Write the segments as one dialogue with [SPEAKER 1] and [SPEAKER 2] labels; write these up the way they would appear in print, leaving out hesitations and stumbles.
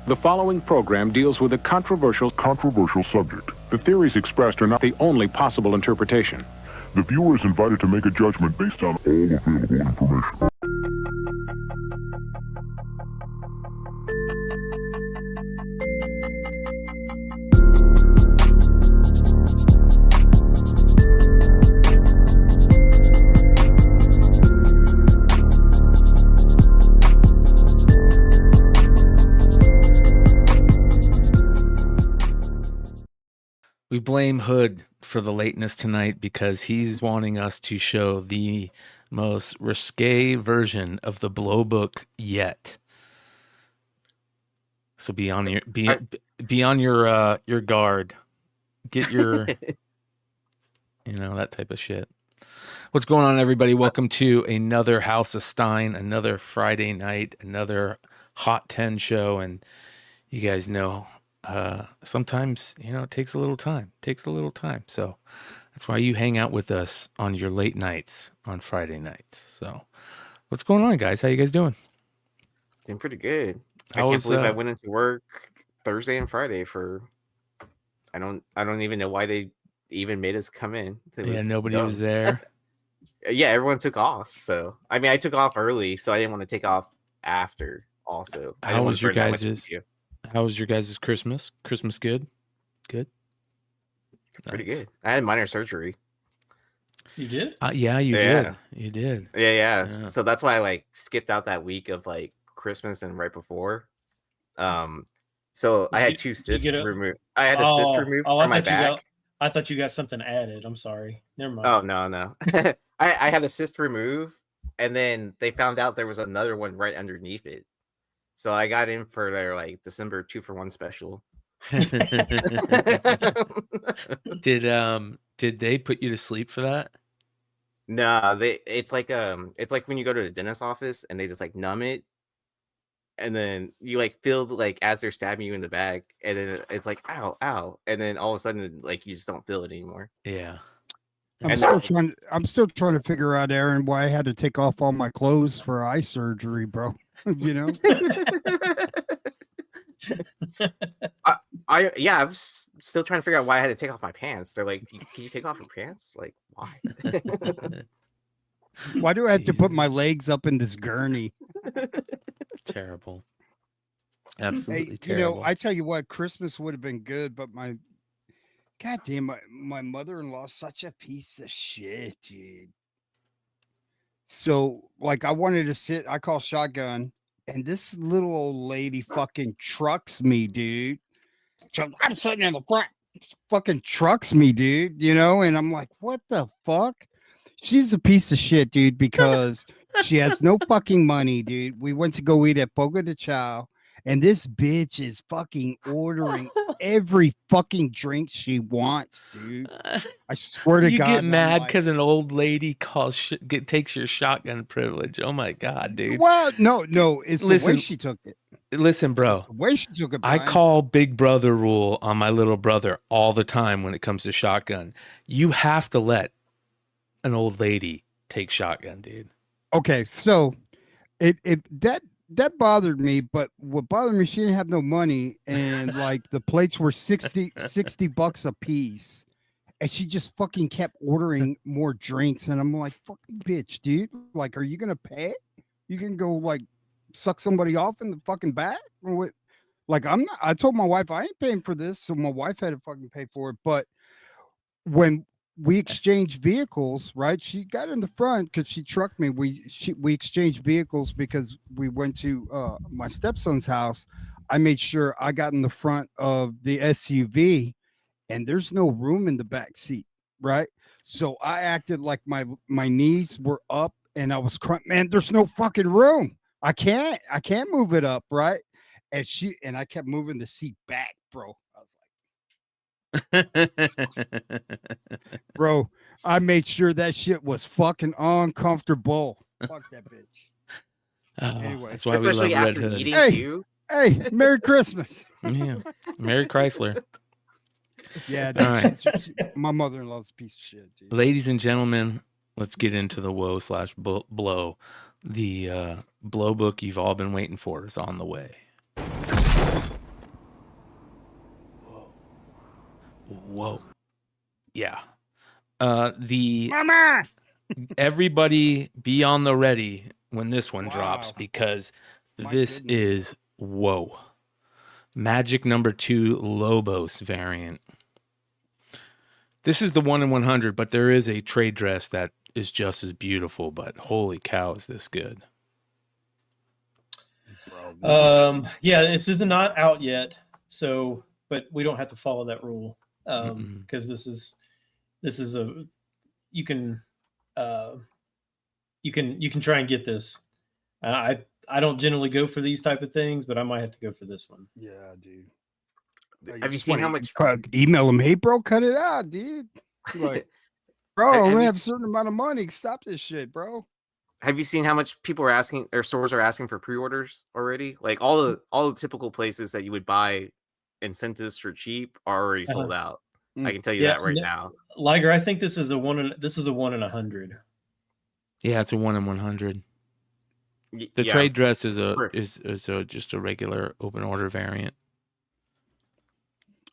[SPEAKER 1] The following program deals with a controversial subject. The theories expressed are not the only possible interpretation.
[SPEAKER 2] The viewer is invited to make a judgment based on all available information.
[SPEAKER 3] We blame Hood for the lateness tonight because he's wanting us to show the most risque version of the Blow book yet. So be on your guard. Get your that type of shit. What's going on, everybody? Welcome to another House of Stein, another Friday night, another Hot 10 show, and you guys know sometimes it takes a little time. So that's why you hang out with us on your late nights on Friday nights. So what's going on, guys? How you guys doing?
[SPEAKER 4] Doing pretty good. I can't believe I went into work Thursday and Friday for I don't even know why they even made us come in.
[SPEAKER 3] Nobody was there.
[SPEAKER 4] Yeah, everyone took off. So I mean, I took off early, so I didn't want to take off after also.
[SPEAKER 3] How was your guys' Christmas? Christmas good? Good?
[SPEAKER 4] Pretty good. I had minor surgery.
[SPEAKER 5] You did?
[SPEAKER 3] Yeah, you did. You did.
[SPEAKER 4] Yeah. So that's why I skipped out that week of Christmas and right before. So I had two cysts removed. I had a cyst removed from my back.
[SPEAKER 5] I thought you got something added. I'm sorry. Never mind.
[SPEAKER 4] Oh, no. I had a cyst removed, and then they found out there was another one right underneath it. So I got in for their December 2-for-1 special.
[SPEAKER 3] Did they put you to sleep for that?
[SPEAKER 4] No, it's like when you go to the dentist's office and they just numb it, and then you feel as they're stabbing you in the back, and then it's ow, and then all of a sudden you just don't feel it anymore.
[SPEAKER 3] Yeah.
[SPEAKER 6] I'm still trying to figure out, Aaron, why I had to take off all my clothes for eye surgery, bro.
[SPEAKER 4] I was still trying to figure out why I had to take off my pants. They're like, can you take off your pants? Why?
[SPEAKER 6] Why do I have to put my legs up in this gurney?
[SPEAKER 3] Terrible. Absolutely terrible.
[SPEAKER 6] I tell you what, Christmas would have been good, but goddamn, my mother-in-law's such a piece of shit, dude. So, I wanted to sit, I call shotgun, and this little old lady fucking trucks me, dude. So I'm sitting in the front, fucking trucks me, dude, and I'm like, what the fuck? She's a piece of shit, dude, because she has no fucking money, dude. We went to go eat at Fogo de Chao, and this bitch is fucking ordering every fucking drink she wants, dude. I swear to God.
[SPEAKER 3] You get mad because an old lady takes your shotgun privilege. Oh my God, dude.
[SPEAKER 6] Well, no. It's the way she took it.
[SPEAKER 3] Listen, bro.
[SPEAKER 6] It's the way she took it,
[SPEAKER 3] Brian. I call big brother rule on my little brother all the time when it comes to shotgun. You have to let an old lady take shotgun, dude.
[SPEAKER 6] Okay, so that bothered me, but what bothered me, she didn't have no money, and the plates were $60 a piece, and she just fucking kept ordering more drinks, and I'm like, fucking bitch, dude. Are you gonna pay? You can go suck somebody off in the fucking back? Or what? I'm not. I told my wife I ain't paying for this, so my wife had to fucking pay for it. But when we exchanged vehicles, right? She got in the front because she trucked me. We exchanged vehicles because we went to my stepson's house. I made sure I got in the front of the SUV, and there's no room in the back seat, right? So I acted like my knees were up, and I was crying. Man, there's no fucking room. I can't move it up, right? And I kept moving the seat back, bro. I was bro, I made sure that shit was fucking uncomfortable. Fuck that bitch. Anyway,
[SPEAKER 3] that's why
[SPEAKER 4] especially
[SPEAKER 3] we love
[SPEAKER 4] after
[SPEAKER 3] Redhood.
[SPEAKER 4] meeting you.
[SPEAKER 6] Hey, Merry Christmas.
[SPEAKER 3] Yeah, Merry Chrysler.
[SPEAKER 6] Yeah,
[SPEAKER 3] all right.
[SPEAKER 6] My mother-in-law's a piece of shit, dude.
[SPEAKER 3] Ladies and gentlemen, let's get into the woe/blow. The blow book you've all been waiting for is on the way. Whoa. Yeah. The
[SPEAKER 6] Mama.
[SPEAKER 3] everybody be on the ready when this one drops,
[SPEAKER 6] Wow.
[SPEAKER 3] because
[SPEAKER 6] My
[SPEAKER 3] this
[SPEAKER 6] goodness.
[SPEAKER 3] is whoa. Magic number 2 Lobos variant. This is the 1 in 100, but there is a trade dress that is just as beautiful, but holy cow, is this good.
[SPEAKER 5] Yeah, this is not out yet, so but we don't have to follow that rule because this is a you can try and get this. I don't generally go for these type of things, but I might have to go for this one.
[SPEAKER 6] Yeah, dude.
[SPEAKER 4] Have you seen how much?
[SPEAKER 6] Email them, hey, bro, cut it out, dude. Like, bro, I
[SPEAKER 4] Have
[SPEAKER 6] only
[SPEAKER 4] you
[SPEAKER 6] have a
[SPEAKER 4] s-
[SPEAKER 6] certain amount of money. Stop this shit, bro.
[SPEAKER 4] Have you seen how much people are asking, or stores are asking for pre-orders already? Like all the typical places that you would buy incentives for cheap are already sold out. I can tell you that right now.
[SPEAKER 5] Liger, I think this is a 1 in 100.
[SPEAKER 3] Yeah, it's a 1 in 100. The
[SPEAKER 4] Yeah,
[SPEAKER 3] trade dress is just a regular open order variant.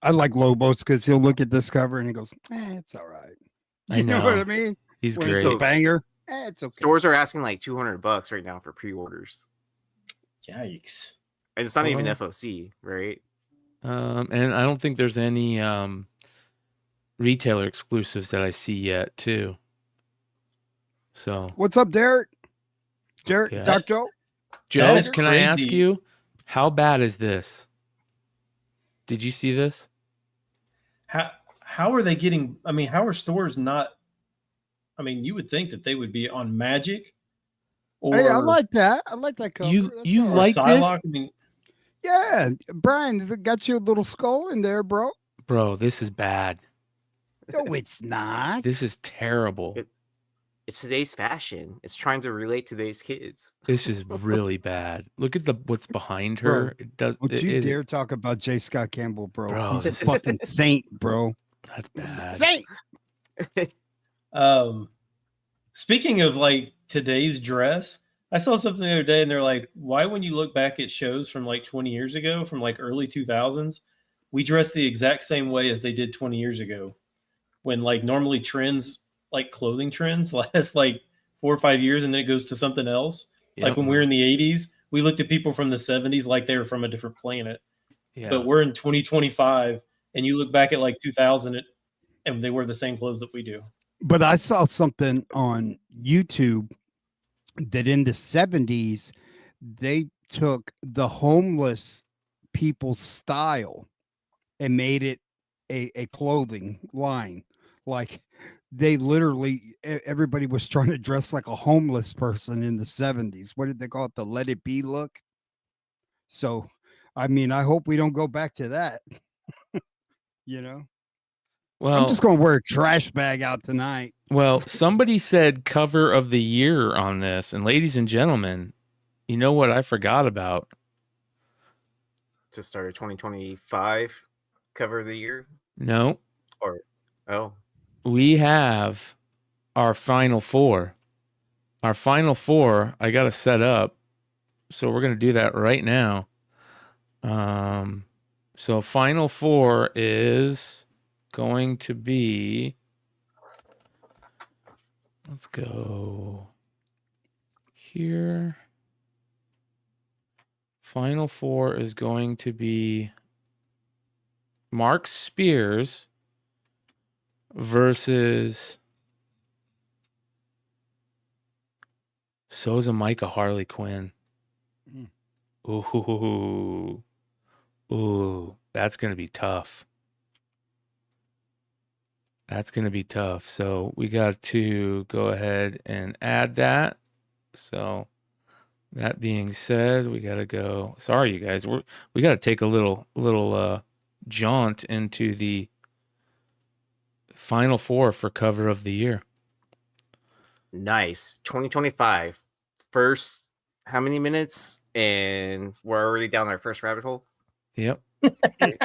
[SPEAKER 6] I like Lobos because he'll look at this cover and he goes, it's all right.
[SPEAKER 3] I
[SPEAKER 6] You know what
[SPEAKER 3] know.
[SPEAKER 6] I mean?
[SPEAKER 3] He's
[SPEAKER 6] When
[SPEAKER 3] great.
[SPEAKER 6] it's a banger. It's okay.
[SPEAKER 4] stores are asking like $200 right now for pre-orders,
[SPEAKER 5] Yikes.
[SPEAKER 4] and it's not even
[SPEAKER 3] Well,
[SPEAKER 4] FOC, right?
[SPEAKER 3] And I don't think there's any retailer exclusives that I see yet, too. So,
[SPEAKER 6] What's up, Derek? Derek,
[SPEAKER 3] Yeah.
[SPEAKER 6] Doc Joe?
[SPEAKER 3] Joe,
[SPEAKER 5] is
[SPEAKER 3] can I ask
[SPEAKER 5] crazy.
[SPEAKER 3] you, how bad is this? Did you see this?
[SPEAKER 5] How are they getting? I mean, how are stores not? I mean, you would think that they would be on Magic. Or,
[SPEAKER 6] Hey, I like that. I like that cover.
[SPEAKER 3] You
[SPEAKER 6] That's
[SPEAKER 3] you
[SPEAKER 6] all right.
[SPEAKER 3] like this?
[SPEAKER 5] Psylocke. I mean,
[SPEAKER 6] Yeah, Brian, they got you a little skull in there, bro.
[SPEAKER 3] Bro, this is bad.
[SPEAKER 6] No, it's not.
[SPEAKER 3] This is terrible.
[SPEAKER 4] It's today's fashion. It's trying to relate to today's kids.
[SPEAKER 3] This is really bad. Look at what's behind her.
[SPEAKER 6] Bro,
[SPEAKER 3] It does.
[SPEAKER 6] Don't
[SPEAKER 3] It,
[SPEAKER 6] you
[SPEAKER 3] it-
[SPEAKER 6] dare talk about J. Scott Campbell, bro.
[SPEAKER 3] Bro,
[SPEAKER 6] He's a
[SPEAKER 3] this is-
[SPEAKER 6] fucking saint, bro.
[SPEAKER 3] That's bad.
[SPEAKER 6] Saint.
[SPEAKER 5] speaking of like today's dress, I saw something the other day, and they're like, "Why, when you look back at shows from like 20 years ago, from like early 2000s, we dress the exact same way as they did 20 years ago? When like normally trends, like clothing trends, last like 4 or 5 years, and then it goes to something else. Like
[SPEAKER 3] Yep.
[SPEAKER 5] when we were in the 80s, we looked at people from the 70s like they were from a different planet.
[SPEAKER 3] Yeah.
[SPEAKER 5] But we're in 2025, and you look back at like 2000, and they wear the same clothes that we do.
[SPEAKER 6] But I saw something on YouTube that in the 70s, they took the homeless people's style and made it a clothing line. Like they literally, everybody was trying to dress like a homeless person in the 70s. What did they call it? The Let It Be look. So, I mean, I hope we don't go back to that. You know,
[SPEAKER 3] Well,
[SPEAKER 6] I'm just going to wear a trash bag out tonight.
[SPEAKER 3] well, somebody said cover of the year on this, and ladies and gentlemen, you know what I forgot about?
[SPEAKER 4] To start a 2025 cover of the year,
[SPEAKER 3] No,
[SPEAKER 4] or
[SPEAKER 3] we have our final four. Our final four, I got to set up, so we're going to do that right now. So final four is going to be, let's go here. Final four is going to be Mark Spears versus Sousa Micah Harley Quinn. Ooh, that's going to be tough. That's going to be tough. So we got to go ahead and add that. So that being said, we got to go. Sorry, you guys. We got to take a little jaunt into the final four for cover of the year.
[SPEAKER 4] nice 2025. First, how many minutes? And we're already down our first rabbit hole.
[SPEAKER 3] Yep.
[SPEAKER 5] Hey,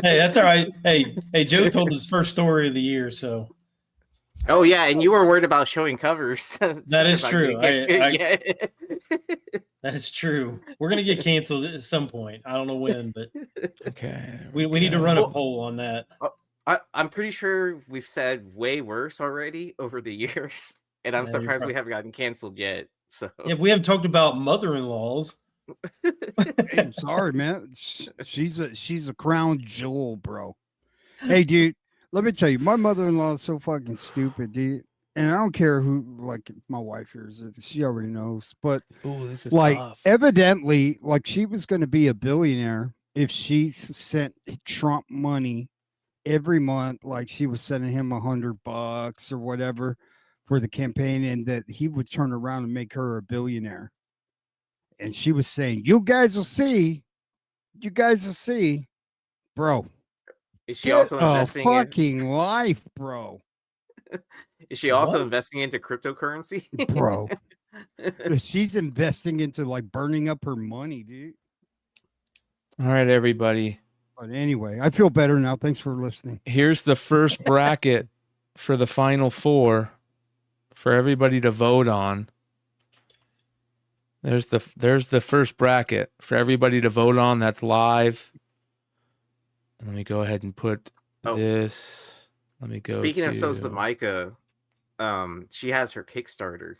[SPEAKER 5] that's all right. Hey, Joe told his first story of the year, so
[SPEAKER 4] Oh yeah, and you were worried about showing covers.
[SPEAKER 5] That is
[SPEAKER 4] About
[SPEAKER 5] true.
[SPEAKER 4] getting canceled. Yeah.
[SPEAKER 5] That is true. We're gonna get canceled at some point. I don't know when, but
[SPEAKER 3] Okay.
[SPEAKER 5] we need to run a
[SPEAKER 4] Well,
[SPEAKER 5] poll on that.
[SPEAKER 4] I'm pretty sure we've said way worse already over the years, and I'm
[SPEAKER 5] Yeah, you're
[SPEAKER 4] surprised we
[SPEAKER 5] prob-
[SPEAKER 4] haven't gotten canceled yet. So
[SPEAKER 5] Yeah, we haven't talked about mother-in-laws.
[SPEAKER 6] Hey, I'm sorry, man. She's a crown jewel, bro. Hey, dude, let me tell you, my mother-in-law is so fucking stupid, dude. And I don't care who, like, my wife hears it. She already knows. But
[SPEAKER 3] Oh, this is
[SPEAKER 6] like,
[SPEAKER 3] tough.
[SPEAKER 6] evidently, like, she was going to be a billionaire if she sent Trump money every month. Like, she was sending him $100 or whatever for the campaign, and that he would turn around and make her a billionaire. And she was saying, "You guys will see. You guys will see, bro."
[SPEAKER 4] is she
[SPEAKER 6] Get
[SPEAKER 4] also
[SPEAKER 6] a
[SPEAKER 4] investing in?
[SPEAKER 6] fucking life, bro.
[SPEAKER 4] Is she also
[SPEAKER 5] What?
[SPEAKER 4] investing into cryptocurrency?
[SPEAKER 6] Bro. She's investing into like burning up her money, dude.
[SPEAKER 3] All right, everybody.
[SPEAKER 6] But anyway, I feel better now. Thanks for listening.
[SPEAKER 3] Here's the first bracket for the final four for everybody to vote on. There's the first bracket for everybody to vote on. That's live. Let me go ahead and put this. Let me go.
[SPEAKER 4] Speaking of
[SPEAKER 3] to...
[SPEAKER 4] Sosa Micah, she has her Kickstarter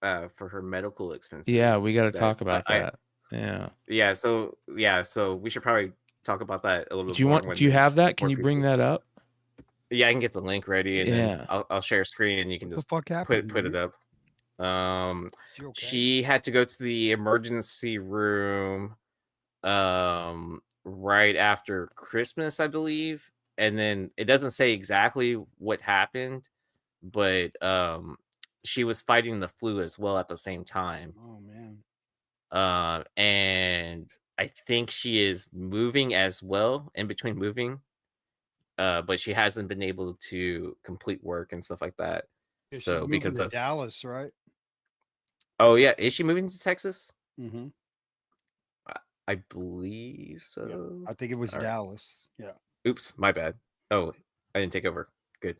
[SPEAKER 4] for her medical expenses.
[SPEAKER 3] Yeah, we got to talk about that.
[SPEAKER 4] Yeah. So we should probably talk about that a little bit.
[SPEAKER 3] Do you have that? Can you bring that up?
[SPEAKER 4] Yeah, I can get the link ready, and then I'll share a screen, and you can just put it up. She had to go to the emergency room right after Christmas, I believe, and then it doesn't say exactly what happened, but she was fighting the flu as well at the same time.
[SPEAKER 6] Oh man.
[SPEAKER 4] And I think she is moving as well, in between moving, but she hasn't been able to complete work and stuff like that. So because of
[SPEAKER 6] Dallas, right?
[SPEAKER 4] Oh yeah, is she moving to Texas?
[SPEAKER 6] Mm-hmm.
[SPEAKER 4] I believe so.
[SPEAKER 6] Yeah, I think it was Dallas. Yeah.
[SPEAKER 4] Oops, my bad. Oh, I didn't take over. Good.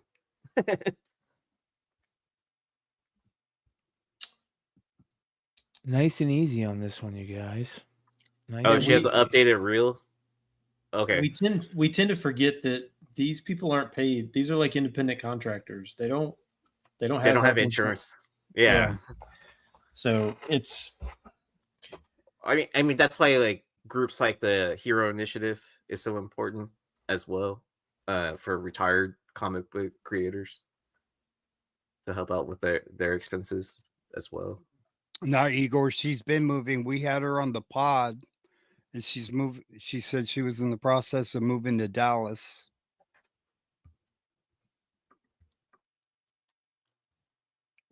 [SPEAKER 3] Nice and easy on this one, you guys.
[SPEAKER 4] Nice. She has an updated reel. Okay.
[SPEAKER 5] We tend to forget that these people aren't paid. These are like independent contractors. They don't have
[SPEAKER 4] insurance. Yeah.
[SPEAKER 5] So it's.
[SPEAKER 4] I mean that's why like groups like the Hero Initiative is so important as well, for retired comic book creators to help out with their expenses as well.
[SPEAKER 6] Now, Igor, she's been moving. We had her on the pod, and she's moved. She said she was in the process of moving to Dallas.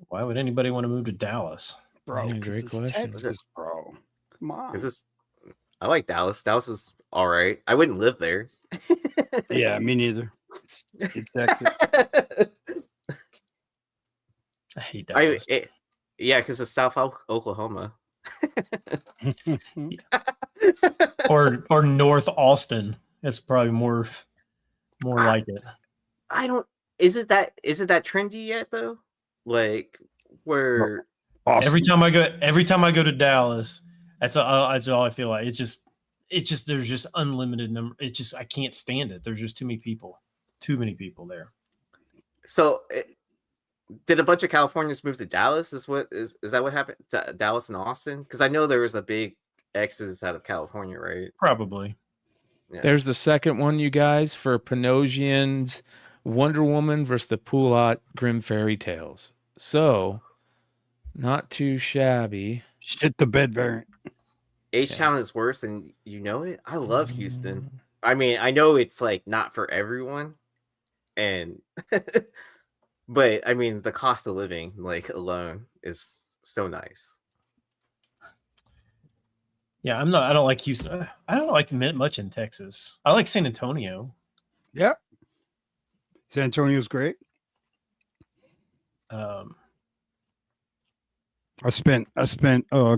[SPEAKER 5] Why would anybody want to move to Dallas,
[SPEAKER 6] bro?
[SPEAKER 3] Yeah, great question,
[SPEAKER 6] Texas, bro. Come on.
[SPEAKER 4] I like Dallas. Dallas is all right. I wouldn't live there.
[SPEAKER 6] Yeah, me neither. It's Texas.
[SPEAKER 5] I hate Dallas.
[SPEAKER 4] Yeah, because it's South Oklahoma.
[SPEAKER 5] or North Austin. That's probably more like it.
[SPEAKER 4] I don't. Is it that trendy yet though? Like where
[SPEAKER 5] Austin. Every time I go to Dallas, that's all I feel like. It's just there's just unlimited number. I can't stand it. There's just too many people there.
[SPEAKER 4] So did a bunch of Californians move to Dallas? Is that what happened to Dallas and Austin? Because I know there was a big exodus out of California, right?
[SPEAKER 5] Probably.
[SPEAKER 3] Yeah. There's the second one, you guys, for Panosian's Wonder Woman versus the Poulat Grimm Fairy Tales. So, not too shabby.
[SPEAKER 6] Shit the bed variant.
[SPEAKER 4] H-Town is worse, and you know it. I love Houston. I mean, I know it's like not for everyone, and but I mean, the cost of living, like alone, is so nice.
[SPEAKER 5] Yeah, I don't like Houston. I don't like much in Texas. I like San Antonio.
[SPEAKER 6] Yeah, San Antonio's great. I spent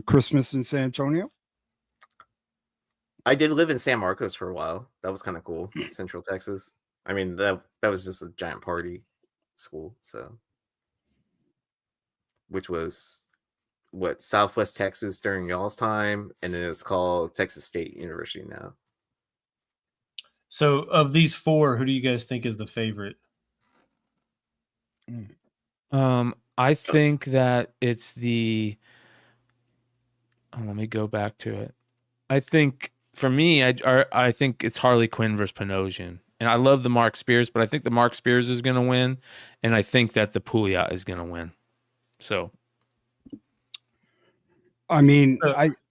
[SPEAKER 6] Christmas in San Antonio.
[SPEAKER 4] I did live in San Marcos for a while. That was kind of cool. Central Texas. I mean, that was just a giant party. school, so which was what Southwest Texas during y'all's time, and then it's called Texas State University now.
[SPEAKER 5] So, of these four, who do you guys think is the favorite?
[SPEAKER 3] I think that it's the. Oh, let me go back to it. I think for me, I think it's Harley Quinn versus Panosian, and I love the Mark Spears, but I think the Mark Spears is going to win, and I think that the Poulat is going to win. So,
[SPEAKER 6] I mean,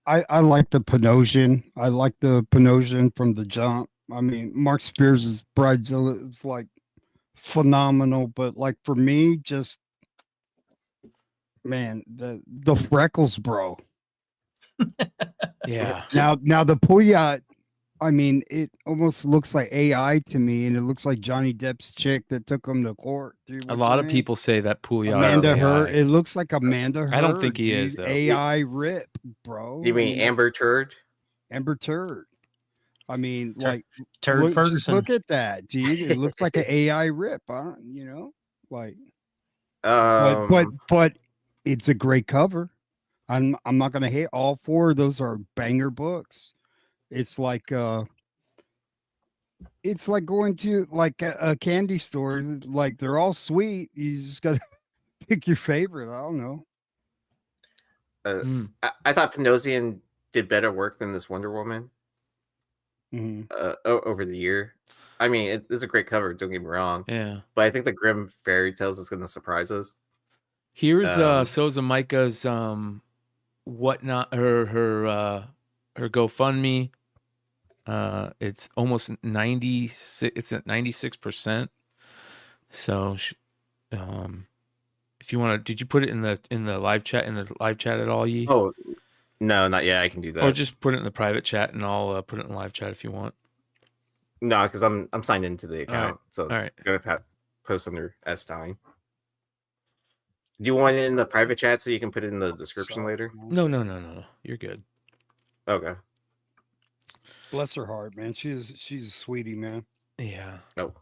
[SPEAKER 6] I like the Panosian. I like the Panosian from the jump. I mean, Mark Spears' Bridezilla is like phenomenal, but like for me, just man, the freckles, bro.
[SPEAKER 3] yeah.
[SPEAKER 6] Now the Poulat, I mean, it almost looks like AI to me, and it looks like Johnny Depp's chick that took him to court. Dude,
[SPEAKER 3] A lot of people say that Poulat
[SPEAKER 6] Amanda
[SPEAKER 3] is
[SPEAKER 6] Heard.
[SPEAKER 3] AI.
[SPEAKER 6] It looks like Amanda Heard.
[SPEAKER 3] I don't think he is, though.
[SPEAKER 6] AI rip, bro.
[SPEAKER 4] You mean Amber Turd?
[SPEAKER 6] Amber Turd. I mean, like
[SPEAKER 5] Turd
[SPEAKER 6] just
[SPEAKER 5] Ferguson.
[SPEAKER 6] look at that, dude. It looks like an AI rip, huh? You know, like, but it's a great cover. I'm not gonna hate. All four of those are banger books. It's like going to like a candy store. Like they're all sweet. You just gotta pick your favorite. I don't know.
[SPEAKER 4] I thought Panosian did better work than this Wonder Woman over the year. I mean, it's a great cover. Don't get me wrong.
[SPEAKER 3] Yeah.
[SPEAKER 4] But I think the Grimm Fairy Tales is going to surprise us.
[SPEAKER 3] Here's Souza Micah's whatnot her GoFundMe. It's almost 96. It's at 96%. So, if you want to, did you put it in the live chat at all, Yee?
[SPEAKER 4] Oh, no, not yet. I can do that.
[SPEAKER 3] Or just put it in the private chat, and I'll put it in the live chat if you want.
[SPEAKER 4] No, because I'm signed into the account, so it's
[SPEAKER 3] all right.
[SPEAKER 4] gonna post under S Stein. Do you want it in the private chat so you can put it in the description later?
[SPEAKER 3] No. You're good.
[SPEAKER 4] Okay.
[SPEAKER 6] Bless her heart, man. She's a sweetie, man.
[SPEAKER 3] Yeah.
[SPEAKER 4] Oh,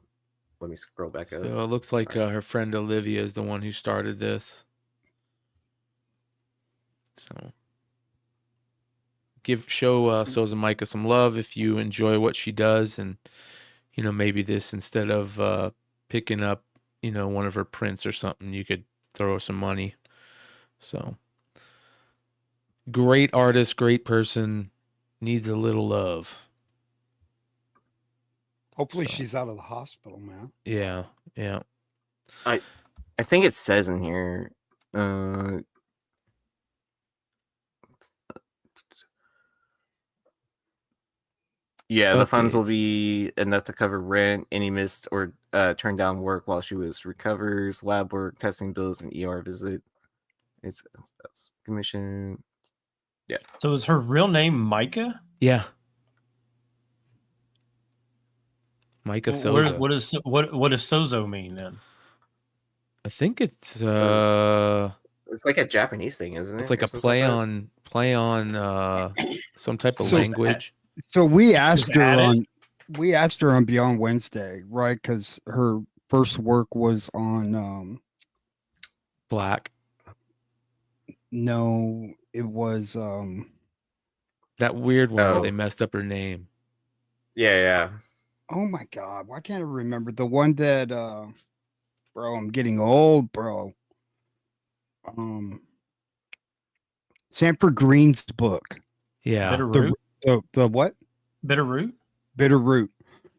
[SPEAKER 4] let me scroll back up.
[SPEAKER 3] So it looks like her friend Olivia is the one who started this. So show Souza Micah some love if you enjoy what she does, and maybe this, instead of picking up one of her prints or something, you could throw her some money. So great artist, great person, needs a little love.
[SPEAKER 6] Hopefully she's out of the hospital, man.
[SPEAKER 3] Yeah.
[SPEAKER 4] I think it says in here. Yeah, the funds will be enough to cover rent, any missed or turned down work while she recovers, lab work, testing bills, and ER visit. That's commission. Yeah.
[SPEAKER 5] So is her real name Micah?
[SPEAKER 3] Yeah. Micah Souza.
[SPEAKER 5] What does Sozo mean then?
[SPEAKER 3] I think it's
[SPEAKER 4] it's like a Japanese thing, isn't it?
[SPEAKER 3] It's like a play on some type of language.
[SPEAKER 6] So we asked her on Beyond Wednesday, right? Because her first work was on
[SPEAKER 3] Black.
[SPEAKER 6] No, it was
[SPEAKER 3] that weird one where they messed up her name.
[SPEAKER 4] Yeah.
[SPEAKER 6] Oh my God, why can't I remember the one that bro, I'm getting old, bro. Sanford Green's book.
[SPEAKER 3] Yeah.
[SPEAKER 6] The what?
[SPEAKER 5] Bitterroot?
[SPEAKER 6] Bitterroot.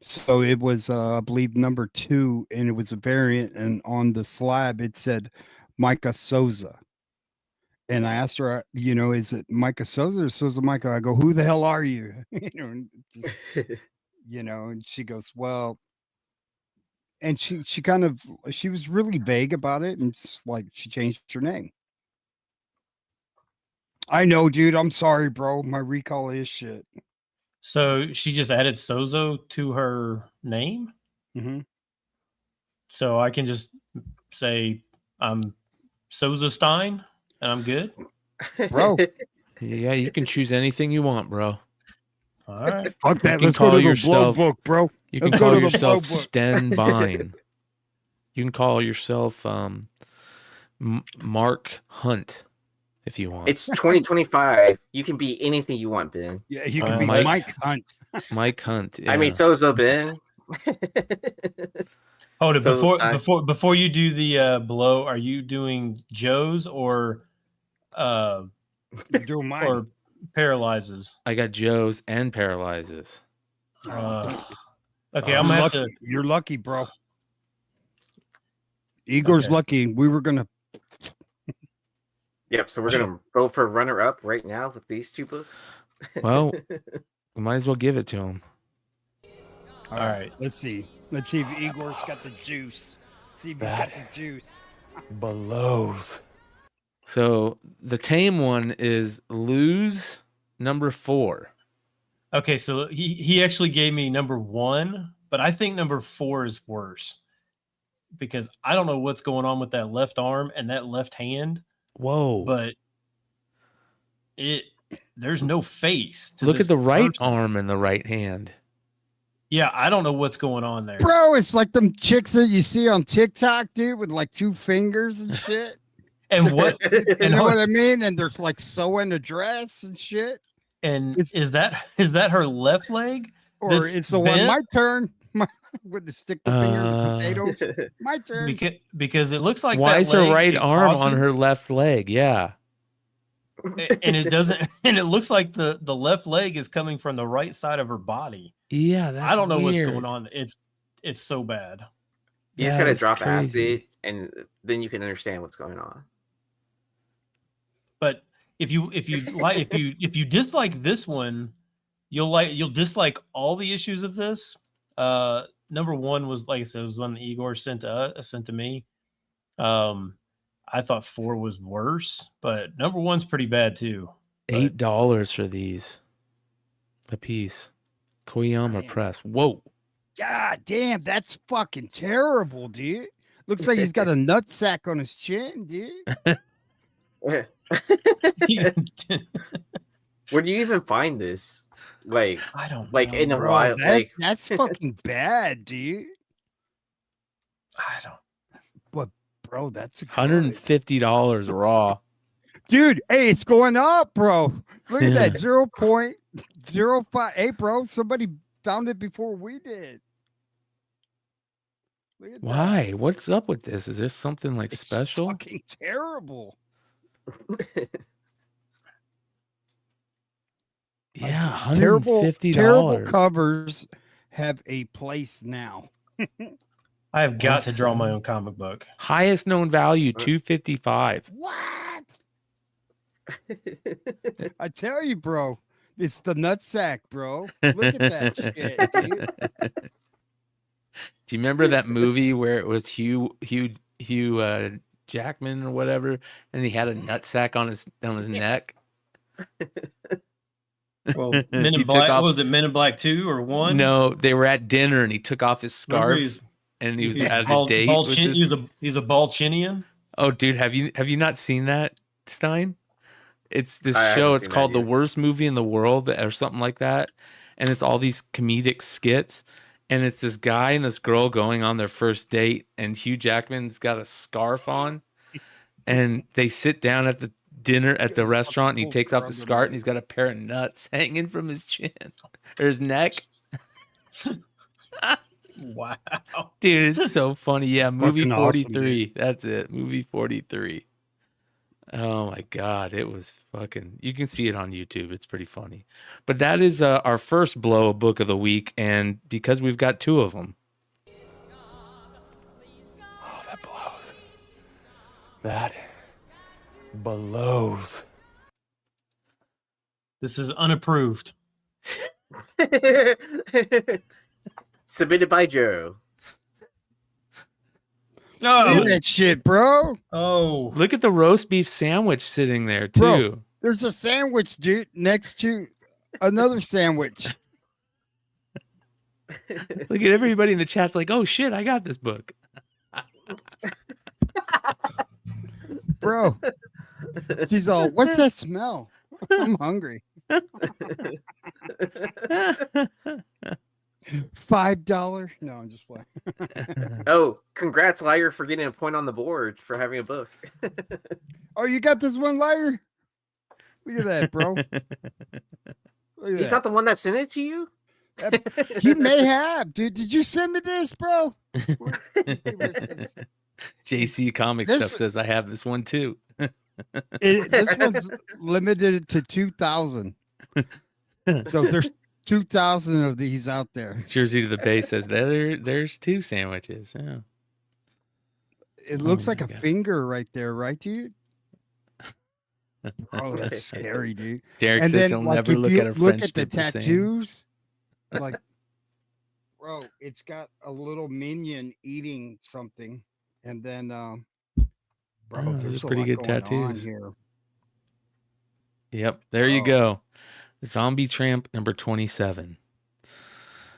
[SPEAKER 6] So it was I believe number 2, and it was a variant, and on the slab it said Micah Souza. And I asked her, is it Micah Souza or Souza Micah? I go, who the hell are you? And she goes, well, and she was really vague about it, and it's like she changed her name. I know, dude. I'm sorry, bro. My recall is shit.
[SPEAKER 5] So she just added Sozo to her name?
[SPEAKER 6] Mm-hmm.
[SPEAKER 5] So I can just say I'm Souza Stein and I'm good?
[SPEAKER 6] Bro.
[SPEAKER 3] Yeah, you can choose anything you want, bro.
[SPEAKER 5] All right.
[SPEAKER 6] Fuck that.
[SPEAKER 3] You
[SPEAKER 6] Let's go to the blow book, bro.
[SPEAKER 3] You can call yourself Sten Bine. You can call yourself Mark Hunt if you want.
[SPEAKER 4] It's 2025. You can be anything you want, Ben.
[SPEAKER 6] Yeah, you can be
[SPEAKER 3] Mike-
[SPEAKER 6] Mike Hunt.
[SPEAKER 3] Mike Hunt.
[SPEAKER 4] I mean,
[SPEAKER 3] yeah.
[SPEAKER 4] so's a Ben.
[SPEAKER 5] Hold it,
[SPEAKER 4] So it's
[SPEAKER 5] before you do the blow, are you doing Joe's or
[SPEAKER 6] You're doing mine.
[SPEAKER 5] or paralyzes?
[SPEAKER 3] I got Joe's and paralyzes.
[SPEAKER 5] Okay,
[SPEAKER 3] Oh,
[SPEAKER 5] I'm gonna have to.
[SPEAKER 6] You're lucky, bro. Igor's
[SPEAKER 5] Okay.
[SPEAKER 6] lucky. We were gonna.
[SPEAKER 4] Yep. So we're gonna go for runner up right now with these two books.
[SPEAKER 3] Well, we might as well give it to him.
[SPEAKER 5] All right.
[SPEAKER 6] Let's see. Let's see if Igor's got the juice. See if he's got the juice.
[SPEAKER 2] Blows.
[SPEAKER 3] So the tame one is Lose number 4.
[SPEAKER 5] Okay, so he actually gave me number 1, but I think number 4 is worse because I don't know what's going on with that left arm and that left hand,
[SPEAKER 3] Whoa.
[SPEAKER 5] but there's no face. To
[SPEAKER 3] Look
[SPEAKER 5] this
[SPEAKER 3] at the right
[SPEAKER 5] person.
[SPEAKER 3] arm and the right hand.
[SPEAKER 5] Yeah, I don't know what's going on there.
[SPEAKER 6] Bro, it's like them chicks that you see on TikTok, dude, with like 2 fingers and shit.
[SPEAKER 5] And what?
[SPEAKER 6] You
[SPEAKER 5] And
[SPEAKER 6] know
[SPEAKER 5] hold-
[SPEAKER 6] what I mean? And there's like sewing a dress and shit.
[SPEAKER 5] And
[SPEAKER 6] It's-
[SPEAKER 5] is that her left leg?
[SPEAKER 6] Or
[SPEAKER 5] That's
[SPEAKER 6] it's the one,
[SPEAKER 5] bent?
[SPEAKER 6] my turn. With the stick the finger in the potatoes. My turn.
[SPEAKER 5] Because it looks like
[SPEAKER 3] Why
[SPEAKER 5] that
[SPEAKER 3] is her
[SPEAKER 5] leg,
[SPEAKER 3] right
[SPEAKER 5] it
[SPEAKER 3] arm on
[SPEAKER 5] crosses,
[SPEAKER 3] her left leg? Yeah.
[SPEAKER 5] and it doesn't, and it looks like the left leg is coming from the right side of her body.
[SPEAKER 3] Yeah, that's
[SPEAKER 5] I don't know what's
[SPEAKER 3] weird.
[SPEAKER 5] going on. It's so bad.
[SPEAKER 4] You just
[SPEAKER 3] That
[SPEAKER 4] gotta
[SPEAKER 3] is
[SPEAKER 4] drop
[SPEAKER 3] crazy.
[SPEAKER 4] acid, and then you can understand what's going on.
[SPEAKER 5] But if you like if you dislike this one, you'll dislike all the issues of this. Number 1 was, like I said, was one that Igor sent to me. I thought 4 was worse, but number 1's pretty bad too. But
[SPEAKER 3] $8 for these a piece. Koyama
[SPEAKER 6] Damn.
[SPEAKER 3] Press. Whoa.
[SPEAKER 6] God damn, that's fucking terrible, dude. Looks like he's got a nut sack on his chin, dude.
[SPEAKER 4] Where do you even find this? Like,
[SPEAKER 5] I don't
[SPEAKER 4] like
[SPEAKER 5] know,
[SPEAKER 4] in a
[SPEAKER 6] Bro,
[SPEAKER 4] while, like
[SPEAKER 6] that's fucking bad, dude.
[SPEAKER 5] I don't.
[SPEAKER 6] Bro, that's a good.
[SPEAKER 3] $150 raw.
[SPEAKER 6] Dude, hey, it's going up, bro. Look at that 0.05. Hey, bro, somebody found it before we did. Look at that.
[SPEAKER 3] Why? What's up with this? Is there something like
[SPEAKER 6] It's
[SPEAKER 3] special?
[SPEAKER 6] fucking terrible.
[SPEAKER 3] Yeah,
[SPEAKER 6] Terrible
[SPEAKER 3] $150.
[SPEAKER 6] covers have a place now.
[SPEAKER 5] I have got to
[SPEAKER 3] That's,
[SPEAKER 5] draw my own comic book.
[SPEAKER 3] Highest known value, $255.
[SPEAKER 6] What? I tell you, bro, it's the nutsack, bro. Look at that shit, dude.
[SPEAKER 3] Do you remember that movie where it was Hugh Jackman or whatever, and he had a nutsack on his neck?
[SPEAKER 5] Well, Men
[SPEAKER 3] He
[SPEAKER 5] in
[SPEAKER 3] took
[SPEAKER 5] Black.
[SPEAKER 3] off-
[SPEAKER 5] Was it Men in Black 2 or 1?
[SPEAKER 3] No, they were at dinner and he took off his
[SPEAKER 5] Remember
[SPEAKER 3] scarf and he was
[SPEAKER 5] he's
[SPEAKER 3] at a
[SPEAKER 5] bald-
[SPEAKER 3] date.
[SPEAKER 5] bald
[SPEAKER 3] with
[SPEAKER 5] chin-
[SPEAKER 3] this-
[SPEAKER 5] he's a Balchinian.
[SPEAKER 3] Oh, dude, have you not seen that, Stein? It's this
[SPEAKER 4] I haven't
[SPEAKER 3] show. It's
[SPEAKER 4] seen that
[SPEAKER 3] called The
[SPEAKER 4] yet.
[SPEAKER 3] Worst Movie in the World or something like that. And it's all these comedic skits. And it's this guy and this girl going on their first date. And Hugh Jackman's got a scarf on. And they sit down at the dinner at the restaurant. And he takes off his scarf and he's got a pair of nuts hanging from his chin or his neck.
[SPEAKER 5] Wow.
[SPEAKER 3] Dude, it's so funny. Yeah, movie
[SPEAKER 6] Fucking awesome,
[SPEAKER 3] 43. That's it. Movie 43. Oh my God. It was fucking, you can see it on YouTube. It's pretty funny. But that is our first blow book of the week. And because we've got 2 of them.
[SPEAKER 2] Oh, that blows. That blows.
[SPEAKER 5] This is unapproved.
[SPEAKER 4] submitted by Joe.
[SPEAKER 6] Look
[SPEAKER 5] Oh,
[SPEAKER 6] at that shit, bro.
[SPEAKER 5] oh,
[SPEAKER 3] Look at the roast beef sandwich sitting there, too.
[SPEAKER 6] Bro. There's a sandwich, dude, next to another sandwich.
[SPEAKER 3] Look at everybody in the chat's like, oh shit, I got this book.
[SPEAKER 6] Bro. She's all, what's that smell? I'm hungry. $5? No, I'm just playing.
[SPEAKER 4] Oh, Congrats, Liar, for getting a point on the board for having a book.
[SPEAKER 6] Oh, you got this one, liar? Look at that, bro. Look at
[SPEAKER 4] He's
[SPEAKER 6] that.
[SPEAKER 4] not the one that sent it to you?
[SPEAKER 6] He may have, dude. Did you send me this, bro?
[SPEAKER 3] JC Comics
[SPEAKER 6] This-
[SPEAKER 3] stuff says I have this one too.
[SPEAKER 6] This one's limited to 2,000. So there's 2,000 of these out there.
[SPEAKER 3] Jersey to the Bay says there's 2 sandwiches. Yeah.
[SPEAKER 6] It looks
[SPEAKER 3] Oh
[SPEAKER 6] like
[SPEAKER 3] my
[SPEAKER 6] a
[SPEAKER 3] God.
[SPEAKER 6] finger right there, right, dude? Oh, that's scary, dude.
[SPEAKER 3] Derek
[SPEAKER 6] And
[SPEAKER 3] says
[SPEAKER 6] then,
[SPEAKER 3] he'll
[SPEAKER 6] like,
[SPEAKER 3] never
[SPEAKER 6] if
[SPEAKER 3] look
[SPEAKER 6] you
[SPEAKER 3] at a
[SPEAKER 6] look
[SPEAKER 3] French
[SPEAKER 6] at the
[SPEAKER 3] dip the same.
[SPEAKER 6] tattoos, like, bro, it's got a little minion eating something, and then, bro,
[SPEAKER 3] Oh, those
[SPEAKER 6] there's
[SPEAKER 3] are
[SPEAKER 6] a
[SPEAKER 3] pretty
[SPEAKER 6] lot
[SPEAKER 3] good
[SPEAKER 6] going on
[SPEAKER 3] tattoos.
[SPEAKER 6] here.
[SPEAKER 3] Yep, there you
[SPEAKER 6] Oh.
[SPEAKER 3] go. Zombie Tramp number 27.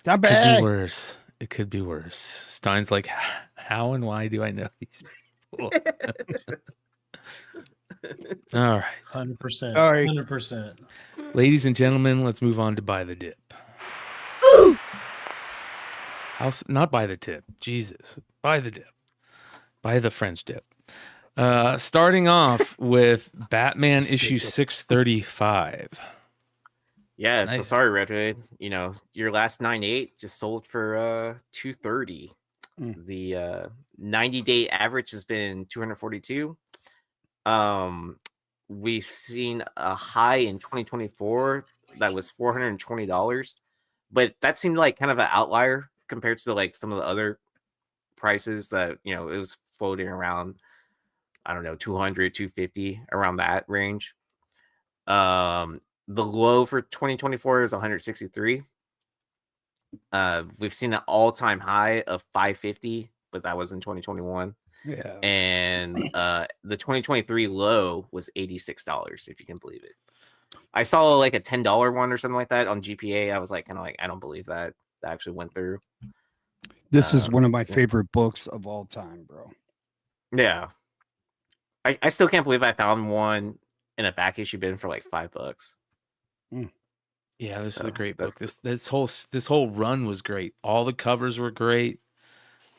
[SPEAKER 6] Not
[SPEAKER 3] Could
[SPEAKER 6] bad.
[SPEAKER 3] be worse. It could be worse. Stein's like, how and why do I know these people? All right.
[SPEAKER 5] 100%.
[SPEAKER 6] All right.
[SPEAKER 5] 100%.
[SPEAKER 3] Ladies and gentlemen, let's move on to Buy the Dip. Not Buy the Tip. Jesus. Buy the Dip. Buy the French dip. Starting off with Batman issue 635.
[SPEAKER 4] Yeah, so
[SPEAKER 3] Nice.
[SPEAKER 4] sorry, Redhood. You know, your last 9.8 just sold for 230. The 90-day average has been 242. We've seen a high in 2024 that was $420, but that seemed like kind of an outlier compared to like some of the other prices that, you know, it was floating around, I don't know, 200, 250, around that range. The low for 2024 is 163. We've seen an all-time high of 550, but that was in 2021.
[SPEAKER 6] Yeah.
[SPEAKER 4] And the 2023 low was $86, if you can believe it. I saw like a $10 one or something like that on GPA. I was like, kind of like, I don't believe that actually went through.
[SPEAKER 6] This is one of my
[SPEAKER 4] yeah.
[SPEAKER 6] favorite books of all time, bro.
[SPEAKER 4] Yeah. I still can't believe I found one in a back issue bin for like $5.
[SPEAKER 3] Yeah, this is
[SPEAKER 4] So,
[SPEAKER 3] a great book.
[SPEAKER 4] that's-
[SPEAKER 3] This whole run was great. All the covers were great.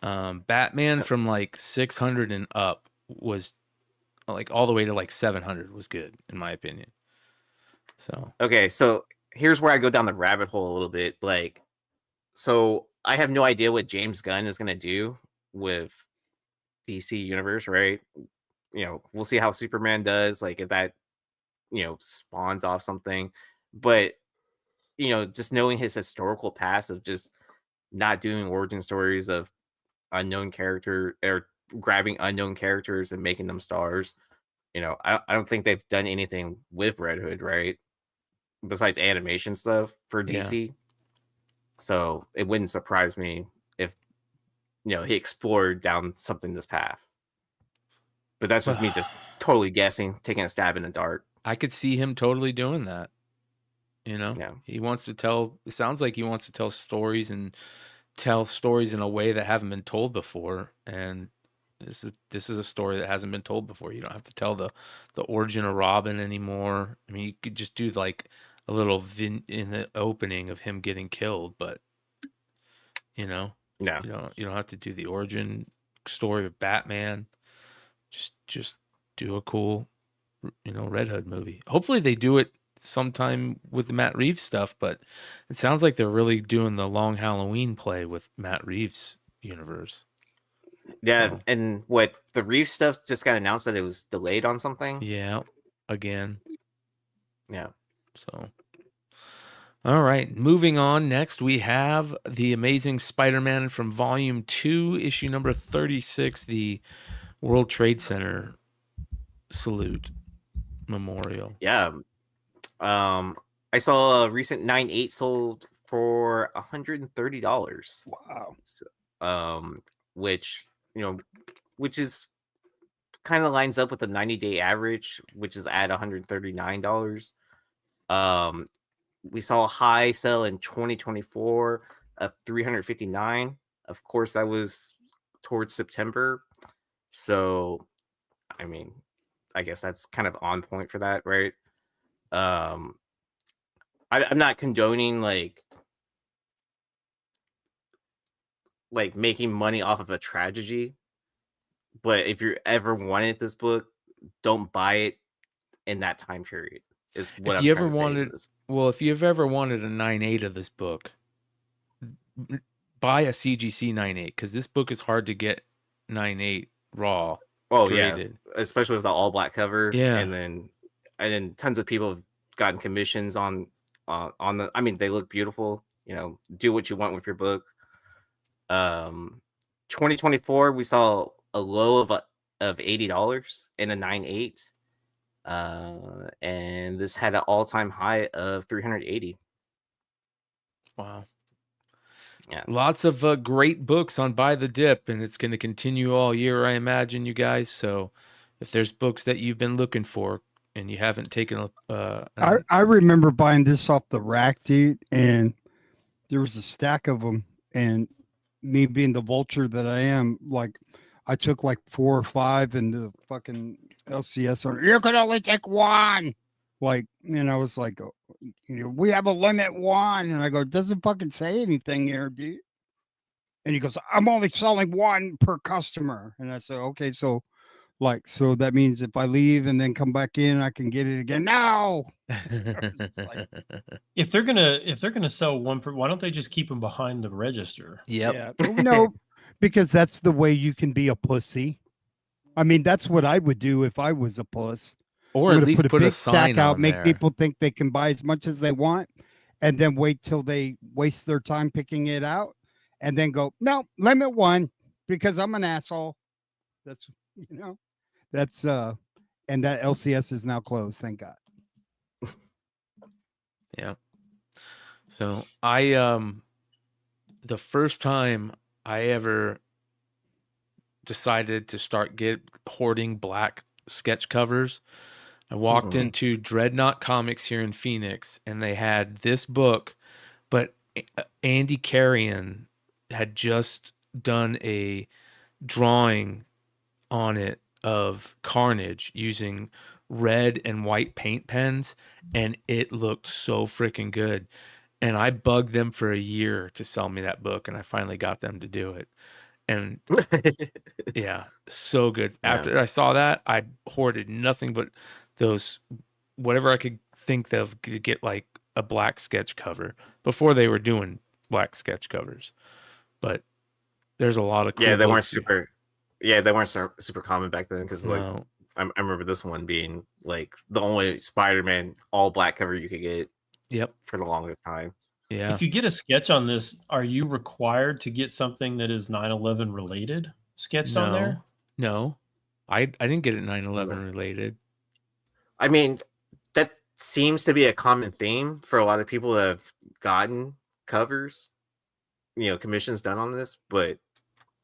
[SPEAKER 3] Batman from like 600 and up was like all the way to like 700 was good in my opinion. So
[SPEAKER 4] Okay, so here's where I go down the rabbit hole a little bit. Like, so I have no idea what James Gunn is gonna do with DC Universe, right? You know, we'll see how Superman does, like if that, you know, spawns off something. But, you know, just knowing his historical past of just not doing origin stories of unknown character or grabbing unknown characters and making them stars. You know, I don't think they've done anything with Red Hood, right? Besides animation stuff for
[SPEAKER 3] Yeah.
[SPEAKER 4] DC. So it wouldn't surprise me if, you know, he explored down something this path. But that's just me just totally guessing, taking a stab in the dark.
[SPEAKER 3] I could see him totally doing that. You know,
[SPEAKER 4] Yeah.
[SPEAKER 3] he wants to tell. It sounds like he wants to tell stories and tell stories in a way that haven't been told before. And this is a story that hasn't been told before. You don't have to tell the origin of Robin anymore. I mean, you could just do like a little in the opening of him getting killed, but you know,
[SPEAKER 4] Yeah.
[SPEAKER 3] you don't have to do the origin story of Batman. Just do a cool, you know, Red Hood movie. Hopefully they do it sometime with the Matt Reeves stuff, but it sounds like they're really doing the Long Halloween play with Matt Reeves universe.
[SPEAKER 4] Yeah.
[SPEAKER 3] So,
[SPEAKER 4] And what the Reeves stuff just got announced that it was delayed on something.
[SPEAKER 3] yeah, again.
[SPEAKER 4] Yeah.
[SPEAKER 3] So, all right, moving on. Next, we have The Amazing Spider-Man from Volume 2, issue number 36, the World Trade Center salute memorial.
[SPEAKER 4] Yeah. I saw a recent 9.8 sold for $130.
[SPEAKER 6] Wow.
[SPEAKER 4] So, which, you know, which is kind of lines up with the 90-day average, which is at $139. We saw a high sell in 2024 of $359. Of course, that was towards September. So, I mean, I guess that's kind of on point for that, right? I'm not condoning like like making money off of a tragedy. But if you ever wanted this book, don't buy it in that time period. Is what
[SPEAKER 3] If
[SPEAKER 4] I'm
[SPEAKER 3] you
[SPEAKER 4] trying
[SPEAKER 3] ever
[SPEAKER 4] to say.
[SPEAKER 3] wanted, well, if you've ever wanted a 9.8 of this book, buy a CGC 9.8 because this book is hard to get 9.8 raw.
[SPEAKER 4] Oh
[SPEAKER 3] graded.
[SPEAKER 4] yeah, especially with the all black cover.
[SPEAKER 3] Yeah.
[SPEAKER 4] and then tons of people have gotten commissions on the. I mean, they look beautiful. You know, do what you want with your book. 2024, we saw a low of $80 in a 9.8, and this had an all-time high of 380.
[SPEAKER 3] Wow.
[SPEAKER 4] Yeah.
[SPEAKER 3] Lots of great books on Buy the Dip, and it's going to continue all year, I imagine, you guys. So if there's books that you've been looking for and you haven't taken
[SPEAKER 6] I remember buying this off the rack, dude, and there was a stack of them, and me being the vulture that I am, like I took like 4 or 5, and the fucking LCS on, you can only take 1. Like, and I was like, oh, you know, we have a limit 1, and I go, it doesn't fucking say anything here, dude. And he goes, I'm only selling 1 per customer, and I said, okay, so like, so that means if I leave and then come back in, I can get it again. No.
[SPEAKER 5] If they're gonna sell 1 per, why don't they just keep them behind the register?
[SPEAKER 3] Yep.
[SPEAKER 6] Yeah, no, because that's the way you can be a pussy. I mean, that's what I would do if I was a puss.
[SPEAKER 3] Or
[SPEAKER 6] I'm
[SPEAKER 3] at
[SPEAKER 6] gonna
[SPEAKER 3] least put a
[SPEAKER 6] big
[SPEAKER 3] sign
[SPEAKER 6] stack out,
[SPEAKER 3] on
[SPEAKER 6] make
[SPEAKER 3] there.
[SPEAKER 6] people think they can buy as much as they want, and then wait till they waste their time picking it out, and then go, no, limit 1 because I'm an asshole. That's, you know, that's and that LCS is now closed. Thank God.
[SPEAKER 3] Yeah. So I the first time I ever decided to start hoarding black sketch covers, I walked into Dreadnought Comics here in Phoenix, and they had this book, but Andy Carrion had just done a drawing on it of Carnage using red and white paint pens, and it looked so freaking good. And I bugged them for a year to sell me that book, and I finally got them to do it. And yeah, so good.
[SPEAKER 4] Yeah.
[SPEAKER 3] After I saw that, I hoarded nothing but those, whatever I could think of to get like a black sketch cover before they were doing black sketch covers. But there's a lot of cool
[SPEAKER 4] Yeah, they weren't
[SPEAKER 3] books.
[SPEAKER 4] super. Yeah, they weren't super common back then because like
[SPEAKER 3] No.
[SPEAKER 4] I remember this one being like the only Spider-Man all black cover you could get.
[SPEAKER 3] Yep.
[SPEAKER 4] For the longest time.
[SPEAKER 3] Yeah.
[SPEAKER 5] If you get a sketch on this, are you required to get something that is 9/11 related sketched on there?
[SPEAKER 3] No, I didn't get it 9/11 related.
[SPEAKER 4] I mean, that seems to be a common theme for a lot of people that have gotten covers, you know, commissions done on this. But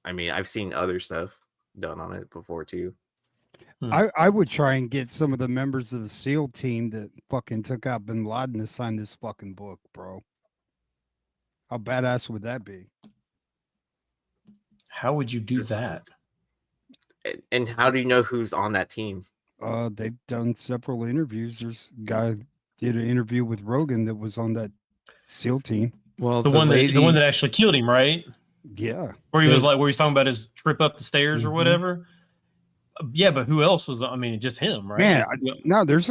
[SPEAKER 4] I mean, I've seen other stuff done on it before too.
[SPEAKER 6] I would try and get some of the members of the SEAL team that fucking took out Bin Laden to sign this fucking book, bro. How badass would that be?
[SPEAKER 5] How would you do that?
[SPEAKER 4] And how do you know who's on that team?
[SPEAKER 6] They've done several interviews. There's a guy did an interview with Rogan that was on that SEAL team.
[SPEAKER 3] Well,
[SPEAKER 5] the one that actually killed him, right?
[SPEAKER 6] Yeah.
[SPEAKER 5] Where he was like, where he's talking about his trip up the stairs or whatever. Yeah, but who else was? I mean, just him, right?
[SPEAKER 6] Man, no, there's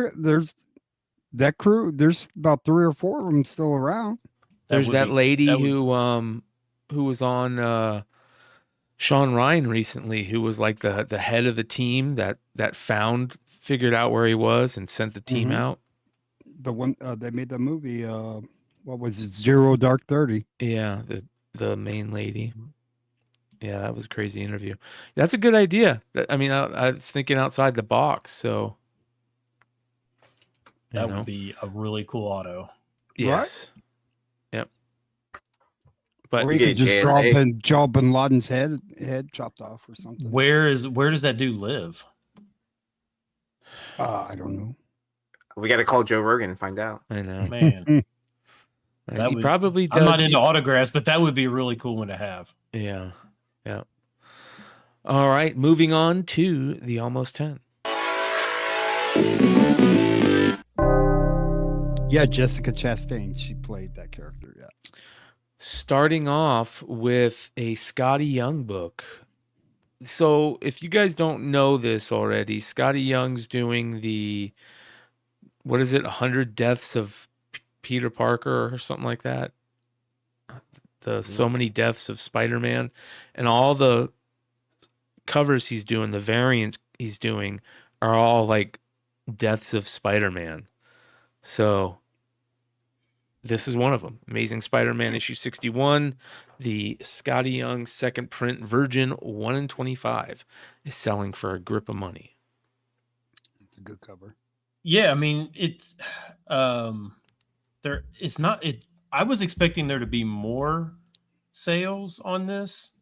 [SPEAKER 6] that crew. There's about 3 or 4 of them still around.
[SPEAKER 3] There's that lady who was on Sean Ryan recently, who was like the head of the team that figured out where he was and sent the team out.
[SPEAKER 6] The one they made the movie. What was it? Zero Dark 30.
[SPEAKER 3] Yeah, the main lady. Yeah, that was a crazy interview. That's a good idea. I mean, I was thinking outside the box. So
[SPEAKER 5] that would be a really cool auto.
[SPEAKER 3] Yes. Right? Yep. But
[SPEAKER 6] or you could just draw Bin Laden's head chopped off or something.
[SPEAKER 5] Where does that dude live?
[SPEAKER 6] I don't know.
[SPEAKER 4] We got to call Joe Rogan and find out.
[SPEAKER 3] I know,
[SPEAKER 5] man.
[SPEAKER 3] He probably does.
[SPEAKER 5] I'm not into autographs, but that would be a really cool one to have.
[SPEAKER 3] Yeah. Yeah. All right. Moving on to the Almost 10.
[SPEAKER 6] Yeah, Jessica Chastain. She played that character. Yeah.
[SPEAKER 3] starting off with a Scotty Young book. So if you guys don't know this already, Scotty Young's doing the, what is it, 100 Deaths of Peter Parker or something like that? The So Many Deaths of Spider-Man. And all the covers he's doing, the variants he's doing, are all like Deaths of Spider-Man. So this is one of them. Amazing Spider-Man issue 61. The Scotty Young second print Virgin 1 in 25 is selling for a grip of money.
[SPEAKER 6] It's a good cover.
[SPEAKER 5] Yeah, I mean, it's there. It's not. It. I was expecting there to be more sales on this.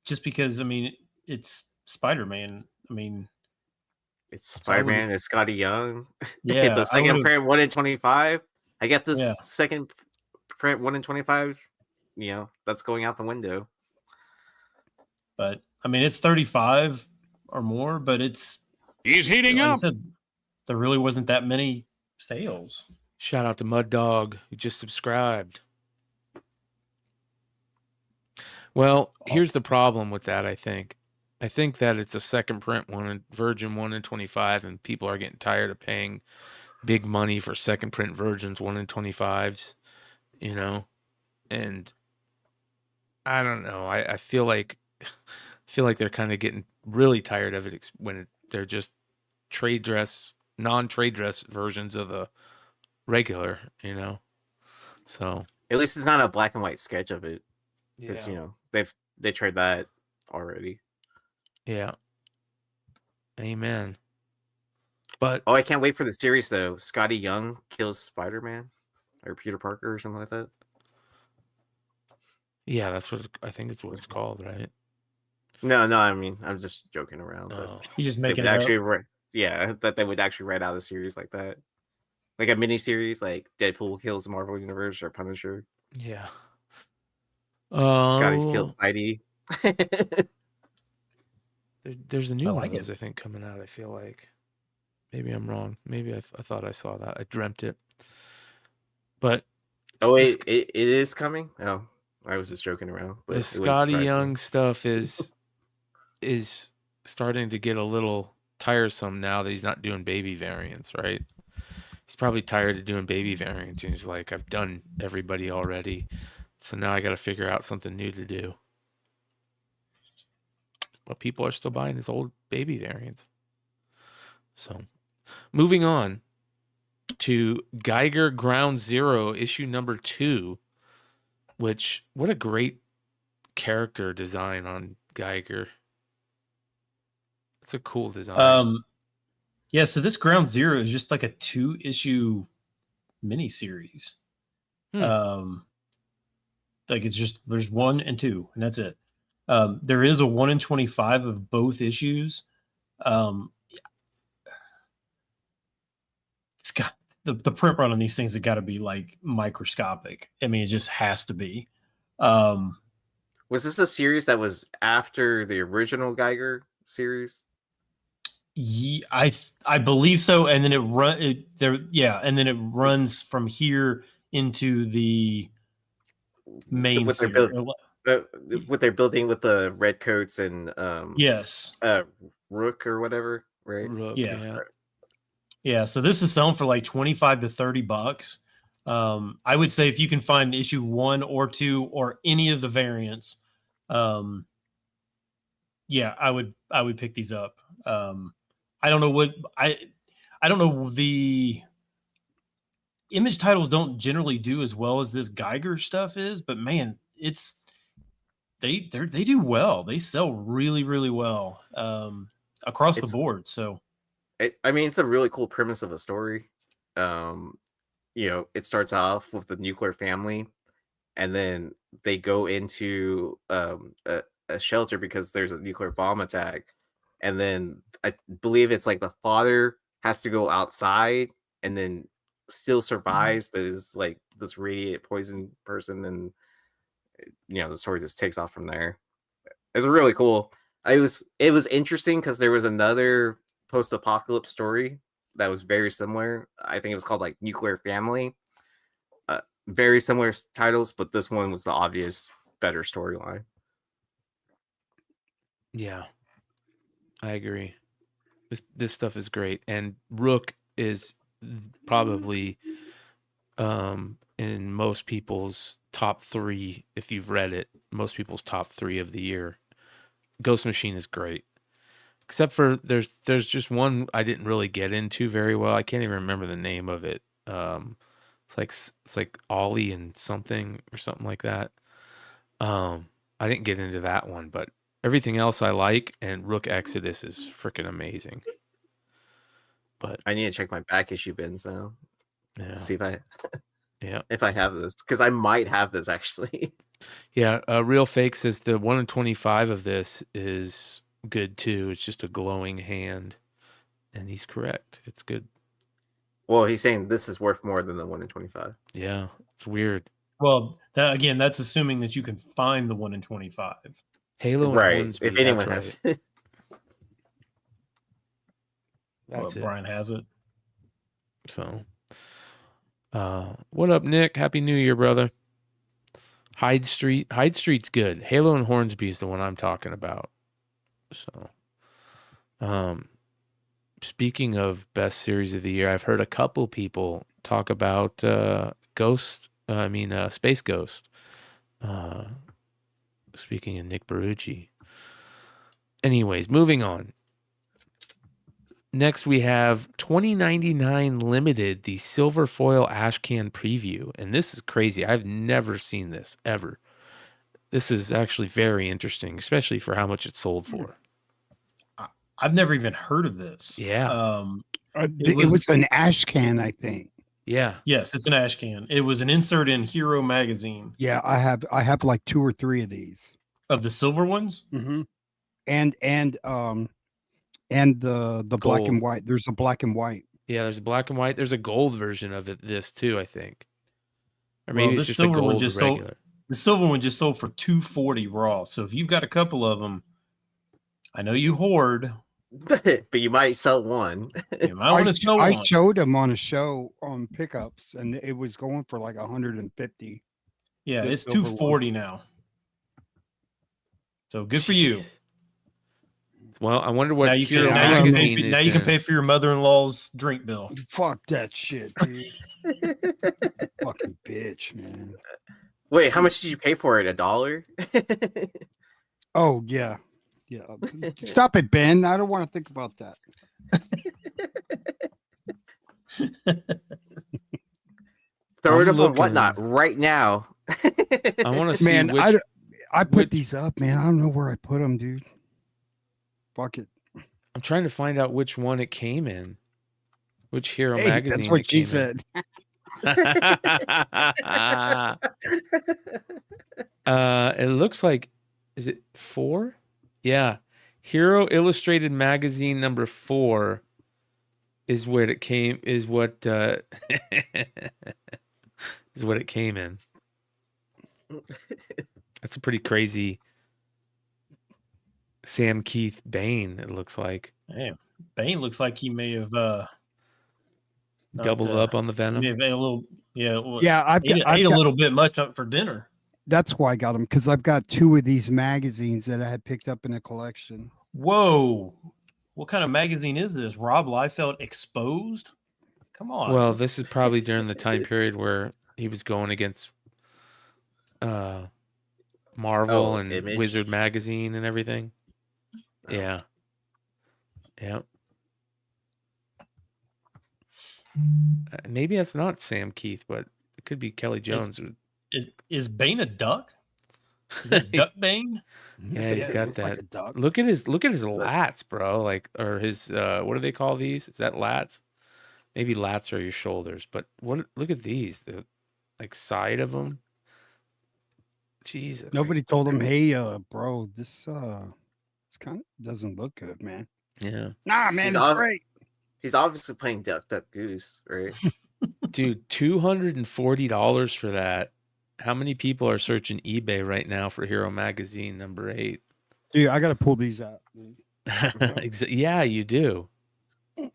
[SPEAKER 5] Just because, I mean, it's Spider-Man. I mean,
[SPEAKER 4] It's Spider-Man. It's Scotty Young.
[SPEAKER 5] yeah,
[SPEAKER 4] It's a
[SPEAKER 5] I
[SPEAKER 4] second
[SPEAKER 5] would've-
[SPEAKER 4] print 1 in 25. I get this
[SPEAKER 5] Yeah.
[SPEAKER 4] second print 1 in 25. That's going out the window.
[SPEAKER 5] but I mean, it's 35 or more, but it's
[SPEAKER 1] He's heating
[SPEAKER 5] like I
[SPEAKER 1] up.
[SPEAKER 5] said, there really wasn't that many sales.
[SPEAKER 3] Shout out to Mud Dog, who just subscribed. Well, here's the problem with that, I think. I think that it's a second print Virgin 1 in 25, and people are getting tired of paying big money for second print Virgins 1 in 25s, and I don't know. I feel like they're kind of getting really tired of it when they're just non-trade dress versions of the regular, So
[SPEAKER 4] At least it's not a black and white sketch of it, because
[SPEAKER 3] yeah.
[SPEAKER 4] they tried that already.
[SPEAKER 3] Yeah. Amen. But
[SPEAKER 4] I can't wait for the series though. Scotty Young kills Spider-Man or Peter Parker or something like that.
[SPEAKER 3] yeah, that's what I think it's what it's called, right?
[SPEAKER 4] No, I mean, I'm just joking around. But
[SPEAKER 3] Oh.
[SPEAKER 5] You just
[SPEAKER 4] they
[SPEAKER 5] making
[SPEAKER 4] would
[SPEAKER 5] it
[SPEAKER 4] actually
[SPEAKER 5] up.
[SPEAKER 4] that they would actually write out a series like that, like a mini series, like Deadpool kills the Marvel Universe or Punisher.
[SPEAKER 3] Yeah.
[SPEAKER 4] Scotty's killed Spidey.
[SPEAKER 3] There's a new
[SPEAKER 5] I
[SPEAKER 3] one
[SPEAKER 5] like
[SPEAKER 3] of those,
[SPEAKER 5] it.
[SPEAKER 3] I think, coming out. I feel like maybe I'm wrong. Maybe I thought I saw that. I dreamt it. But
[SPEAKER 4] Oh wait, it is coming. Oh, I was just joking around. But
[SPEAKER 3] the
[SPEAKER 4] it wouldn't
[SPEAKER 3] Scotty
[SPEAKER 4] surprise me.
[SPEAKER 3] Young stuff is starting to get a little tiresome now that he's not doing baby variants, right? He's probably tired of doing baby variants, and he's like, I've done everybody already, so now I got to figure out something new to do. But people are still buying his old baby variants. So, moving on to Geiger Ground Zero, issue number 2, which, what a great character design on Geiger. It's a cool design.
[SPEAKER 5] Yeah, so this Ground Zero is just like a 2-issue miniseries. Like it's just, there's 1 and 2, and that's it. There is a 1 in 25 of both issues. It's got the print run on these things have got to be like microscopic. I mean, it just has to be.
[SPEAKER 4] Was this a series that was after the original Geiger series?
[SPEAKER 5] I believe so, and then and then it runs from here into the main
[SPEAKER 4] What they're
[SPEAKER 5] series.
[SPEAKER 4] what they're building with the red coats and
[SPEAKER 5] Yes,
[SPEAKER 4] Rook or whatever, right?
[SPEAKER 3] Rook,
[SPEAKER 5] yeah. Yeah, so this is selling for like $25 to $30. I would say if you can find issue 1 or 2 or any of the variants, yeah, I would pick these up. I don't know what I don't know, the image titles don't generally do as well as this Geiger stuff is, but man, they do well. They sell really, really well across the board. So
[SPEAKER 4] I mean, it's a really cool premise of a story. It starts off with the nuclear family, and then they go into a shelter because there's a nuclear bomb attack. And then I believe it's like the father has to go outside and then still survives, but is like this radiated poison person. And, the story just takes off from there. It's really cool. It was interesting because there was another post-apocalypse story that was very similar. I think it was called like Nuclear Family. Very similar titles, but this one was the obvious better storyline.
[SPEAKER 3] Yeah, I agree. This stuff is great, and Rook is probably in most people's top 3. If you've read it, most people's top 3 of the year. Ghost Machine is great, except for there's just one I didn't really get into very well. I can't even remember the name of it. It's like Ollie and something or something like that. I didn't get into that one, but everything else I like, and Rook Exodus is freaking amazing. But
[SPEAKER 4] I need to check my back issue bins now.
[SPEAKER 3] yeah,
[SPEAKER 4] See if I
[SPEAKER 3] yeah,
[SPEAKER 4] if I have this, because I might have this actually.
[SPEAKER 3] yeah. Real Fake says the 1 in 25 of this is good too. It's just a glowing hand, and he's correct. It's good.
[SPEAKER 4] Well, he's saying this is worth more than the 1 in 25.
[SPEAKER 3] Yeah, it's weird.
[SPEAKER 5] Well, that's assuming that you can find the 1 in 25.
[SPEAKER 3] Halo and
[SPEAKER 4] Right.
[SPEAKER 3] Hornsby,
[SPEAKER 4] If anyone
[SPEAKER 3] that's
[SPEAKER 4] has
[SPEAKER 3] right.
[SPEAKER 4] it.
[SPEAKER 3] That's it.
[SPEAKER 5] Brian has it.
[SPEAKER 3] So, what up, Nick? Happy New Year, brother. Hyde Street's good. Halo and Hornsby is the one I'm talking about. So, speaking of best series of the year, I've heard a couple people talk about Space Ghost. Speaking of Nick Barucci. Anyways, moving on. Next, we have 2099 Limited, the Silver Foil Ash Can Preview. And this is crazy. I've never seen this, ever. This is actually very interesting, especially for how much it sold for.
[SPEAKER 5] I've never even heard of this.
[SPEAKER 3] Yeah.
[SPEAKER 6] It was an ash can, I think.
[SPEAKER 3] Yeah.
[SPEAKER 5] Yes, it's an ash can. It was an insert in Hero magazine.
[SPEAKER 6] Yeah, I have like 2 or 3 of these.
[SPEAKER 5] Of the silver ones?
[SPEAKER 6] Mm-hmm. And the black and
[SPEAKER 3] Gold.
[SPEAKER 6] white. There's a black and white.
[SPEAKER 3] Yeah, there's a black and white. There's a gold version of this too, I think. Or maybe
[SPEAKER 5] Well,
[SPEAKER 3] it's
[SPEAKER 5] this
[SPEAKER 3] just a
[SPEAKER 5] silver one
[SPEAKER 3] gold
[SPEAKER 5] just
[SPEAKER 3] regular.
[SPEAKER 5] The silver one just sold for $240 raw. So if you've got a couple of them, I know you hoard.
[SPEAKER 4] But you might sell one.
[SPEAKER 5] You might want to sell
[SPEAKER 6] I
[SPEAKER 5] one.
[SPEAKER 6] showed them on a show on pickups, and it was going for like 150.
[SPEAKER 5] Yeah,
[SPEAKER 6] the
[SPEAKER 5] it's
[SPEAKER 6] silver
[SPEAKER 5] $240 now. So good for you.
[SPEAKER 3] Jeez. Well, I wonder what
[SPEAKER 5] Now you can,
[SPEAKER 3] Hero
[SPEAKER 5] now you can,
[SPEAKER 3] magazine
[SPEAKER 5] pay, now
[SPEAKER 3] it's
[SPEAKER 5] you can
[SPEAKER 3] in.
[SPEAKER 5] pay for your mother-in-law's drink bill.
[SPEAKER 6] Fuck that shit, dude. Fucking bitch, man.
[SPEAKER 4] Wait, how much did you pay for it? $1?
[SPEAKER 6] Oh yeah, yeah. Stop it, Ben. I don't want to think about that.
[SPEAKER 4] Throw it
[SPEAKER 3] I'm
[SPEAKER 4] up on
[SPEAKER 3] looking.
[SPEAKER 4] Whatnot right now.
[SPEAKER 3] I want to see
[SPEAKER 6] Man,
[SPEAKER 3] which
[SPEAKER 6] I put
[SPEAKER 3] which-
[SPEAKER 6] these up, man. I don't know where I put them, dude. Fuck it.
[SPEAKER 3] I'm trying to find out which one it came in. Which Hero
[SPEAKER 6] Hey,
[SPEAKER 3] magazine
[SPEAKER 6] that's what
[SPEAKER 3] it
[SPEAKER 6] she
[SPEAKER 3] came in.
[SPEAKER 6] said.
[SPEAKER 3] It looks like, is it 4? Yeah. Hero Illustrated Magazine number 4 is what it came is what is what it came in. That's a pretty crazy Sam Keith Bane, it looks like.
[SPEAKER 5] Damn, Bane looks like he may have not,
[SPEAKER 3] Doubled up on the
[SPEAKER 5] he
[SPEAKER 3] Venom.
[SPEAKER 5] may have ate a little, well,
[SPEAKER 6] Yeah,
[SPEAKER 5] ate a little bit much up for dinner.
[SPEAKER 6] That's why I got them, because I've got 2 of these magazines that I had picked up in a collection.
[SPEAKER 5] Whoa, what kind of magazine is this? Rob Liefeld Exposed? Come on.
[SPEAKER 3] Well, this is probably during the time period where he was going against Marvel
[SPEAKER 4] Oh,
[SPEAKER 3] and
[SPEAKER 4] Image.
[SPEAKER 3] Wizard Magazine and everything. Yeah. Yeah. Maybe that's not Sam Keith, but it could be Kelly Jones.
[SPEAKER 5] Is Bane a duck? Is it Duck Bane?
[SPEAKER 3] Yeah, he's
[SPEAKER 6] it
[SPEAKER 3] got
[SPEAKER 6] looks like
[SPEAKER 3] that.
[SPEAKER 6] a duck.
[SPEAKER 3] Look at his lats, bro. Like, or his what do they call these? Is that lats? Maybe lats are your shoulders, but look at these. The like side of them. Jesus.
[SPEAKER 6] Nobody told him, hey, bro, this kind of doesn't look good, man.
[SPEAKER 3] Yeah.
[SPEAKER 6] Nah, man,
[SPEAKER 4] He's
[SPEAKER 6] it's
[SPEAKER 4] off-
[SPEAKER 6] great.
[SPEAKER 4] He's obviously playing Duck Duck Goose, right?
[SPEAKER 3] Dude, $240 for that. How many people are searching eBay right now for Hero Magazine number 8?
[SPEAKER 6] Dude, I gotta pull these out. Dude.
[SPEAKER 3] Yeah, you do.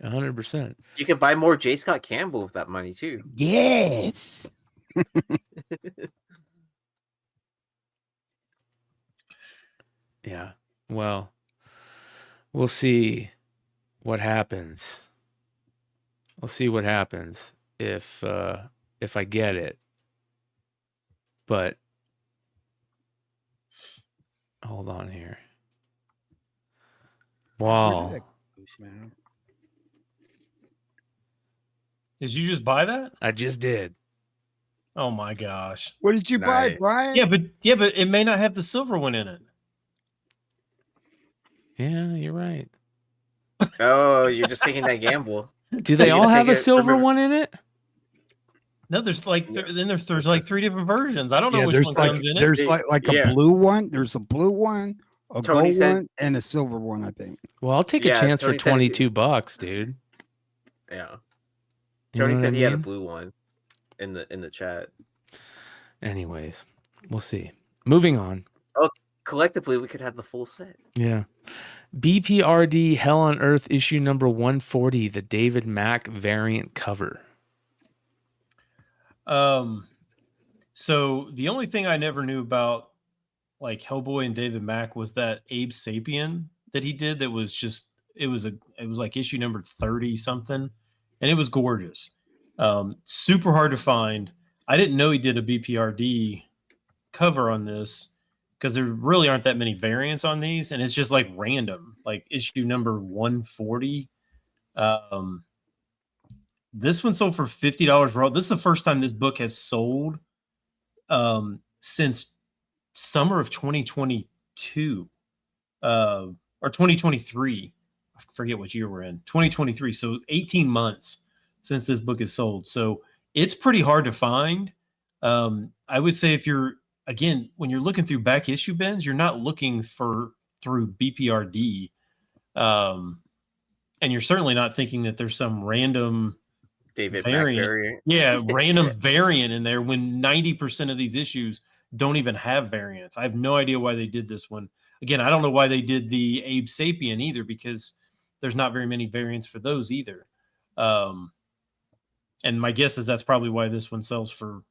[SPEAKER 3] 100%.
[SPEAKER 4] You could buy more J. Scott Campbell with that money too.
[SPEAKER 6] Yes.
[SPEAKER 3] Yeah. Well, we'll see what happens. We'll see what happens if I get it. But hold on here. Wow.
[SPEAKER 5] Did you just buy that?
[SPEAKER 3] I just did.
[SPEAKER 5] Oh my gosh.
[SPEAKER 6] What did you buy,
[SPEAKER 4] Nice.
[SPEAKER 6] Brian?
[SPEAKER 5] Yeah, but it may not have the silver one in it.
[SPEAKER 3] Yeah, you're right.
[SPEAKER 4] Oh, you're just taking that gamble.
[SPEAKER 3] Do they
[SPEAKER 4] You're
[SPEAKER 3] all
[SPEAKER 4] gonna
[SPEAKER 3] have
[SPEAKER 4] take
[SPEAKER 3] a
[SPEAKER 4] it-
[SPEAKER 3] silver
[SPEAKER 4] remember-
[SPEAKER 3] one in it?
[SPEAKER 5] No, there's like there's like 3 different versions. I don't know
[SPEAKER 6] Yeah,
[SPEAKER 5] which
[SPEAKER 6] there's
[SPEAKER 5] one
[SPEAKER 6] like
[SPEAKER 5] comes in it.
[SPEAKER 6] there's
[SPEAKER 4] It-
[SPEAKER 6] like a
[SPEAKER 4] yeah.
[SPEAKER 6] blue one. There's a blue one, a
[SPEAKER 4] Tony
[SPEAKER 6] gold
[SPEAKER 4] said-
[SPEAKER 6] one, and a silver one. I think.
[SPEAKER 3] Well, I'll take a
[SPEAKER 4] Yeah,
[SPEAKER 3] chance for
[SPEAKER 4] Tony said he-
[SPEAKER 3] $22, dude.
[SPEAKER 4] Yeah.
[SPEAKER 3] You know
[SPEAKER 4] Tony
[SPEAKER 3] what
[SPEAKER 4] said
[SPEAKER 3] I
[SPEAKER 4] he had a
[SPEAKER 3] mean?
[SPEAKER 4] blue one in the chat.
[SPEAKER 3] Anyways, we'll see. Moving on.
[SPEAKER 4] Collectively, we could have the full set.
[SPEAKER 3] Yeah. BPRD Hell on Earth issue number 140, the David Mack variant cover.
[SPEAKER 5] So the only thing I never knew about like Hellboy and David Mack was that Abe Sapien that he did that was just it was like issue number 30 something, and it was gorgeous. Super hard to find. I didn't know he did a BPRD cover on this because there really aren't that many variants on these, and it's just like random, like issue number 140. This one sold for $50 raw. This is the first time this book has sold since summer of 2022 or 2023. I forget what year we're in. 2023. So 18 months since this book is sold. So it's pretty hard to find. I would say if you're, again, when you're looking through back issue bins, you're not looking through BPRD. And you're certainly not thinking that there's some random
[SPEAKER 4] David
[SPEAKER 5] variant.
[SPEAKER 4] Mack variant.
[SPEAKER 5] Yeah, random variant in there when 90% of these issues don't even have variants. I have no idea why they did this one. Again, I don't know why they did the Abe Sapien either, because there's not very many variants for those either. And my guess is that's probably why this one sells for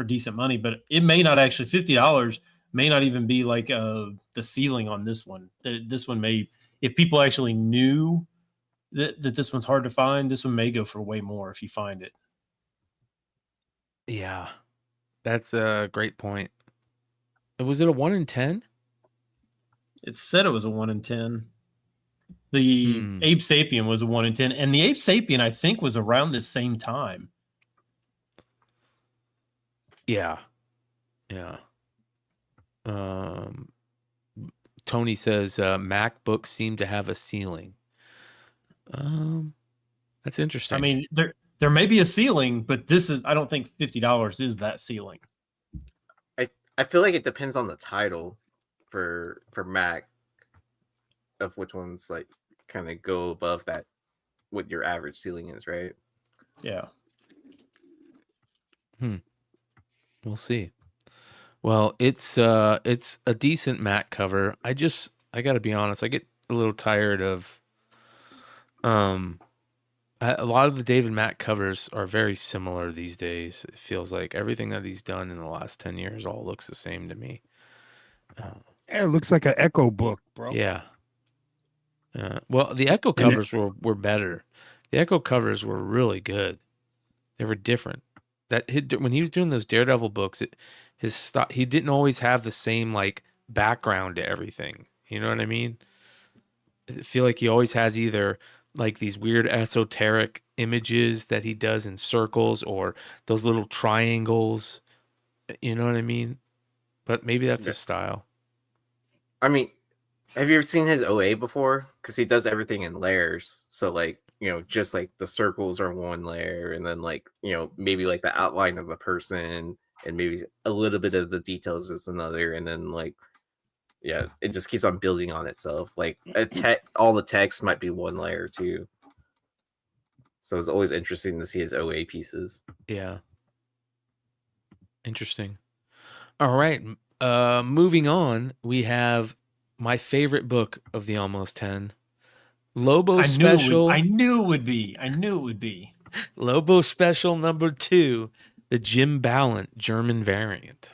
[SPEAKER 5] decent money, but it may not actually, $50 may not even be like the ceiling on this one. This one may, if people actually knew that this one's hard to find, this one may go for way more if you find it.
[SPEAKER 3] Yeah. That's a great point. Was it a 1 in 10?
[SPEAKER 5] It said it was a 1 in 10. The Abe Sapien was a 1 in 10, and the Abe Sapien I think was around the same time.
[SPEAKER 3] Yeah. Yeah. Tony says Mac books seem to have a ceiling. That's interesting.
[SPEAKER 5] I mean, there may be a ceiling, but this is, I don't think $50 is that ceiling.
[SPEAKER 4] I feel like it depends on the title for Mac of which ones like kind of go above that, what your average ceiling is, right?
[SPEAKER 5] Yeah.
[SPEAKER 3] We'll see. Well, it's a decent Mac cover. I got to be honest, I get a little tired of a lot of the David Mack covers are very similar these days. It feels like everything that he's done in the last 10 years all looks the same to me.
[SPEAKER 6] Yeah, it looks like an Echo book, bro.
[SPEAKER 3] Yeah. Well, the Echo covers were better. The Echo covers were really good. They were different. When he was doing those Daredevil books, he didn't always have the same like background to everything. You know what I mean? I feel like he always has either like these weird esoteric images that he does in circles or those little triangles. You know what I mean? But maybe that's his style.
[SPEAKER 4] I mean, have you ever seen his OA before? Because he does everything in layers. So like, just like the circles are one layer, and then like, maybe like the outline of the person, and maybe a little bit of the details is another, and then like, yeah, it just keeps on building on itself. Like all the text might be one layer too. So it's always interesting to see his OA pieces.
[SPEAKER 3] Yeah. Interesting. All right. Moving on, we have my favorite book of the Almost 10, Lobo
[SPEAKER 5] I
[SPEAKER 3] Special.
[SPEAKER 5] knew it would be. I knew it would be.
[SPEAKER 3] Lobo Special number 2, the Jim Ballant German variant.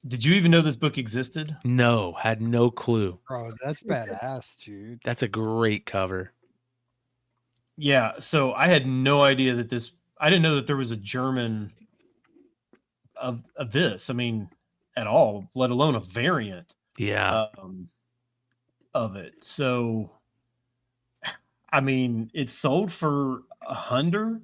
[SPEAKER 5] Did you even know this book existed?
[SPEAKER 3] No, had no clue.
[SPEAKER 6] Bro, that's badass, dude.
[SPEAKER 3] That's a great cover.
[SPEAKER 5] Yeah. So I had no idea that this. I didn't know that there was a German of this. I mean, at all, let alone a variant
[SPEAKER 3] Yeah.
[SPEAKER 5] of it. So, I mean, it's sold for $100.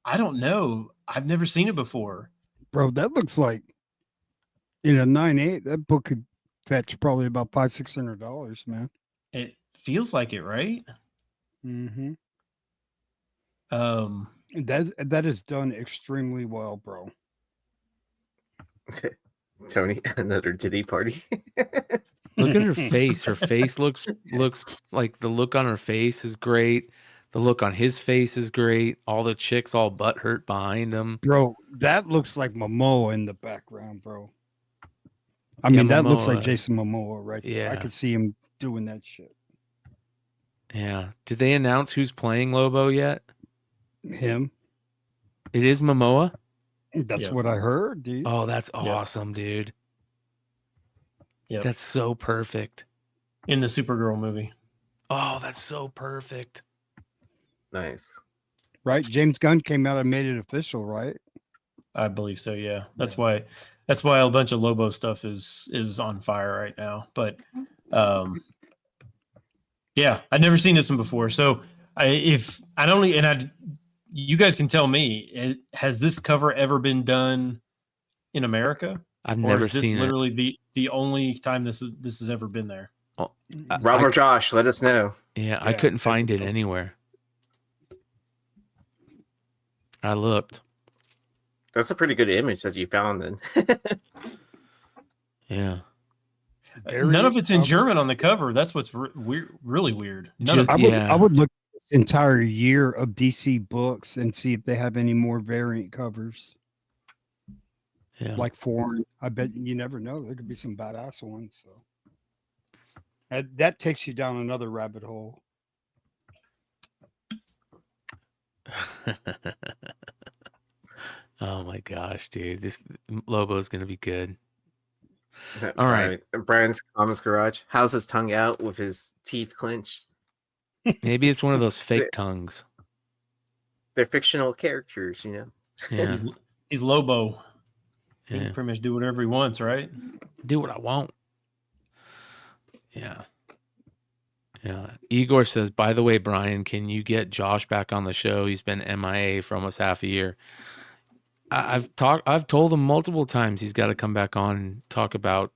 [SPEAKER 5] I don't know. I've never seen it before.
[SPEAKER 6] Bro, that looks like in a 9.8, that book could fetch probably about $500-$600, man.
[SPEAKER 5] It feels like it, right?
[SPEAKER 6] Mm-hmm. That is done extremely well, bro.
[SPEAKER 4] Tony, another titty party.
[SPEAKER 3] Look at her face. Her face looks like the look on her face is great. The look on his face is great. All the chicks all butthurt behind him.
[SPEAKER 6] Bro, that looks like Momoa in the background, bro. I mean, that looks like
[SPEAKER 3] Momoa.
[SPEAKER 6] Jason Momoa right there. I
[SPEAKER 3] Yeah.
[SPEAKER 6] could see him doing that shit.
[SPEAKER 3] Yeah. Did they announce who's playing Lobo yet?
[SPEAKER 6] Him.
[SPEAKER 3] It is Momoa?
[SPEAKER 6] That's
[SPEAKER 5] Yep.
[SPEAKER 6] what I heard, dude.
[SPEAKER 3] Oh, that's awesome, dude.
[SPEAKER 5] Yep.
[SPEAKER 3] That's so perfect.
[SPEAKER 5] In the Supergirl movie.
[SPEAKER 3] Oh, that's so perfect.
[SPEAKER 4] Nice.
[SPEAKER 6] Right? James Gunn came out and made it official, right?
[SPEAKER 5] I believe so. Yeah. That's why a bunch of Lobo stuff is on fire right now. But yeah, I'd never seen this one before. So you guys can tell me, has this cover ever been done in America?
[SPEAKER 3] I've
[SPEAKER 5] Or
[SPEAKER 3] never
[SPEAKER 5] is this
[SPEAKER 3] seen it.
[SPEAKER 5] literally the only time this has ever been there?
[SPEAKER 3] Oh,
[SPEAKER 4] Rob or Josh, let us know.
[SPEAKER 3] Yeah, I
[SPEAKER 6] Yeah,
[SPEAKER 3] couldn't
[SPEAKER 6] there
[SPEAKER 3] find
[SPEAKER 6] we
[SPEAKER 3] it
[SPEAKER 6] go.
[SPEAKER 3] anywhere. I looked.
[SPEAKER 4] That's a pretty good image that you found then.
[SPEAKER 3] Yeah.
[SPEAKER 5] None of it's in German on the cover. That's what's really weird. None of
[SPEAKER 3] Just-
[SPEAKER 5] it.
[SPEAKER 3] Yeah.
[SPEAKER 6] I would look at this entire year of DC books and see if they have any more variant covers,
[SPEAKER 3] Yeah.
[SPEAKER 6] like foreign. I bet you never know. There could be some badass ones. So that takes you down another rabbit hole.
[SPEAKER 3] Oh my gosh, dude. This Lobo is going to be good. All right.
[SPEAKER 4] Brian's Comics Garage. How's his tongue out with his teeth clenched?
[SPEAKER 3] Maybe it's one of those fake tongues.
[SPEAKER 4] They're fictional characters, you know?
[SPEAKER 3] Yeah.
[SPEAKER 5] He's Lobo. He
[SPEAKER 3] Yeah.
[SPEAKER 5] can pretty much do whatever he wants, right?
[SPEAKER 3] Do what I want. Yeah. Yeah. Igor says, by the way, Brian, can you get Josh back on the show? He's been MIA for almost half a year. I've told him multiple times he's got to come back on and talk about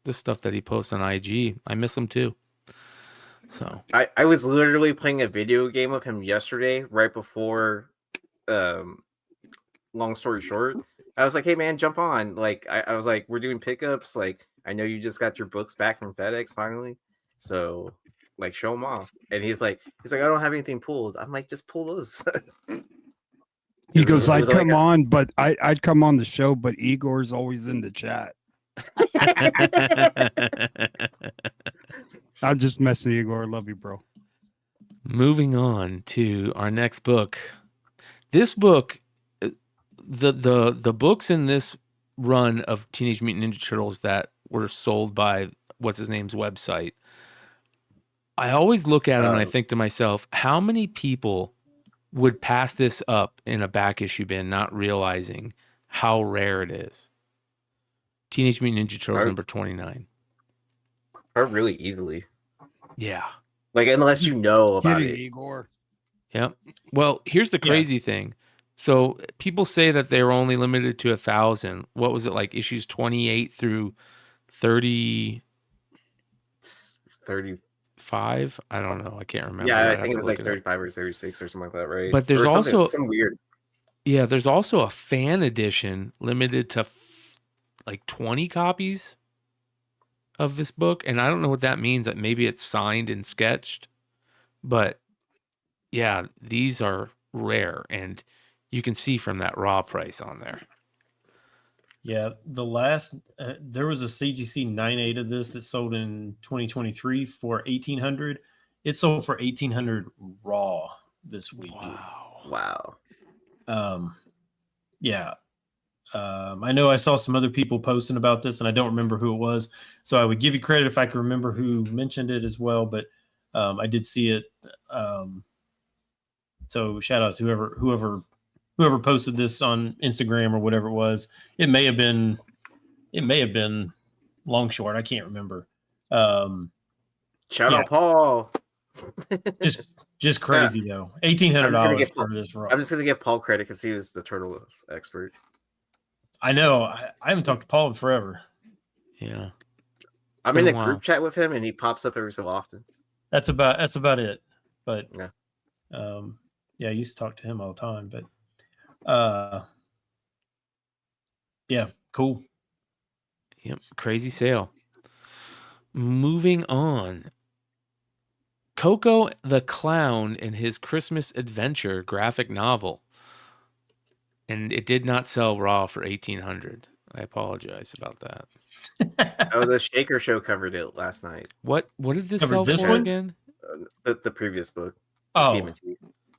[SPEAKER 3] the stuff that he posts on IG. I miss him too. So
[SPEAKER 4] I was literally playing a video game with him yesterday, right before long story short. I was like, hey man, jump on. Like I was like, we're doing pickups. Like, I know you just got your books back from FedEx finally. So like show them off. And he's like, I don't have anything pulled. I'm like, just pull those.
[SPEAKER 6] He goes,
[SPEAKER 4] It
[SPEAKER 6] I'd
[SPEAKER 4] was like
[SPEAKER 6] come on, but I'd come on the show, but Igor's always in the chat. I'm just messing, Igor. Love you, bro.
[SPEAKER 3] moving on to our next book. This book, the books in this run of Teenage Mutant Ninja Turtles that were sold by what's his name's website, I always look at them and I think to myself, how many people would pass this up in a back issue bin, not realizing how rare it is? Teenage Mutant Ninja Turtles number 29.
[SPEAKER 4] Or really easily.
[SPEAKER 3] Yeah.
[SPEAKER 4] Like unless you know about
[SPEAKER 6] Get it,
[SPEAKER 4] it.
[SPEAKER 6] Igor.
[SPEAKER 3] Yep. Well, here's the crazy thing. So people say that they were only limited to 1,000. What was it, like issues 28 through 30?
[SPEAKER 4] 35.
[SPEAKER 3] I don't know. I can't remember.
[SPEAKER 4] Yeah,
[SPEAKER 3] I'd
[SPEAKER 4] I
[SPEAKER 3] have
[SPEAKER 4] think
[SPEAKER 3] to
[SPEAKER 4] it was
[SPEAKER 3] look
[SPEAKER 4] like
[SPEAKER 3] up.
[SPEAKER 4] 35 or 36 or something like that, right?
[SPEAKER 3] But there's
[SPEAKER 4] Or something-
[SPEAKER 3] also
[SPEAKER 4] some weird.
[SPEAKER 3] Yeah, there's also a fan edition limited to like 20 copies of this book, and I don't know what that means. That maybe it's signed and sketched, but yeah, these are rare, and you can see from that raw price on there.
[SPEAKER 5] Yeah, the last there was a CGC 9.8 of this that sold in 2023 for 1,800. It sold for 1,800 raw this week.
[SPEAKER 4] Wow.
[SPEAKER 5] Yeah. I know I saw some other people posting about this, and I don't remember who it was. So I would give you credit if I could remember who mentioned it as well. But I did see it. So shout out to whoever posted this on Instagram or whatever it was. It may have been Long Short. I can't remember.
[SPEAKER 4] Shout out Paul.
[SPEAKER 5] Just crazy though. $1,800 for this raw.
[SPEAKER 4] I'm just gonna give Paul credit because he was the turtle expert.
[SPEAKER 5] I know. I haven't talked to Paul in forever.
[SPEAKER 3] Yeah.
[SPEAKER 4] I'm in a group chat with him and he pops up every so often.
[SPEAKER 5] That's about it. But
[SPEAKER 4] yeah.
[SPEAKER 5] I used to talk to him all the time, but yeah, cool.
[SPEAKER 3] Yep, crazy sale. Moving on. Coco the Clown in his Christmas Adventure graphic novel. And it did not sell raw for 1,800. I apologize about that.
[SPEAKER 4] Oh, the Shaker Show covered it last night.
[SPEAKER 3] What did this
[SPEAKER 5] Covered
[SPEAKER 3] sell
[SPEAKER 5] this
[SPEAKER 3] for
[SPEAKER 5] one?
[SPEAKER 3] again?
[SPEAKER 4] The previous book.
[SPEAKER 5] Oh,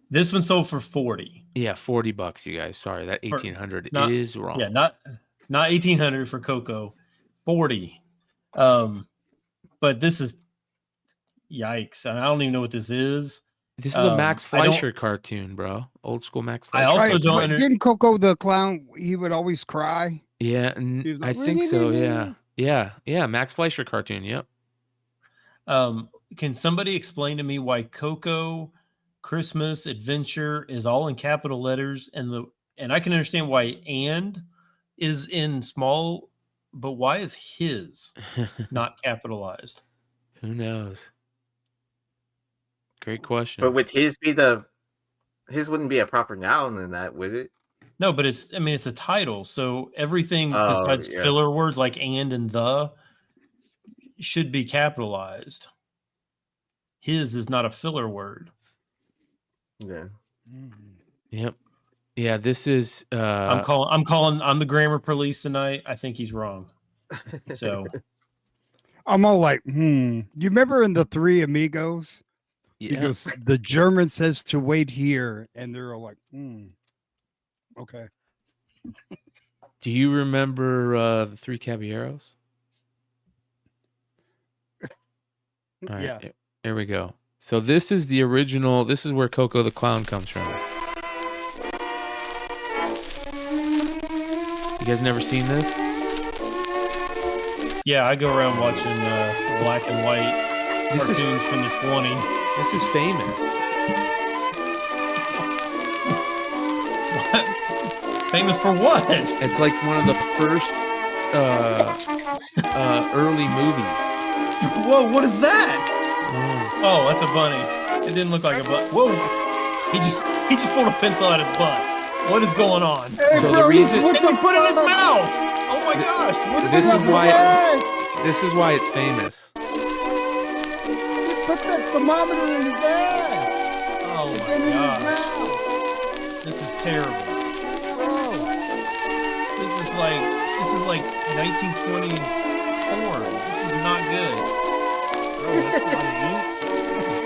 [SPEAKER 5] this one sold for 40.
[SPEAKER 3] Yeah, $40, you guys. Sorry, that 1,800 is wrong.
[SPEAKER 5] Yeah, not 1,800 for Coco, 40. But this is yikes. I don't even know what this is.
[SPEAKER 3] This is a Max Fleischer cartoon, bro. Old school Max Fleischer.
[SPEAKER 5] I also don't.
[SPEAKER 6] Didn't Coco the Clown? He would always cry.
[SPEAKER 3] Yeah,
[SPEAKER 6] like,
[SPEAKER 3] I think so. Yeah. Max Fleischer cartoon. Yep.
[SPEAKER 5] Can somebody explain to me why Coco Christmas Adventure is all in capital letters and I can understand why and is in small, but why is his not capitalized?
[SPEAKER 3] Who knows? Great question.
[SPEAKER 4] But would his wouldn't be a proper noun in that, would it?
[SPEAKER 5] No, but it's a title. So everything besides filler words like and the should be capitalized. His is not a filler word.
[SPEAKER 4] Yeah.
[SPEAKER 3] Yep. Yeah, this is
[SPEAKER 5] I'm the grammar police tonight. I think he's wrong. So
[SPEAKER 6] I'm all like, You remember in the Three Amigos?
[SPEAKER 3] Yeah.
[SPEAKER 6] Because the German says to wait here, and they're all like, okay.
[SPEAKER 3] Do you remember the Three Caballeros? All right,
[SPEAKER 6] Yeah.
[SPEAKER 3] Here we go. So this is the original. This is where Coco the Clown comes from. You guys never seen this?
[SPEAKER 5] yeah, I go around watching black and white cartoons from the 20s.
[SPEAKER 3] This is famous.
[SPEAKER 5] What? Famous for what?
[SPEAKER 3] It's like one of the first early movies.
[SPEAKER 5] Whoa, what is that? Oh, that's a bunny. It didn't look like a bunny. Whoa, he just pulled a pencil out of his butt. What is going on?
[SPEAKER 3] So the reason
[SPEAKER 5] And he put it in his mouth. Oh my gosh! What is
[SPEAKER 3] this
[SPEAKER 5] that?
[SPEAKER 3] is why it's famous.
[SPEAKER 6] Put that thermometer in his ass.
[SPEAKER 5] Oh
[SPEAKER 6] It's
[SPEAKER 5] my
[SPEAKER 6] in his
[SPEAKER 5] gosh!
[SPEAKER 6] mouth.
[SPEAKER 5] This is terrible.
[SPEAKER 6] Bro.
[SPEAKER 5] This is like 1920s porn. This is not good.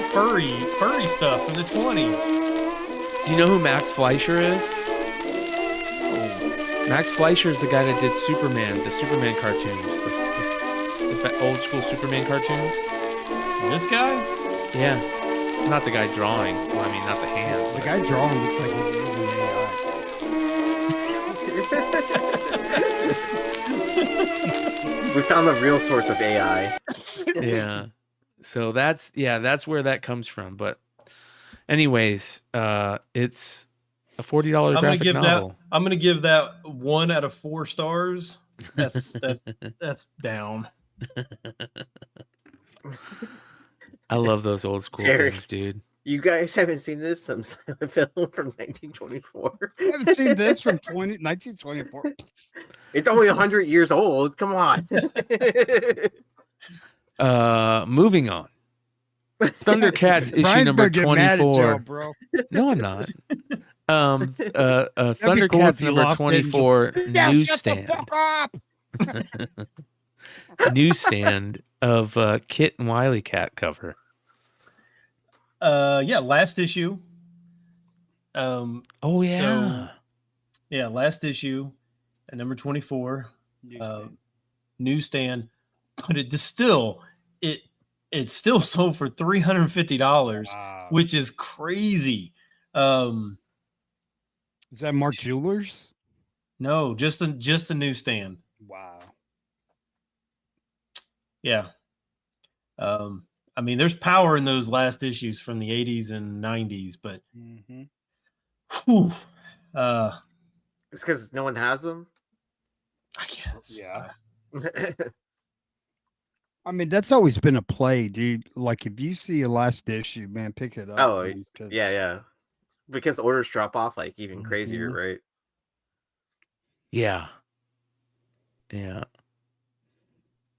[SPEAKER 5] Furry stuff from the 20s.
[SPEAKER 3] Do you know who Max Fleischer is? Max Fleischer is the guy that did Superman, the Superman cartoons, the old school Superman cartoons.
[SPEAKER 5] This guy?
[SPEAKER 3] Yeah, not the guy drawing. Well, I mean, not the hand.
[SPEAKER 6] The guy drawing looks like he's using AI.
[SPEAKER 4] We found the real source of AI.
[SPEAKER 3] Yeah. So that's where that comes from. But anyways, it's a $40 graphic novel.
[SPEAKER 5] I'm gonna give that 1 out of 4 stars. That's down.
[SPEAKER 3] I love those old school
[SPEAKER 4] Derek,
[SPEAKER 3] things, dude.
[SPEAKER 4] You guys haven't seen this? Some silent film from 1924.
[SPEAKER 6] I haven't seen this from 1924.
[SPEAKER 4] It's only 100 years old. Come on.
[SPEAKER 3] Moving on. Thundercats issue
[SPEAKER 6] Brian's
[SPEAKER 3] number
[SPEAKER 6] gonna get mad at
[SPEAKER 3] 24.
[SPEAKER 6] Joe, bro.
[SPEAKER 3] No, I'm not.
[SPEAKER 6] That'd be cool
[SPEAKER 3] Thundercats
[SPEAKER 6] if you
[SPEAKER 3] number
[SPEAKER 6] lost it and just-
[SPEAKER 3] 24
[SPEAKER 6] Yeah,
[SPEAKER 3] newsstand.
[SPEAKER 6] shut the fuck up.
[SPEAKER 3] Newsstand of Kit and Wily Cat cover.
[SPEAKER 5] Yeah, last issue.
[SPEAKER 3] Oh yeah.
[SPEAKER 5] Yeah, last issue at number 24. Newsstand, but it still sold for $350,
[SPEAKER 6] Wow.
[SPEAKER 5] which is crazy.
[SPEAKER 6] Is that Mark Jewelers?
[SPEAKER 5] No, just a newsstand.
[SPEAKER 6] Wow.
[SPEAKER 5] Yeah. I mean, there's power in those last issues from the 80s and 90s, but whew,
[SPEAKER 4] It's because no one has them.
[SPEAKER 5] I guess.
[SPEAKER 6] Yeah. I mean, that's always been a play, dude. Like, if you see a last issue, man, pick it up.
[SPEAKER 4] Oh,
[SPEAKER 6] man, 'cause-
[SPEAKER 4] yeah. Because orders drop off like even crazier,
[SPEAKER 6] Mhm.
[SPEAKER 4] right?
[SPEAKER 3] Yeah.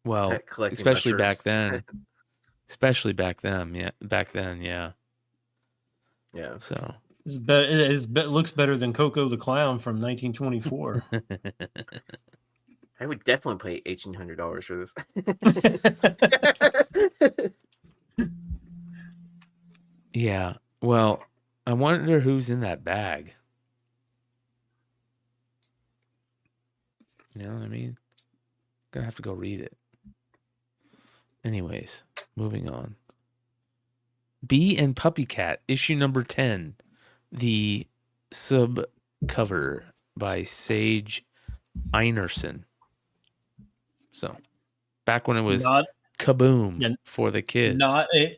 [SPEAKER 3] Well,
[SPEAKER 4] Collecting
[SPEAKER 3] especially back
[SPEAKER 4] mushrooms.
[SPEAKER 3] then. Especially back then, yeah.
[SPEAKER 4] Yeah.
[SPEAKER 3] So
[SPEAKER 5] it looks better than Coco the Clown from 1924.
[SPEAKER 4] I would definitely pay $1,800 for this.
[SPEAKER 3] Yeah. Well, I wonder who's in that bag. You know what I mean? Gonna have to go read it. Anyways, moving on. Bee and Puppy Cat, issue number 10. The sub cover by Sage Einerson. So, back when it was
[SPEAKER 5] Not
[SPEAKER 3] Kaboom for the kids.
[SPEAKER 5] not a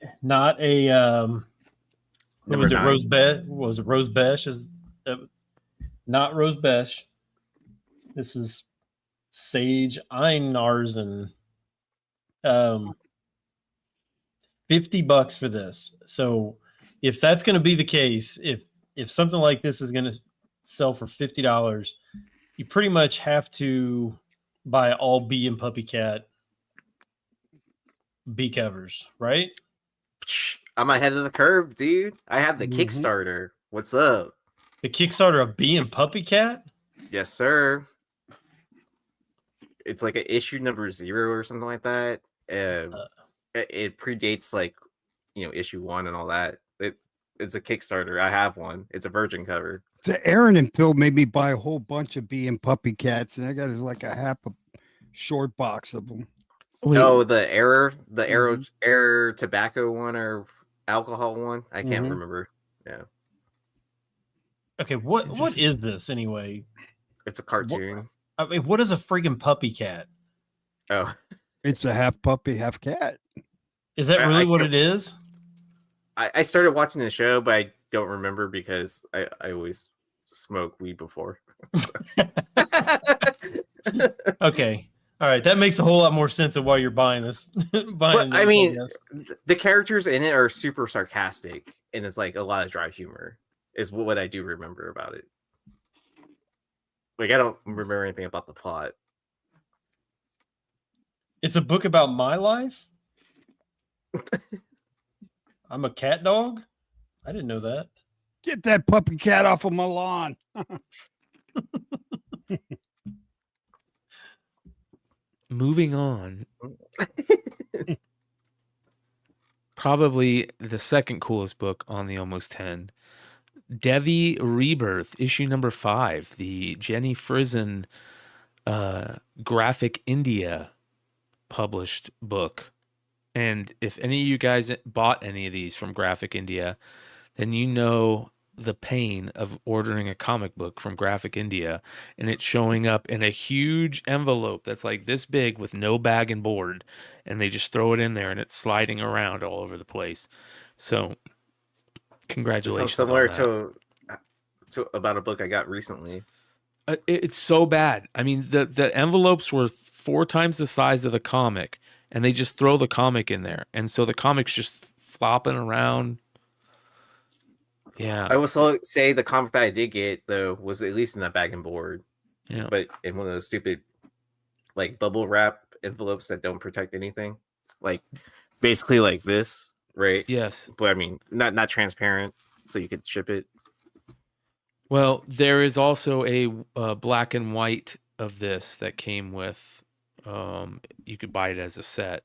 [SPEAKER 5] who was it?
[SPEAKER 4] 9.
[SPEAKER 5] Rose Besh? Was it Rose Besh? Is not Rose Besh. This is Sage Einarsen. $50 for this. So if that's going to be the case, if something like this is going to sell for $50, you pretty much have to buy all Bee and Puppy Cat B covers, right?
[SPEAKER 4] I'm ahead of the curve, dude. I have the Kickstarter. What's up?
[SPEAKER 5] The Kickstarter of Bee and Puppy Cat?
[SPEAKER 4] Yes, sir. It's like an issue number 0 or something like that. It predates like issue 1 and all that. It's a Kickstarter. I have one. It's a virgin cover.
[SPEAKER 6] So Aaron and Phil made me buy a whole bunch of Bee and Puppy Cats, and I got like a half a short box of them.
[SPEAKER 3] Wait,
[SPEAKER 4] Oh, the error tobacco one or alcohol one. I can't remember. Yeah,
[SPEAKER 5] Okay, what is this anyway?
[SPEAKER 4] it's a cartoon.
[SPEAKER 5] I mean, what is a freaking puppy cat?
[SPEAKER 4] Oh,
[SPEAKER 6] It's a half puppy, half cat.
[SPEAKER 5] Is that
[SPEAKER 4] I
[SPEAKER 5] really what
[SPEAKER 4] can't-
[SPEAKER 5] it is?
[SPEAKER 4] I started watching the show, but I don't remember because I always smoke weed before.
[SPEAKER 5] Okay. All right. That makes a whole lot more sense of why you're buying this.
[SPEAKER 4] But I mean,
[SPEAKER 5] guess.
[SPEAKER 4] the characters in it are super sarcastic, and it's like a lot of dry humor. Is what I do remember about it. Like I don't remember anything about the plot.
[SPEAKER 5] It's a book about my life. I'm a cat dog. I didn't know that.
[SPEAKER 6] Get that puppy cat off of my lawn.
[SPEAKER 3] moving on. Probably the second coolest book on the Almost 10. Devi Rebirth, issue number 5. The Jenny Frison Graphic India published book. And if any of you guys bought any of these from Graphic India, then you know the pain of ordering a comic book from Graphic India and it's showing up in a huge envelope that's like this big with no bag and board, and they just throw it in there and it's sliding around all over the place. So congratulations.
[SPEAKER 4] Sounds similar
[SPEAKER 3] on that.
[SPEAKER 4] to about a book I got recently.
[SPEAKER 3] It's so bad. I mean, the envelopes were 4 times the size of the comic, and they just throw the comic in there, and so the comic's just flopping around. Yeah.
[SPEAKER 4] I will say the comic that I did get though was at least in that bag and board,
[SPEAKER 3] Yeah.
[SPEAKER 4] but in one of those stupid like bubble wrap envelopes that don't protect anything, like basically like this, right?
[SPEAKER 3] Yes.
[SPEAKER 4] But I mean, not transparent, so you could ship it.
[SPEAKER 3] Well, there is also a black and white of this that came with. You could buy it as a set.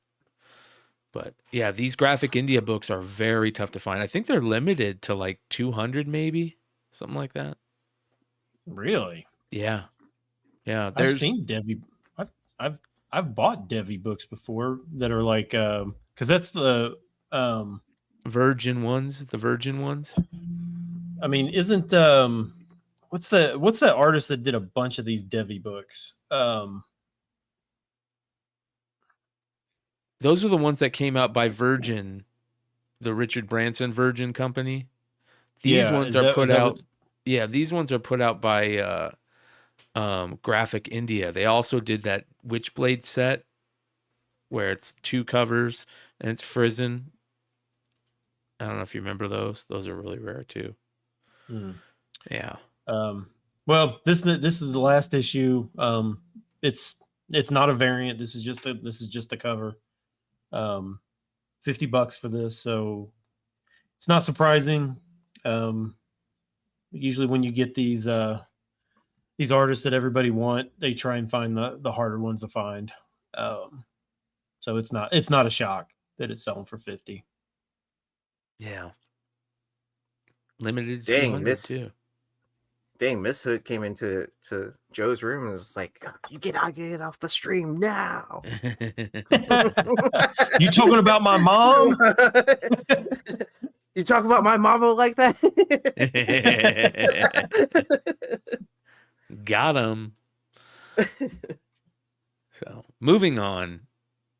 [SPEAKER 3] But yeah, these graphic India books are very tough to find. I think they're limited to like 200, maybe something like that.
[SPEAKER 5] Really?
[SPEAKER 3] Yeah, yeah.
[SPEAKER 5] I've
[SPEAKER 3] There's
[SPEAKER 5] seen Devi. I've bought Devi books before that are like because that's the
[SPEAKER 3] Virgin ones, the Virgin ones.
[SPEAKER 5] I mean, isn't what's that artist that did a bunch of these Devi books?
[SPEAKER 3] Those are the ones that came out by Virgin, the Richard Branson Virgin Company. These
[SPEAKER 5] Yeah,
[SPEAKER 3] ones
[SPEAKER 5] is
[SPEAKER 3] are
[SPEAKER 5] that-
[SPEAKER 3] put
[SPEAKER 5] is that
[SPEAKER 3] out.
[SPEAKER 5] what-
[SPEAKER 3] Yeah, these ones are put out by Graphic India. They also did that Witchblade set where it's 2 covers and it's Frizen. I don't know if you remember those. Those are really rare too.
[SPEAKER 5] Hmm.
[SPEAKER 3] Yeah.
[SPEAKER 5] Well, this is the last issue. It's not a variant. This is just the cover. $50 for this, so it's not surprising. Usually when you get these artists that everybody want, they try and find the harder ones to find. So it's not a shock that it's selling for 50.
[SPEAKER 3] Yeah. Limited
[SPEAKER 4] Dang,
[SPEAKER 3] 200
[SPEAKER 4] this-
[SPEAKER 3] too.
[SPEAKER 4] Dang, Miss Hood came into Joe's room and was like, "You get off the stream now."
[SPEAKER 5] You talking about my mom?
[SPEAKER 4] You talk about my mama like that?
[SPEAKER 3] Got him. So, moving on.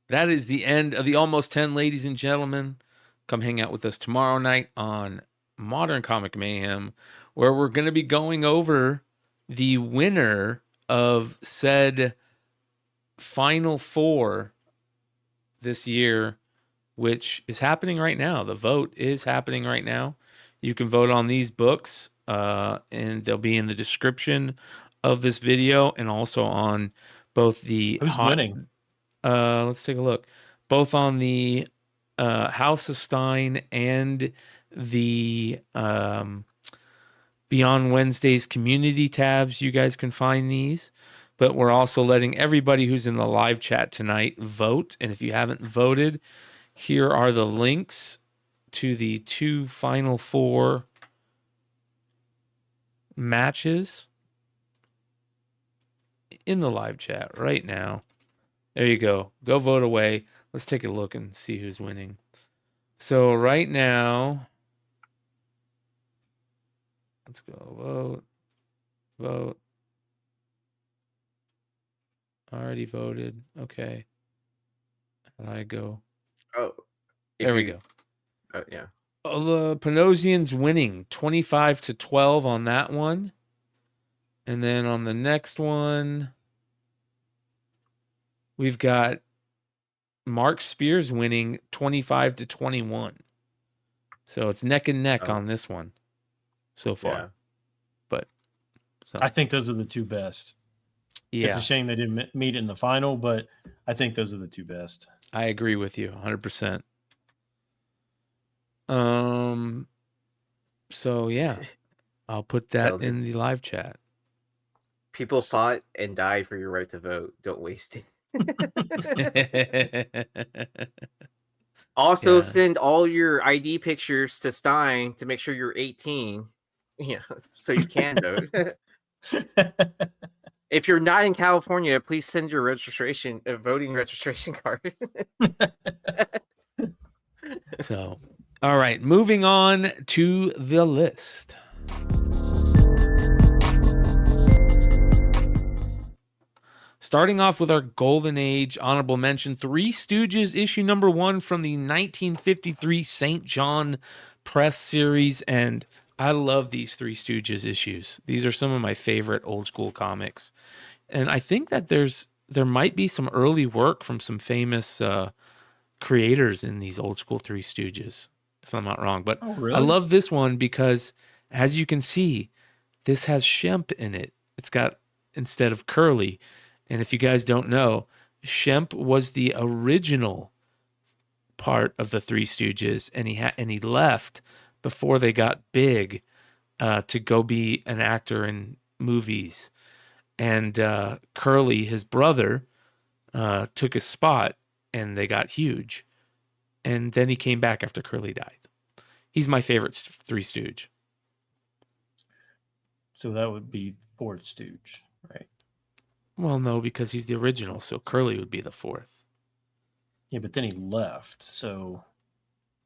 [SPEAKER 3] That is the end of the Almost 10, ladies and gentlemen. Come hang out with us tomorrow night on Modern Comic Mayhem, where we're going to be going over the winner of said Final Four this year, which is happening right now. The vote is happening right now. You can vote on these books, and they'll be in the description of this video and also on both the
[SPEAKER 5] Who's winning?
[SPEAKER 3] Let's take a look. Both on the House of Stein and the Beyond Wednesday's community tabs. You guys can find these. But we're also letting everybody who's in the live chat tonight vote. And if you haven't voted, here are the links to the 2 Final Four matches in the live chat right now. There you go. Go vote away. Let's take a look and see who's winning. So right now, let's go vote. Vote. Already voted. Okay. How do I go?
[SPEAKER 4] Oh,
[SPEAKER 3] There we go.
[SPEAKER 4] Yeah.
[SPEAKER 3] The Panosian's winning 25-12 on that one. And then on the next one, we've got Mark Spears winning 25-21. So it's neck and neck on this one so far.
[SPEAKER 4] Yeah.
[SPEAKER 3] But so,
[SPEAKER 5] I think those are the 2 best.
[SPEAKER 3] yeah,
[SPEAKER 5] It's a shame they didn't meet in the final, but I think those are the 2 best.
[SPEAKER 3] I agree with you 100%. So yeah, I'll put that
[SPEAKER 4] Sounds
[SPEAKER 3] in the live chat.
[SPEAKER 4] People fought and died for your right to vote. Don't waste it. Also,
[SPEAKER 3] Yeah.
[SPEAKER 4] send all your ID pictures to Stein to make sure you're 18. Yeah, so you can vote. If you're not in California, please send your voting registration card.
[SPEAKER 3] So, all right, moving on to the list. Starting off with our Golden Age honorable mention, Three Stooges issue number 1 from the 1953 St. John Press series. And I love these Three Stooges issues. These are some of my favorite old school comics. And I think that there might be some early work from some famous creators in these old school Three Stooges, if I'm not wrong. But
[SPEAKER 5] Oh, really?
[SPEAKER 3] I love this one because, as you can see, this has Shemp in it. It's got, instead of Curly. And if you guys don't know, Shemp was the original part of the Three Stooges, and he left before they got big to go be an actor in movies. And Curly, his brother, took his spot, and they got huge. And then he came back after Curly died. He's my favorite Three Stooge.
[SPEAKER 5] So that would be fourth Stooge, right?
[SPEAKER 3] Well, no, because he's the original, so Curly would be the fourth.
[SPEAKER 5] Yeah, but then he left, so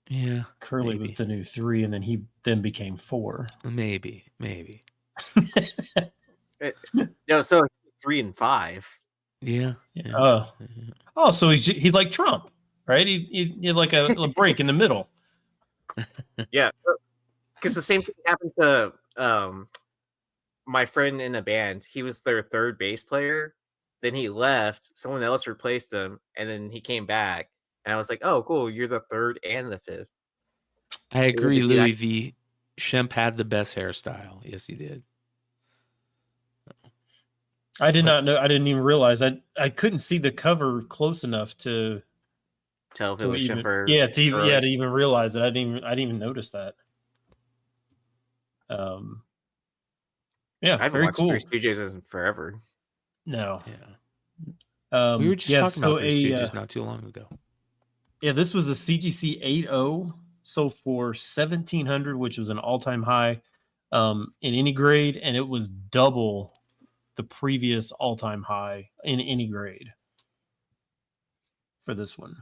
[SPEAKER 3] Yeah,
[SPEAKER 5] Curly was the new 3, and then he then became 4.
[SPEAKER 3] Maybe.
[SPEAKER 4] No, so 3 and 5.
[SPEAKER 3] Yeah.
[SPEAKER 5] Oh, so he's like Trump, right? He like a break in the middle.
[SPEAKER 4] Yeah, because the same thing happened to my friend in a band. He was their third bass player. Then he left. Someone else replaced him, and then he came back. And I was like, "Oh, cool! You're the third and the fifth."
[SPEAKER 3] I agree, Louis V. Shemp had the best hairstyle. Yes, he did.
[SPEAKER 5] I did not know. I didn't even realize. I couldn't see the cover close enough to
[SPEAKER 4] tell if it was Shemp or
[SPEAKER 5] to even realize it. I didn't even notice that. Yeah,
[SPEAKER 4] I haven't
[SPEAKER 5] very
[SPEAKER 4] watched
[SPEAKER 5] cool.
[SPEAKER 4] Three Stooges in forever.
[SPEAKER 5] No.
[SPEAKER 3] Yeah. We were just talking about Three Stooges not too long ago.
[SPEAKER 5] Yeah, this was a CGC 8.0, sold for $1,700, which was an all-time high in any grade, and it was double the previous all-time high in any grade for this one.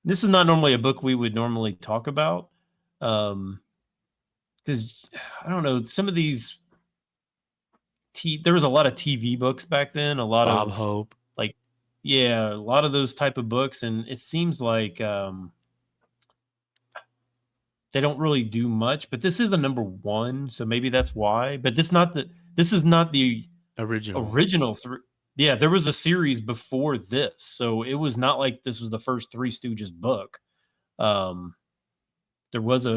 [SPEAKER 5] This is not normally a book we would normally talk about, because I don't know, some of these there was a lot of TV books back then, a lot
[SPEAKER 3] Bob
[SPEAKER 5] of
[SPEAKER 3] Hope.
[SPEAKER 5] a lot of those type of books, and it seems like they don't really do much. But this is the number 1, so maybe that's why. But this is not the original 3. Yeah, there was a series before this, so it was not like this was the first Three Stooges book. There was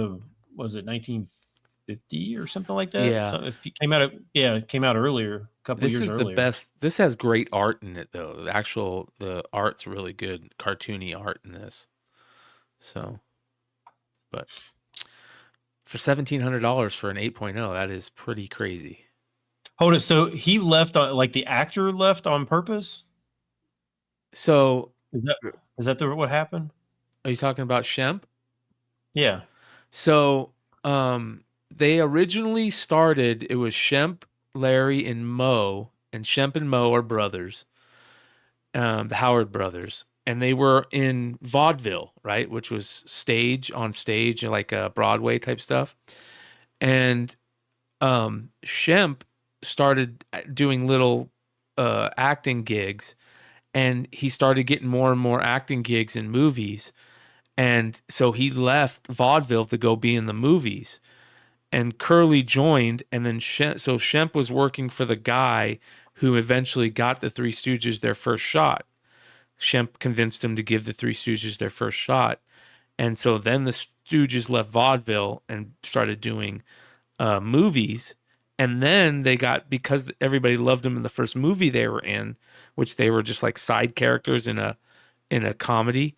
[SPEAKER 5] was it 1950 or something like that?
[SPEAKER 3] Yeah,
[SPEAKER 5] so it came out earlier, a couple years earlier. This is
[SPEAKER 3] the best. This has great art in it, though. The art's really good, cartoony art in this. So, but for $1,700 for an 8.0, that is pretty crazy.
[SPEAKER 5] Hold it. So he left on, like, the actor left on purpose?
[SPEAKER 3] So
[SPEAKER 5] is that what happened?
[SPEAKER 3] Are you talking about Shemp?
[SPEAKER 5] Yeah.
[SPEAKER 3] So they originally started, it was Shemp, Larry, and Moe, and Shemp and Moe are brothers, the Howard brothers, and they were in vaudeville, right, which was on stage, like a Broadway type stuff. And Shemp started doing little acting gigs, and he started getting more and more acting gigs in movies. And so he left vaudeville to go be in the movies. And Curly joined, and then so Shemp was working for the guy who eventually got the Three Stooges their first shot. Shemp convinced him to give the Three Stooges their first shot. And so then the Stooges left vaudeville and started doing movies. And then they because everybody loved them in the first movie they were in, which they were just like side characters in a comedy.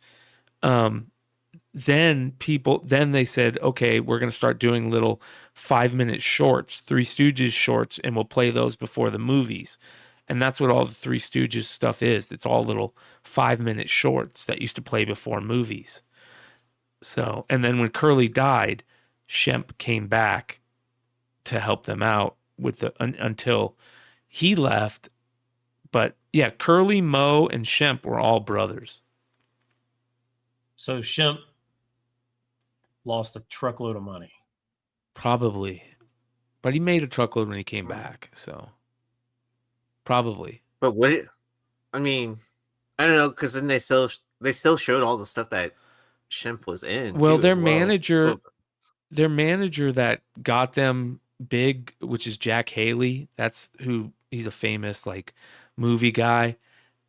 [SPEAKER 3] Then they said, okay, we're going to start doing little 5-minute shorts, Three Stooges shorts, and we'll play those before the movies. And that's what all the Three Stooges stuff is. It's all little 5-minute shorts that used to play before movies. So, and then when Curly died, Shemp came back to help them out with until he left. But yeah, Curly, Moe, and Shemp were all brothers.
[SPEAKER 5] So Shemp lost a truckload of money.
[SPEAKER 3] Probably. But he made a truckload when he came back, so probably.
[SPEAKER 4] But what? I mean, I don't know, because then they still showed all the stuff that Shemp was in.
[SPEAKER 3] Well, their manager that got them big, which is Jack Haley. That's he's a famous like movie guy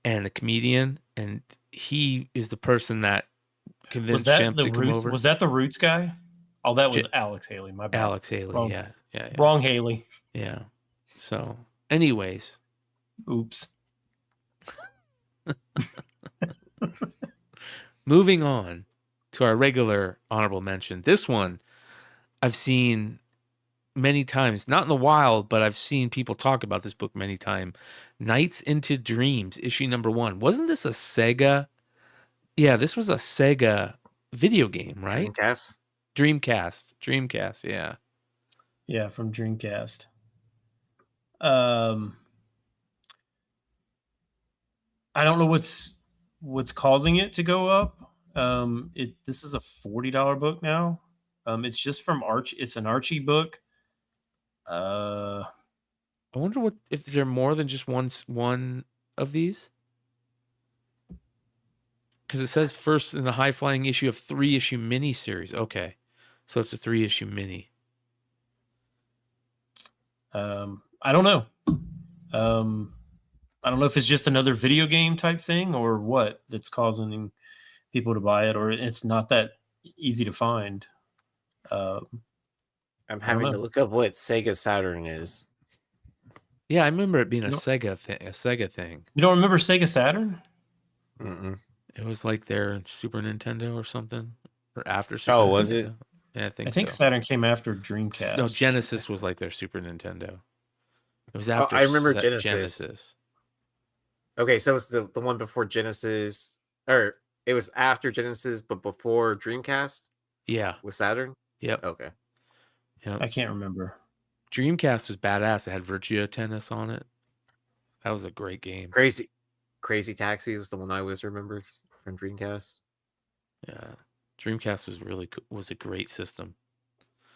[SPEAKER 3] and a comedian, and he is the person that convinced Shemp to come over.
[SPEAKER 5] Was that the Roots guy? Oh, that was Alex Haley. My bad.
[SPEAKER 3] Alex Haley. Yeah.
[SPEAKER 5] Wrong Haley.
[SPEAKER 3] Yeah. So, anyways.
[SPEAKER 5] Oops.
[SPEAKER 3] Moving on to our regular honorable mention. This one I've seen many times, not in the wild, but I've seen people talk about this book many times. Nights into Dreams, issue number 1. Wasn't this a Sega? Yeah, this was a Sega video game, right?
[SPEAKER 4] Dreamcast.
[SPEAKER 3] Dreamcast, yeah.
[SPEAKER 5] Yeah, from Dreamcast. I don't know what's causing it to go up. This is a $40 book now. It's just from Archie. It's an Archie book.
[SPEAKER 3] I wonder if there more than just one of these. Because it says first in the high flying issue of 3-issue mini series. Okay, so it's a 3-issue mini.
[SPEAKER 5] I don't know. I don't know if it's just another video game type thing or what that's causing people to buy it, or it's not that easy to find.
[SPEAKER 4] I'm having to look up what Sega Saturn is.
[SPEAKER 3] Yeah, I remember it being a Sega thing.
[SPEAKER 5] You don't remember Sega Saturn?
[SPEAKER 4] Mm-mm.
[SPEAKER 3] It was like their Super Nintendo or something, or after Super
[SPEAKER 4] Oh,
[SPEAKER 3] Nintendo.
[SPEAKER 4] was it?
[SPEAKER 3] Yeah, I
[SPEAKER 5] think
[SPEAKER 3] so.
[SPEAKER 5] Saturn came after Dreamcast.
[SPEAKER 3] No, Genesis was like their Super Nintendo. It was after.
[SPEAKER 4] I remember Genesis. Okay, so it's the one before Genesis, or it was after Genesis, but before Dreamcast.
[SPEAKER 3] Yeah,
[SPEAKER 4] with Saturn.
[SPEAKER 3] Yep.
[SPEAKER 4] Okay.
[SPEAKER 3] Yep.
[SPEAKER 5] I can't remember.
[SPEAKER 3] Dreamcast was badass. It had Virtua Tennis on it. That was a great game.
[SPEAKER 4] Crazy Taxi was the one I always remembered from Dreamcast.
[SPEAKER 3] Yeah, Dreamcast was a great system.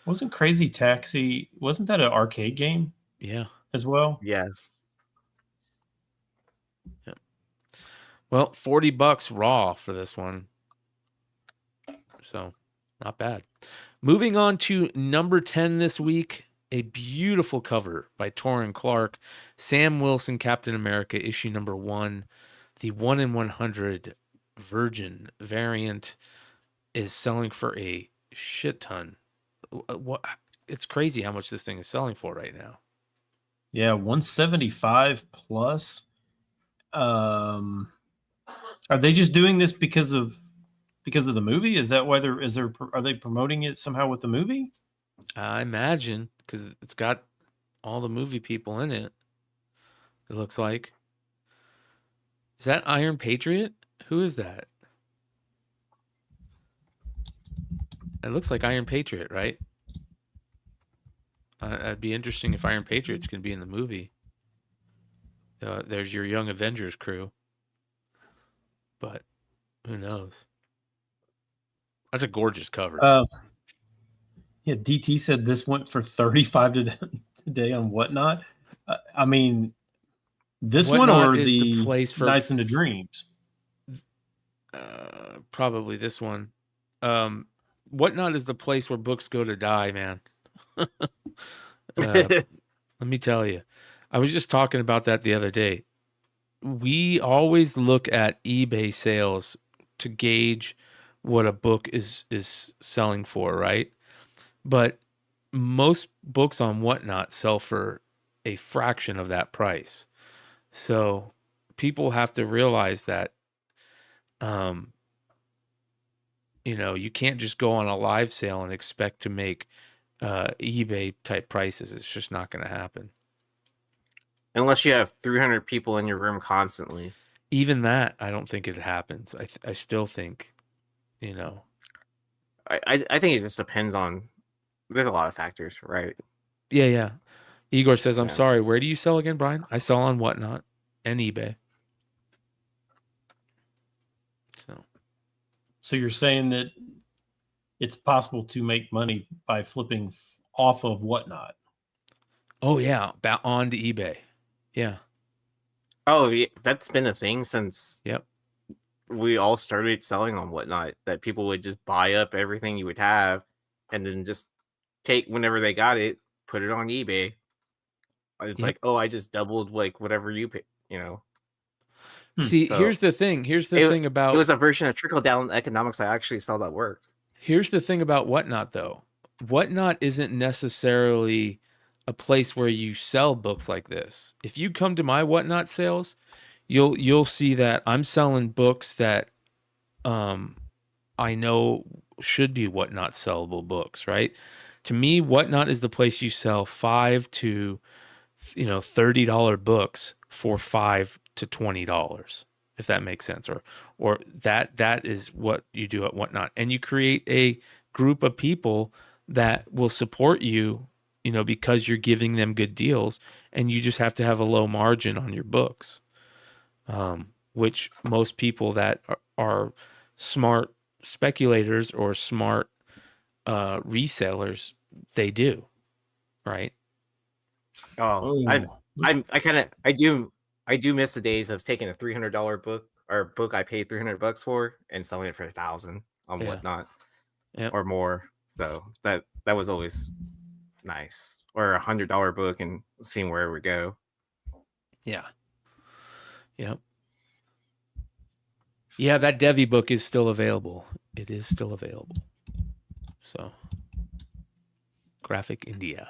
[SPEAKER 5] Wasn't Crazy Taxi? Wasn't that an arcade game?
[SPEAKER 3] Yeah.
[SPEAKER 5] As well.
[SPEAKER 4] Yeah.
[SPEAKER 3] Yeah. Well, $40 raw for this one. So, not bad. Moving on to number 10 this week, a beautiful cover by Torrin Clark, Sam Wilson, Captain America, issue number 1. The 1 in 100 Virgin variant is selling for a shit ton. It's crazy how much this thing is selling for right now.
[SPEAKER 5] Yeah, 175 plus. Are they just doing this because of the movie? Is that why are they promoting it somehow with the movie?
[SPEAKER 3] I imagine, because it's got all the movie people in it. It looks like. Is that Iron Patriot? Who is that? It looks like Iron Patriot, right? It'd be interesting if Iron Patriot's going to be in the movie. There's your Young Avengers crew. But who knows? That's a gorgeous cover.
[SPEAKER 5] Yeah, DT said this went for 35 today on Whatnot. I mean, this
[SPEAKER 3] Whatnot
[SPEAKER 5] one or
[SPEAKER 3] is
[SPEAKER 5] the
[SPEAKER 3] place for
[SPEAKER 5] Nights into Dreams?
[SPEAKER 3] Probably this one. Whatnot is the place where books go to die, man. Let me tell you. I was just talking about that the other day. We always look at eBay sales to gauge what a book is selling for, right? But most books on Whatnot sell for a fraction of that price. So people have to realize that, you can't just go on a live sale and expect to make eBay type prices. It's just not going to happen.
[SPEAKER 4] Unless you have 300 people in your room constantly.
[SPEAKER 3] Even that, I don't think it happens. I still think,
[SPEAKER 4] I think it just depends on. There's a lot of factors, right?
[SPEAKER 3] Yeah. Igor says, I'm sorry. Where do you sell again, Brian? I sell on Whatnot and eBay.
[SPEAKER 5] So you're saying that it's possible to make money by flipping off of Whatnot?
[SPEAKER 3] Oh, yeah. On to eBay. Yeah.
[SPEAKER 4] Oh, yeah. That's been a thing since we all started selling on Whatnot, that people would just buy up everything you would have and then just take whenever they got it, put it on eBay. It's like, oh, I just doubled like whatever you pay,
[SPEAKER 3] See, so here's the thing. Here's the thing about
[SPEAKER 4] it was a version of trickle down economics I actually saw that worked.
[SPEAKER 3] Here's the thing about Whatnot, though. Whatnot isn't necessarily a place where you sell books like this. If you come to my Whatnot sales, you'll see that I'm selling books that I know should be Whatnot sellable books, right? To me, Whatnot is the place you sell $5 to $30 books for $5 to $20, if that makes sense, or that is what you do at Whatnot, and you create a group of people that will support you, because you're giving them good deals, and you just have to have a low margin on your books, which most people that are smart speculators or smart resellers, they do, right?
[SPEAKER 4] Oh, I do miss the days of taking a $300 book or book I paid $300 for and selling it for $1,000 on Whatnot, or more. So that was always nice. Or $100 book and seeing where it would go.
[SPEAKER 3] Yeah. Yep. Yeah, that Devi book is still available. It is still available. So, Graphic India.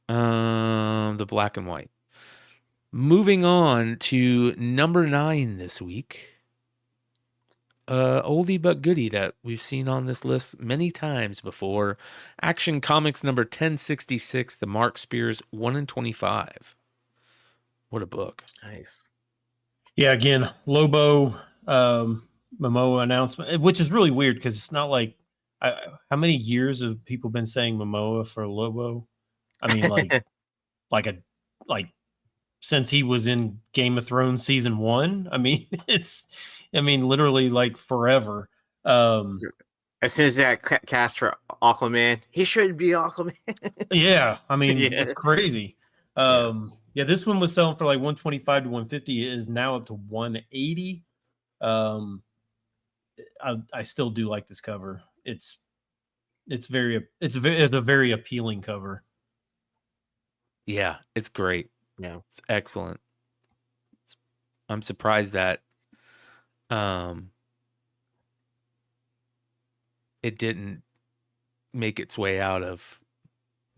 [SPEAKER 3] The black and white. Moving on to number 9 this week. Oldie but goodie that we've seen on this list many times before. Action Comics number 1066, the Mark Spears 1 in 25. What a book.
[SPEAKER 4] Nice.
[SPEAKER 5] Yeah, again, Lobo Momoa announcement, which is really weird because it's not like how many years have people been saying Momoa for Lobo? I mean, like since he was in Game of Thrones season 1. I mean, literally like forever.
[SPEAKER 4] As soon as that cast for Aquaman, he should be Aquaman.
[SPEAKER 5] Yeah, I mean, it's crazy. Yeah, this one was selling for like 125 to 150. It is now up to 180. I still do like this cover. It's a very appealing cover.
[SPEAKER 3] Yeah, it's great.
[SPEAKER 4] Yeah,
[SPEAKER 3] it's excellent. I'm surprised that it didn't make its way out of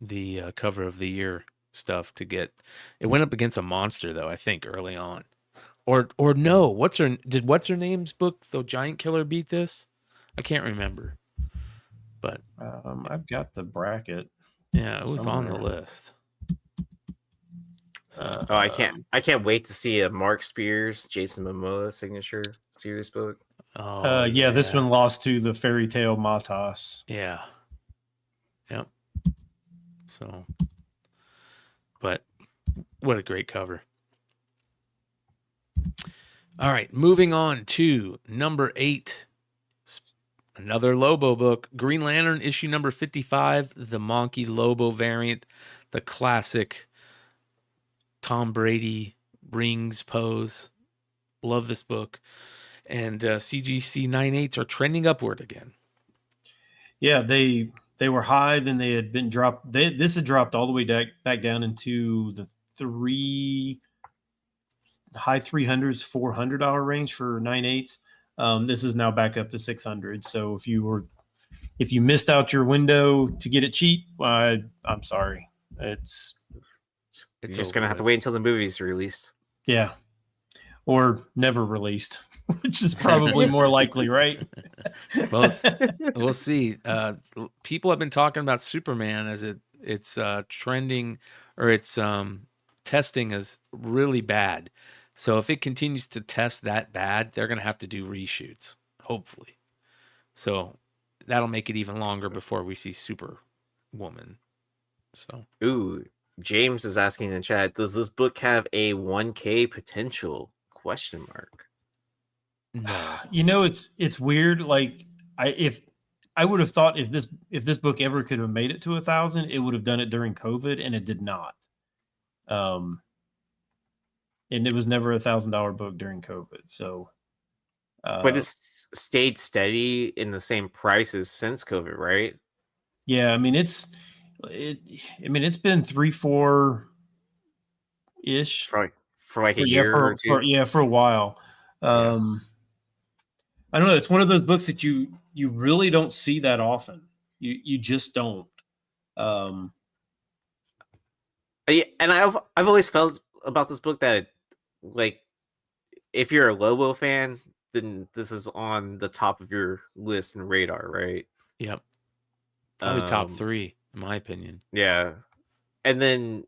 [SPEAKER 3] the cover of the year stuff to get. It went up against a monster though, I think, early on. Or no, did what's her name's book, The Giant Killer, beat this? I can't remember. But
[SPEAKER 5] I've got the bracket.
[SPEAKER 3] Yeah, it was somewhere on the list.
[SPEAKER 4] I can't wait to see a Mark Spears, Jason Momoa signature series book.
[SPEAKER 5] Yeah, this one lost to the Fairy Tale Matas.
[SPEAKER 3] Yeah. Yep. So, but what a great cover. All right, moving on to number 8. Another Lobo book, Green Lantern issue number 55, the Monkey Lobo variant, the classic Tom Brady rings pose. Love this book. And CGC 9/8s are trending upward again.
[SPEAKER 5] Yeah, they were high, then they had been dropped. This had dropped all the way back down into the high 300s, $400 range for 9/8s. This is now back up to 600. So if you missed out your window to get it cheap, I'm sorry. It's
[SPEAKER 4] You're just gonna have to wait until the movie's released.
[SPEAKER 5] Yeah, or never released, which is probably more likely, right?
[SPEAKER 3] Well, we'll see. People have been talking about Superman as it's trending, or it's testing as really bad. So if it continues to test that bad, they're going to have to do reshoots, hopefully. So that'll make it even longer before we see Superwoman. So,
[SPEAKER 4] ooh, James is asking in chat, does this book have a 1K potential? ?
[SPEAKER 5] No. It's weird. Like I would have thought if this book ever could have made it to 1,000, it would have done it during COVID, and it did not. And it was never $1,000 book during COVID. So,
[SPEAKER 4] but it's stayed steady in the same prices since COVID, right?
[SPEAKER 5] Yeah, I mean it's been 3-4 ish
[SPEAKER 4] for like a year or two.
[SPEAKER 5] For a while. I don't know. It's one of those books that you really don't see that often. You just don't.
[SPEAKER 4] And I've always felt about this book that like if you're a Lobo fan, then this is on the top of your list and radar, right?
[SPEAKER 3] Yep. Probably top 3, in my opinion.
[SPEAKER 4] Yeah. And then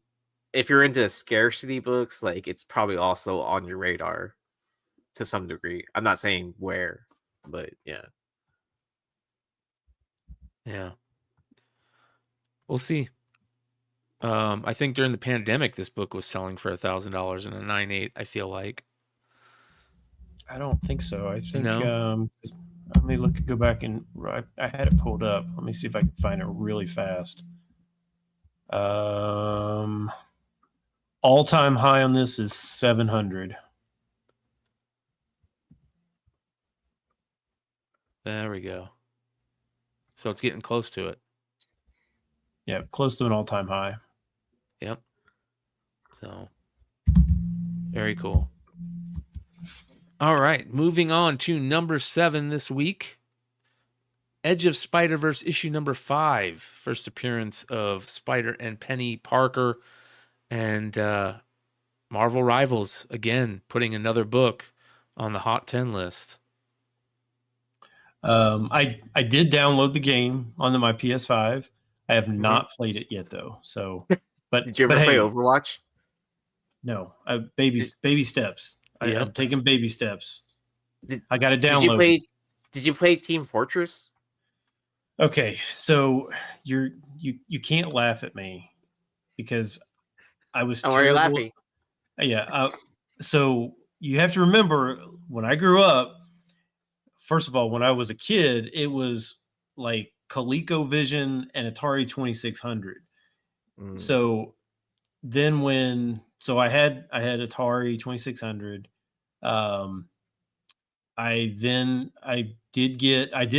[SPEAKER 4] if you're into scarcity books, like it's probably also on your radar to some degree. I'm not saying where, but yeah.
[SPEAKER 3] Yeah. We'll see. I think during the pandemic, this book was selling for $1,000 in a 9.8. I feel like.
[SPEAKER 5] I don't think so. I think
[SPEAKER 3] No?
[SPEAKER 5] let me go back and I had it pulled up. Let me see if I can find it really fast. All-time high on this is 700.
[SPEAKER 3] There we go. So it's getting close to it.
[SPEAKER 5] Yeah, close to an all-time high.
[SPEAKER 3] Yep. So very cool. All right, moving on to number 7 this week. Edge of Spider-Verse issue number 5. First appearance of Spider and Penny Parker. And Marvel Rivals, again, putting another book on the Hot 10 list.
[SPEAKER 5] I did download the game onto my PS5. I have not played it yet, though. So, but
[SPEAKER 4] Did you ever play Overwatch?
[SPEAKER 5] No, baby steps.
[SPEAKER 3] Yep.
[SPEAKER 5] I'm taking baby steps. I got to download.
[SPEAKER 4] Did you play Team Fortress?
[SPEAKER 5] Okay, so you can't laugh at me because I was.
[SPEAKER 4] Oh, are you laughing?
[SPEAKER 5] Yeah. So you have to remember when I grew up. First of all, when I was a kid, it was like ColecoVision and Atari 2600. So then I had Atari 2600. I did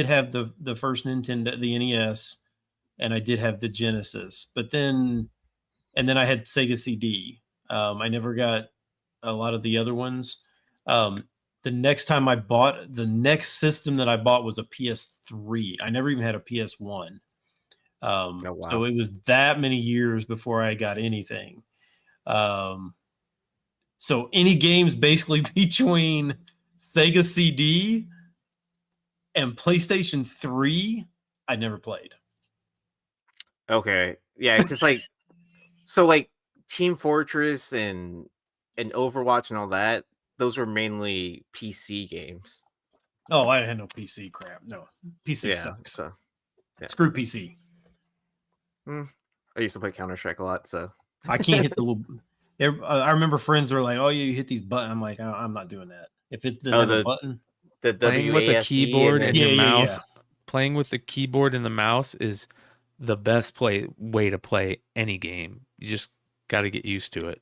[SPEAKER 5] have the first Nintendo, the NES, and I did have the Genesis. But then I had Sega CD. I never got a lot of the other ones. The next system that I bought was a PS3. I never even had a PS1.
[SPEAKER 4] Oh, wow.
[SPEAKER 5] So it was that many years before I got anything. So any games basically between Sega CD and PlayStation 3, I never played.
[SPEAKER 4] Okay. Yeah, because Team Fortress and Overwatch and all that, those were mainly PC games.
[SPEAKER 5] Oh, I had no PC crap. No, PC sucks.
[SPEAKER 4] So yeah.
[SPEAKER 5] Screw PC.
[SPEAKER 4] I used to play Counter-Strike a lot, so
[SPEAKER 5] I can't hit the little. I remember friends were like, "Oh, you hit these buttons." I'm like, I'm not doing that. If it's the button,
[SPEAKER 4] the
[SPEAKER 3] playing with a
[SPEAKER 4] WASD
[SPEAKER 3] keyboard and your mouse,
[SPEAKER 5] yeah.
[SPEAKER 3] Playing with the keyboard and the mouse is the best way to play any game. You just got to get used to it.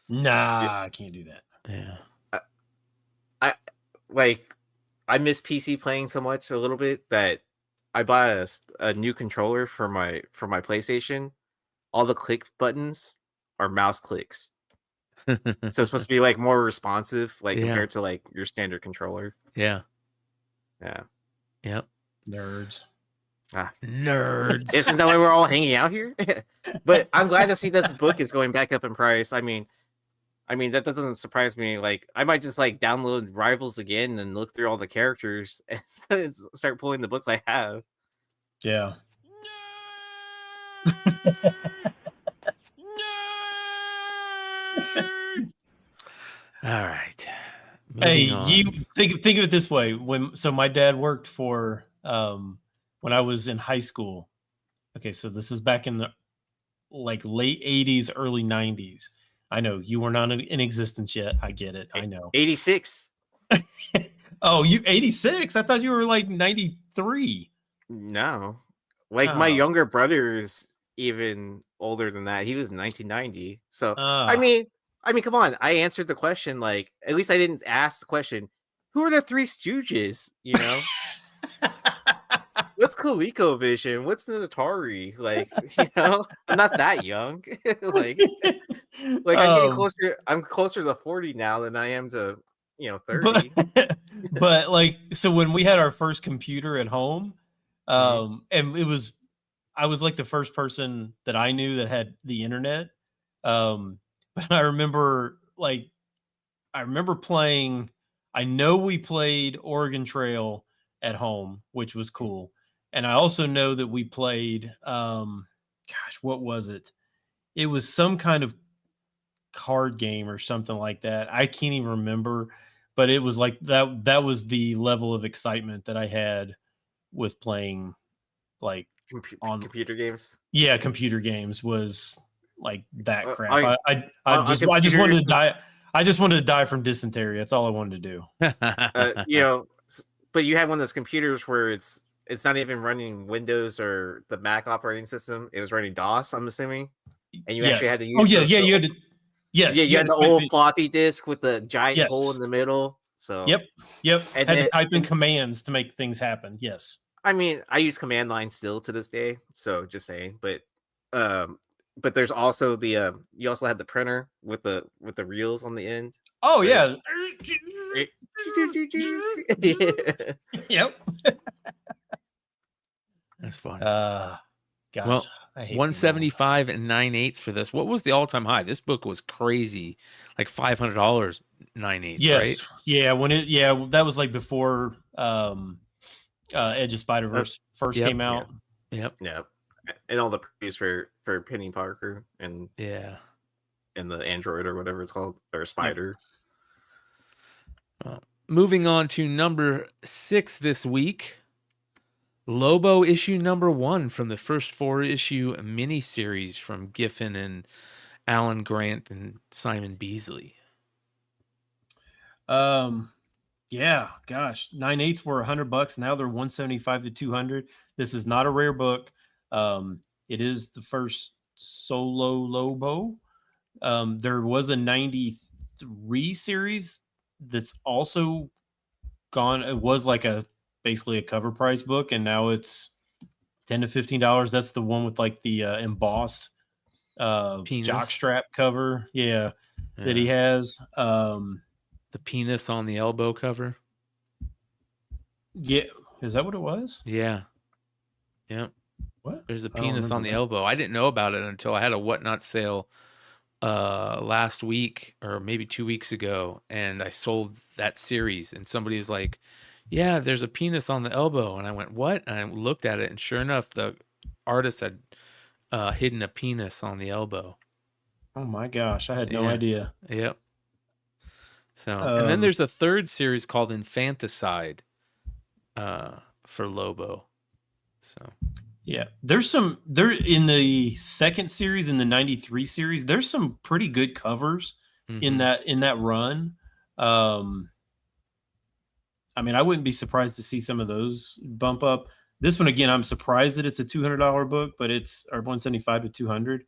[SPEAKER 5] Nah, I can't do that.
[SPEAKER 3] Yeah.
[SPEAKER 4] I miss PC playing so much a little bit that I bought a new controller for my PlayStation. All the click buttons are mouse clicks. So it's supposed to be like more responsive, compared to your standard controller.
[SPEAKER 3] Yeah.
[SPEAKER 4] Yeah.
[SPEAKER 3] Yep.
[SPEAKER 5] Nerds.
[SPEAKER 3] Nerds.
[SPEAKER 4] Isn't that why we're all hanging out here? But I'm glad to see that this book is going back up in price. I mean that doesn't surprise me. I might just download Rivals again and look through all the characters and start pulling the books I have.
[SPEAKER 5] Yeah.
[SPEAKER 3] All right.
[SPEAKER 5] Hey, you think of it this way. So my dad worked for when I was in high school. Okay, so this is back in the late 80s, early 90s. I know you were not in existence yet. I get it. I know.
[SPEAKER 4] 86.
[SPEAKER 5] Oh, you 86? I thought you were 93.
[SPEAKER 4] No. My younger brother is even older than that. He was 1990. So I mean, come on. I answered the question. At least I didn't ask the question. Who are the Three Stooges? You know, what's ColecoVision? What's an Atari? I'm not that young. I'm getting closer. I'm closer to 40 now than I am to 30.
[SPEAKER 5] But so when we had our first computer at home, and I was the first person that I knew that had the internet. But I remember playing. I know we played Oregon Trail at home, which was cool. And I also know that we played, gosh, what was it? It was some kind of card game or something like that. I can't even remember, but it was like that. That was the level of excitement that I had with playing like on
[SPEAKER 4] computer games.
[SPEAKER 5] Yeah, computer games was like that crap.
[SPEAKER 4] on
[SPEAKER 5] I just wanted to
[SPEAKER 4] computers-
[SPEAKER 5] die. I just wanted to die from dysentery. That's all I wanted to do.
[SPEAKER 4] You know, but you had one of those computers where it's not even running Windows or the Mac operating system. It was running DOS, I'm assuming. And you actually had to use
[SPEAKER 5] you had to. Yes,
[SPEAKER 4] yeah, you had
[SPEAKER 5] to
[SPEAKER 4] the
[SPEAKER 5] type
[SPEAKER 4] old
[SPEAKER 5] in-
[SPEAKER 4] floppy disk with the giant
[SPEAKER 5] Yes.
[SPEAKER 4] hole in the middle. So
[SPEAKER 5] Yep.
[SPEAKER 4] And
[SPEAKER 5] Had
[SPEAKER 4] then-
[SPEAKER 5] to type in commands to make things happen. Yes.
[SPEAKER 4] I mean, I use command line still to this day, so just saying. But there's also the you also had the printer with the reels on the end.
[SPEAKER 5] Oh
[SPEAKER 4] Right.
[SPEAKER 5] yeah. Yep.
[SPEAKER 3] That's fun.
[SPEAKER 5] Gosh.
[SPEAKER 3] Well,
[SPEAKER 5] I hate
[SPEAKER 3] 175 and 9/8 for this. What was the all-time high? This book was crazy, like $500 9/8.
[SPEAKER 5] Yes.
[SPEAKER 3] Right?
[SPEAKER 5] Yeah. That was like before Edge of Spider-Verse first
[SPEAKER 3] Yep.
[SPEAKER 5] came out.
[SPEAKER 3] Yep.
[SPEAKER 4] Yeah, and all the previews for Penny Parker and
[SPEAKER 3] Yeah.
[SPEAKER 4] the Android or whatever it's called, or Spider.
[SPEAKER 3] Moving on to number 6 this week. Lobo issue number 1 from the first 4-issue miniseries from Giffen and Alan Grant and Simon Beasley.
[SPEAKER 5] Yeah, gosh, 9/8 were $100. Now they're 175 to 200. This is not a rare book. It is the first solo Lobo. There was a 93 series that's also gone. It was like basically a cover price book, and now it's $10 to $15. That's the one with like the embossed
[SPEAKER 3] Penis.
[SPEAKER 5] jockstrap cover. Yeah, that he has.
[SPEAKER 3] The penis on the elbow cover.
[SPEAKER 5] Yeah, is that what it was?
[SPEAKER 3] Yeah. Yep.
[SPEAKER 5] What?
[SPEAKER 3] There's a
[SPEAKER 5] I don't
[SPEAKER 3] penis on
[SPEAKER 5] remember
[SPEAKER 3] the
[SPEAKER 5] that.
[SPEAKER 3] elbow. I didn't know about it until I had a Whatnot sale last week or maybe 2 weeks ago, and I sold that series, and somebody was like, yeah, there's a penis on the elbow. And I went, what? And I looked at it, and sure enough, the artist had hidden a penis on the elbow.
[SPEAKER 5] Oh my gosh, I had no
[SPEAKER 3] Yeah.
[SPEAKER 5] idea.
[SPEAKER 3] Yep. So, and then there's a third series called Infanticide for Lobo. So,
[SPEAKER 5] Yeah, there in the second series, in the 93 series, there's some pretty good covers in
[SPEAKER 3] mhm.
[SPEAKER 5] that run. I mean, I wouldn't be surprised to see some of those bump up. This one, again, I'm surprised that it's a $200 book, but it's or 175 to 200.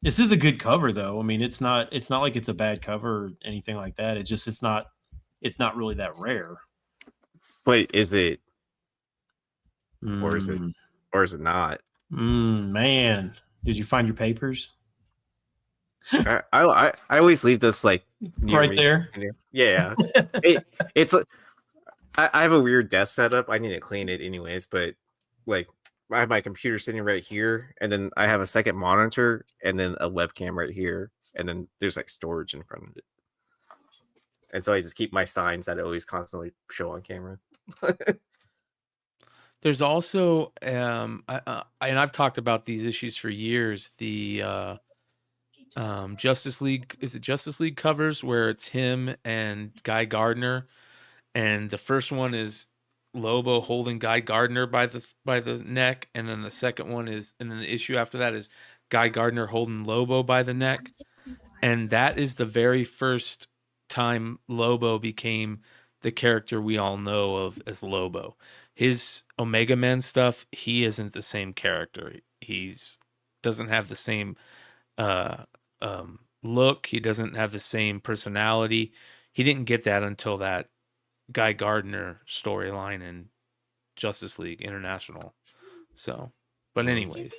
[SPEAKER 5] This is a good cover, though. I mean, it's not like it's a bad cover or anything like that. It's just it's not really that rare.
[SPEAKER 4] Wait, is it? Or is it? Or is it not?
[SPEAKER 5] Man, did you find your papers?
[SPEAKER 4] I always leave this like near
[SPEAKER 5] Right
[SPEAKER 4] me.
[SPEAKER 5] there.
[SPEAKER 4] Yeah, it's I have a weird desk setup. I need to clean it anyways, but like I have my computer sitting right here, and then I have a second monitor, and then a webcam right here, and then there's like storage in front of it. And so I just keep my signs that I always constantly show on camera.
[SPEAKER 3] There's also, and I've talked about these issues for years. The Justice League, is it Justice League covers where it's him and Guy Gardner, and the first one is Lobo holding Guy Gardner by the neck, and then the second one is, and then the issue after that is Guy Gardner holding Lobo by the neck, and that is the very first time Lobo became the character we all know of as Lobo. His Omega Men stuff, he isn't the same character. He's doesn't have the same look. He doesn't have the same personality. He didn't get that until that Guy Gardner storyline in Justice League International. So, but anyways,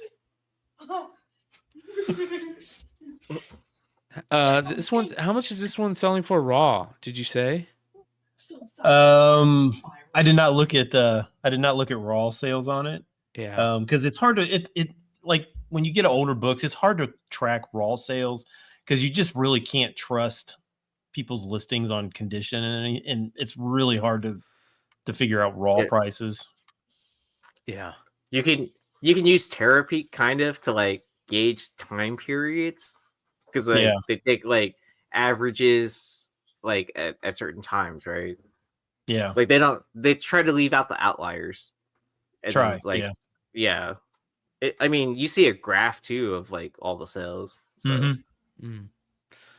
[SPEAKER 3] this one's, how much is this one selling for raw? Did you say?
[SPEAKER 5] I did not look at raw sales on it.
[SPEAKER 3] Yeah.
[SPEAKER 5] Because it's hard to it like when you get older books, it's hard to track raw sales because you just really can't trust people's listings on condition, and it's really hard to figure out raw prices.
[SPEAKER 3] Yeah.
[SPEAKER 4] You can use therapy kind of to like gauge time periods because like
[SPEAKER 5] Yeah.
[SPEAKER 4] they take like averages like at certain times, right?
[SPEAKER 5] Yeah.
[SPEAKER 4] Like they try to leave out the outliers. And then it's like, yeah. I mean, you see a graph too of like all the sales. So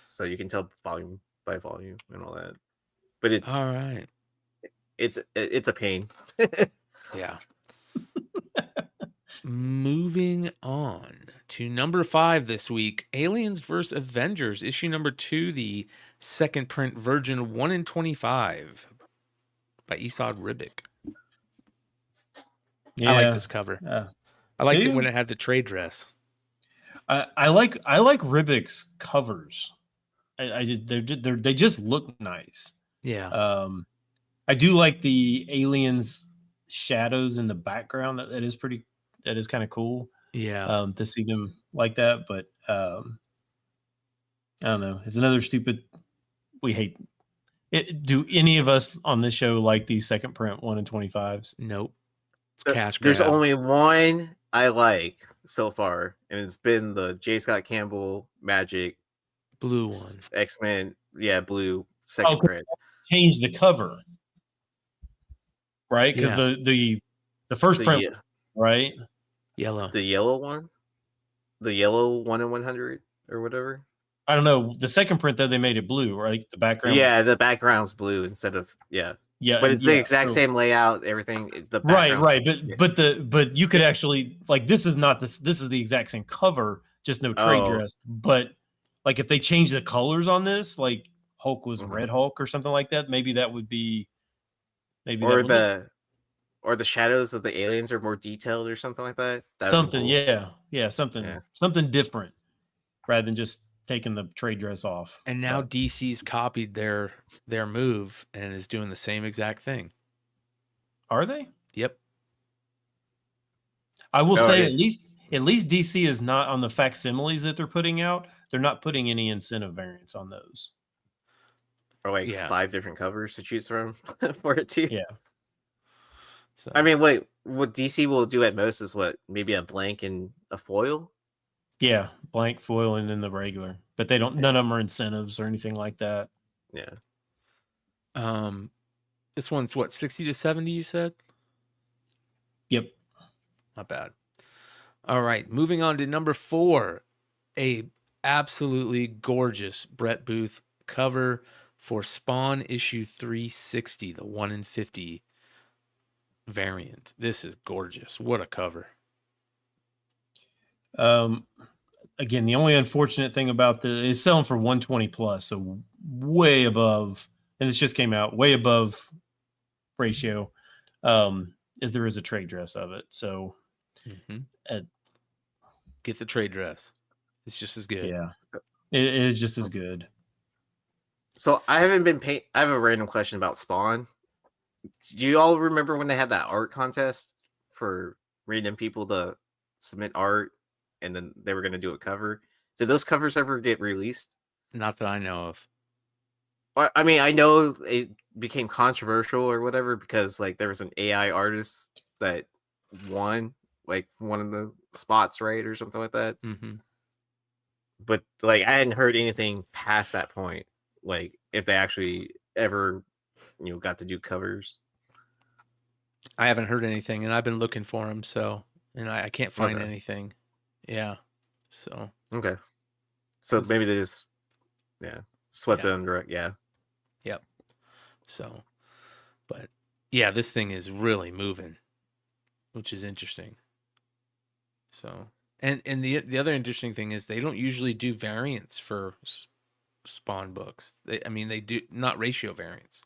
[SPEAKER 4] so you can tell volume by volume and all that. But it's
[SPEAKER 3] all right.
[SPEAKER 4] It's a pain.
[SPEAKER 3] Yeah. Moving on to number 5 this week, Aliens vs. Avengers, issue number 2, the second print version 1 in 25 by Esad Ribic.
[SPEAKER 5] Yeah.
[SPEAKER 3] I like this cover. I liked it when it had the trade dress.
[SPEAKER 5] I like Ribic's covers. They just look nice.
[SPEAKER 3] Yeah.
[SPEAKER 5] I do like the aliens shadows in the background. That is kind of cool.
[SPEAKER 3] Yeah.
[SPEAKER 5] To see them like that, but I don't know. It's another stupid. We hate it. Do any of us on this show like these second print 1 in 25s?
[SPEAKER 3] Nope. It's cash grab.
[SPEAKER 4] There's only one I like so far, and it's been the J. Scott Campbell Magic
[SPEAKER 3] blue one.
[SPEAKER 4] X-Men, blue second print.
[SPEAKER 5] Change the cover, right? Because the first print, right?
[SPEAKER 3] Yellow.
[SPEAKER 4] The yellow one, the yellow 1 in 100 or whatever.
[SPEAKER 5] I don't know. The second print though, they made it blue, right? The background.
[SPEAKER 4] Yeah, the background's blue instead of
[SPEAKER 5] Yeah,
[SPEAKER 4] but it's the exact same layout, everything. The
[SPEAKER 5] right. But you could actually like this is not this. This is the exact same cover, just no trade dress. But like if they change the colors on this, like Hulk was Red Hulk or something like that, maybe that would be
[SPEAKER 4] or the shadows of the aliens are more detailed or something like that.
[SPEAKER 5] Something, cool. Something different rather than just taking the trade dress off.
[SPEAKER 3] And now DC's copied their move and is doing the same exact thing.
[SPEAKER 5] Are they?
[SPEAKER 3] Yep.
[SPEAKER 5] I will say at least DC is not on the facsimiles that they're putting out. They're not putting any incentive variants on those.
[SPEAKER 4] Or like 5 different covers to choose from for it too.
[SPEAKER 5] Yeah.
[SPEAKER 4] So I mean, what DC will do at most is maybe a blank and a foil.
[SPEAKER 5] Yeah, blank foil and then the regular, but they don't. None of them are incentives or anything like that.
[SPEAKER 4] Yeah.
[SPEAKER 3] This one's what 60 to 70. You said.
[SPEAKER 5] Yep.
[SPEAKER 3] Not bad. All right, moving on to number 4, a absolutely gorgeous Brett Booth cover for Spawn issue 360, the 1 in 50 variant. This is gorgeous. What a cover.
[SPEAKER 5] Again, the only unfortunate thing about it's selling for 120 plus, so way above, and this just came out way above ratio. Is there is a trade dress of it, so
[SPEAKER 3] get the trade dress. It's just as good.
[SPEAKER 5] Yeah, it is just as good.
[SPEAKER 4] So I haven't been I have a random question about Spawn. Do you all remember when they had that art contest for random people to submit art, and then they were going to do a cover? Did those covers ever get released?
[SPEAKER 3] Not that I know of.
[SPEAKER 4] I mean, I know it became controversial or whatever because like there was an AI artist that won like one of the spots, right, or something like that. But like I hadn't heard anything past that point, like if they actually ever got to do covers.
[SPEAKER 3] I haven't heard anything, and I've been looking for them, so and I can't find anything. Yeah, so
[SPEAKER 4] okay, so maybe they just swept it under. Yep.
[SPEAKER 3] So, but yeah, this thing is really moving, which is interesting. So, and the other interesting thing is they don't usually do variants for Spawn books. They do not ratio variants.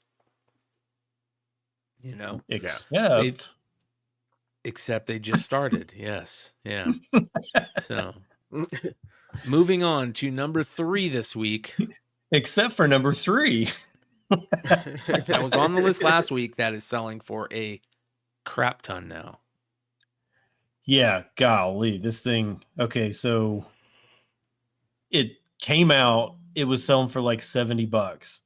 [SPEAKER 3] Except they just started. Yes. Yeah. So moving on to number 3 this week.
[SPEAKER 5] Except for number 3.
[SPEAKER 3] That was on the list last week. That is selling for a crap ton now.
[SPEAKER 5] Yeah, golly, this thing. Okay, so it came out. It was selling for like $70.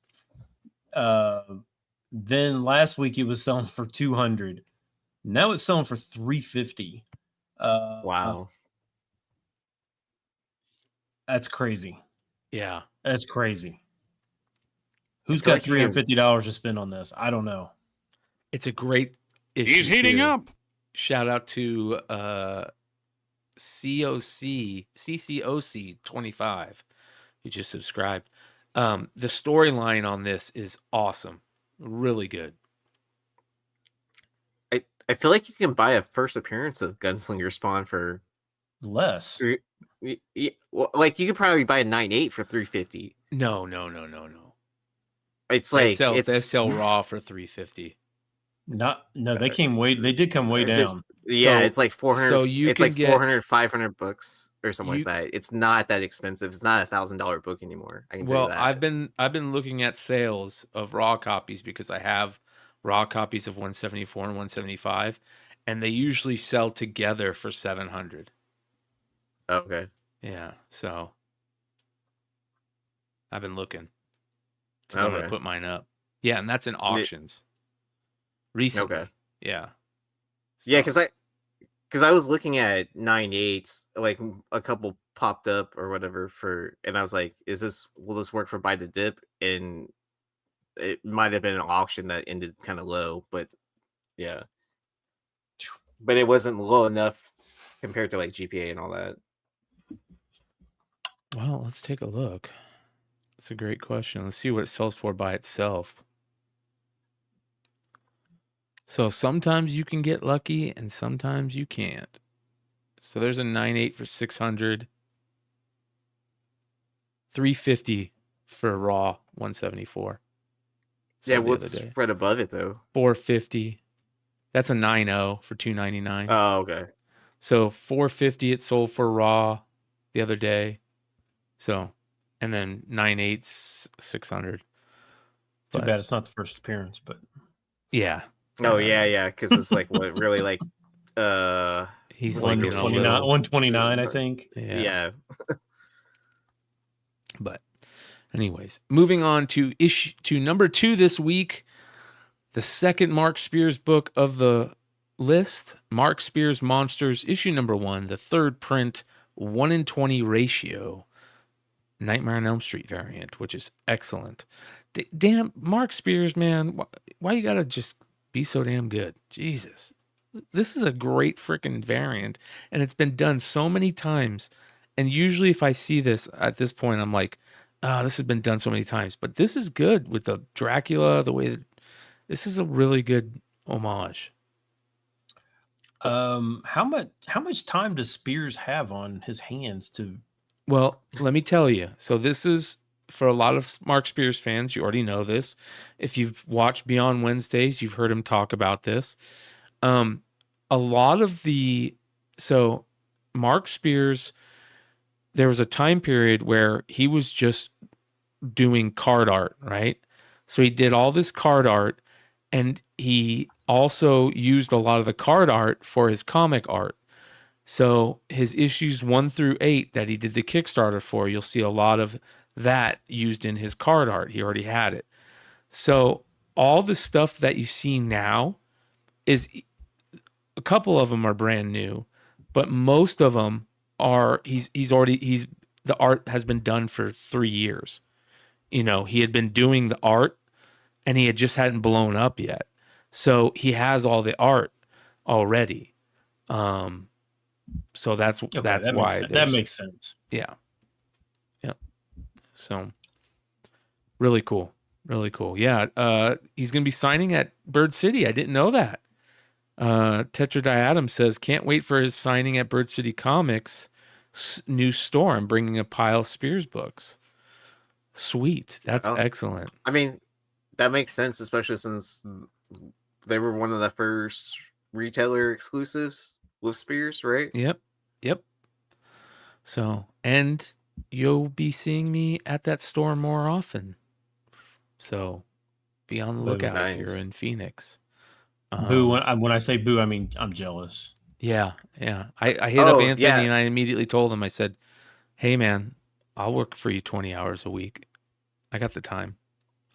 [SPEAKER 5] Then last week it was selling for $200. Now it's selling for $350.
[SPEAKER 4] Wow.
[SPEAKER 5] That's crazy.
[SPEAKER 3] Yeah.
[SPEAKER 5] That's crazy. Who's
[SPEAKER 4] feel
[SPEAKER 5] got
[SPEAKER 4] like you can-
[SPEAKER 5] $350 to spend on this? I don't know.
[SPEAKER 3] It's a great issue.
[SPEAKER 7] He's heating
[SPEAKER 3] too.
[SPEAKER 7] up.
[SPEAKER 3] Shout out to CCOC 25 who just subscribed. The storyline on this is awesome. Really good.
[SPEAKER 4] I feel like you can buy a first appearance of Gunslinger Spawn for
[SPEAKER 5] Less.
[SPEAKER 4] well, like you could probably buy a 9.8 for $350.
[SPEAKER 3] No.
[SPEAKER 4] It's
[SPEAKER 3] They
[SPEAKER 4] like
[SPEAKER 3] sell raw for $350.
[SPEAKER 5] They did come way down.
[SPEAKER 4] Yeah,
[SPEAKER 3] So-
[SPEAKER 4] it's like 400.
[SPEAKER 3] so you
[SPEAKER 4] it's
[SPEAKER 3] can
[SPEAKER 4] like
[SPEAKER 3] get-
[SPEAKER 4] 400, 500 books or something
[SPEAKER 3] You-
[SPEAKER 4] like that. It's not that expensive. It's not $1,000 book anymore. I can tell you
[SPEAKER 3] Well,
[SPEAKER 4] that.
[SPEAKER 3] I've been looking at sales of raw copies because I have raw copies of 174 and 175, and they usually sell together for 700.
[SPEAKER 4] Okay.
[SPEAKER 3] Yeah, so I've been looking because I'm gonna
[SPEAKER 4] Okay.
[SPEAKER 3] put mine up. Yeah, and that's in auctions. Recently.
[SPEAKER 4] Okay.
[SPEAKER 3] Yeah.
[SPEAKER 4] Yeah,
[SPEAKER 3] So-
[SPEAKER 4] because I was looking at 9.8s, like a couple popped up or whatever and I was like, will this work for buy the dip? And it might have been an auction that ended kind of low, but yeah. But it wasn't low enough compared to like GPA and all that.
[SPEAKER 3] Well, let's take a look. That's a great question. Let's see what it sells for by itself. So sometimes you can get lucky and sometimes you can't. So there's a 9.8 for 600. 350 for raw 174.
[SPEAKER 4] Yeah,
[SPEAKER 3] Sold the
[SPEAKER 4] what's
[SPEAKER 3] other day.
[SPEAKER 4] right above it though?
[SPEAKER 3] 450. That's a 9.0 for 299.
[SPEAKER 4] Oh, okay.
[SPEAKER 3] So 450 it sold for raw the other day. So, and then 9.8's 600.
[SPEAKER 5] Too
[SPEAKER 3] But-
[SPEAKER 5] bad it's not the first appearance, but
[SPEAKER 3] Yeah.
[SPEAKER 4] Oh yeah, because it's like what really like
[SPEAKER 3] He's
[SPEAKER 4] Like
[SPEAKER 3] leaning a
[SPEAKER 5] 129,
[SPEAKER 3] little.
[SPEAKER 5] 129, I think.
[SPEAKER 3] Yeah.
[SPEAKER 4] yeah.
[SPEAKER 3] But anyways, moving on to number 2 this week, the second Mark Spears book of the list, Mark Spears Monsters, issue number 1, the third print, 1:20 ratio, Nightmare on Elm Street variant, which is excellent. Damn, Mark Spears, man, why you gotta just be so damn good? Jesus. This is a great freaking variant, and it's been done so many times. And usually if I see this at this point, I'm like, this has been done so many times. But this is good with the Dracula, the way that this is a really good homage.
[SPEAKER 5] How much time does Spears have on his hands to?
[SPEAKER 3] Well, let me tell you. So this is for a lot of Mark Spears fans. You already know this. If you've watched Beyond Wednesdays, you've heard him talk about this. A lot of so Mark Spears, there was a time period where he was just doing card art, right? So he did all this card art, and he also used a lot of the card art for his comic art. So his issues 1 through 8 that he did the Kickstarter for, you'll see a lot of that used in his card art. He already had it. So all the stuff that you see now is, a couple of them are brand new, but most of them are, the art has been done for 3 years. You know, he had been doing the art and he had just hadn't blown up yet. So he has all the art already. So that's why
[SPEAKER 5] that makes sense.
[SPEAKER 3] Yeah. Yep. So really cool. Really cool. Yeah. He's going to be signing at Bird City. I didn't know that. Tetradiatom says, can't wait for his signing at Bird City Comics new store. I'm bringing a pile of Spears books. Sweet. That's excellent.
[SPEAKER 4] I mean, that makes sense, especially since they were one of the first retailer exclusives with Spears, right?
[SPEAKER 3] Yep. So, and you'll be seeing me at that store more often. So be on the lookout if you're
[SPEAKER 4] Nice.
[SPEAKER 3] in Phoenix.
[SPEAKER 5] Boo. When I say boo, I mean I'm jealous.
[SPEAKER 3] Yeah. I hit up Anthony
[SPEAKER 4] yeah.
[SPEAKER 3] and I immediately told him, I said, hey man, I'll work for you 20 hours a week. I got the time.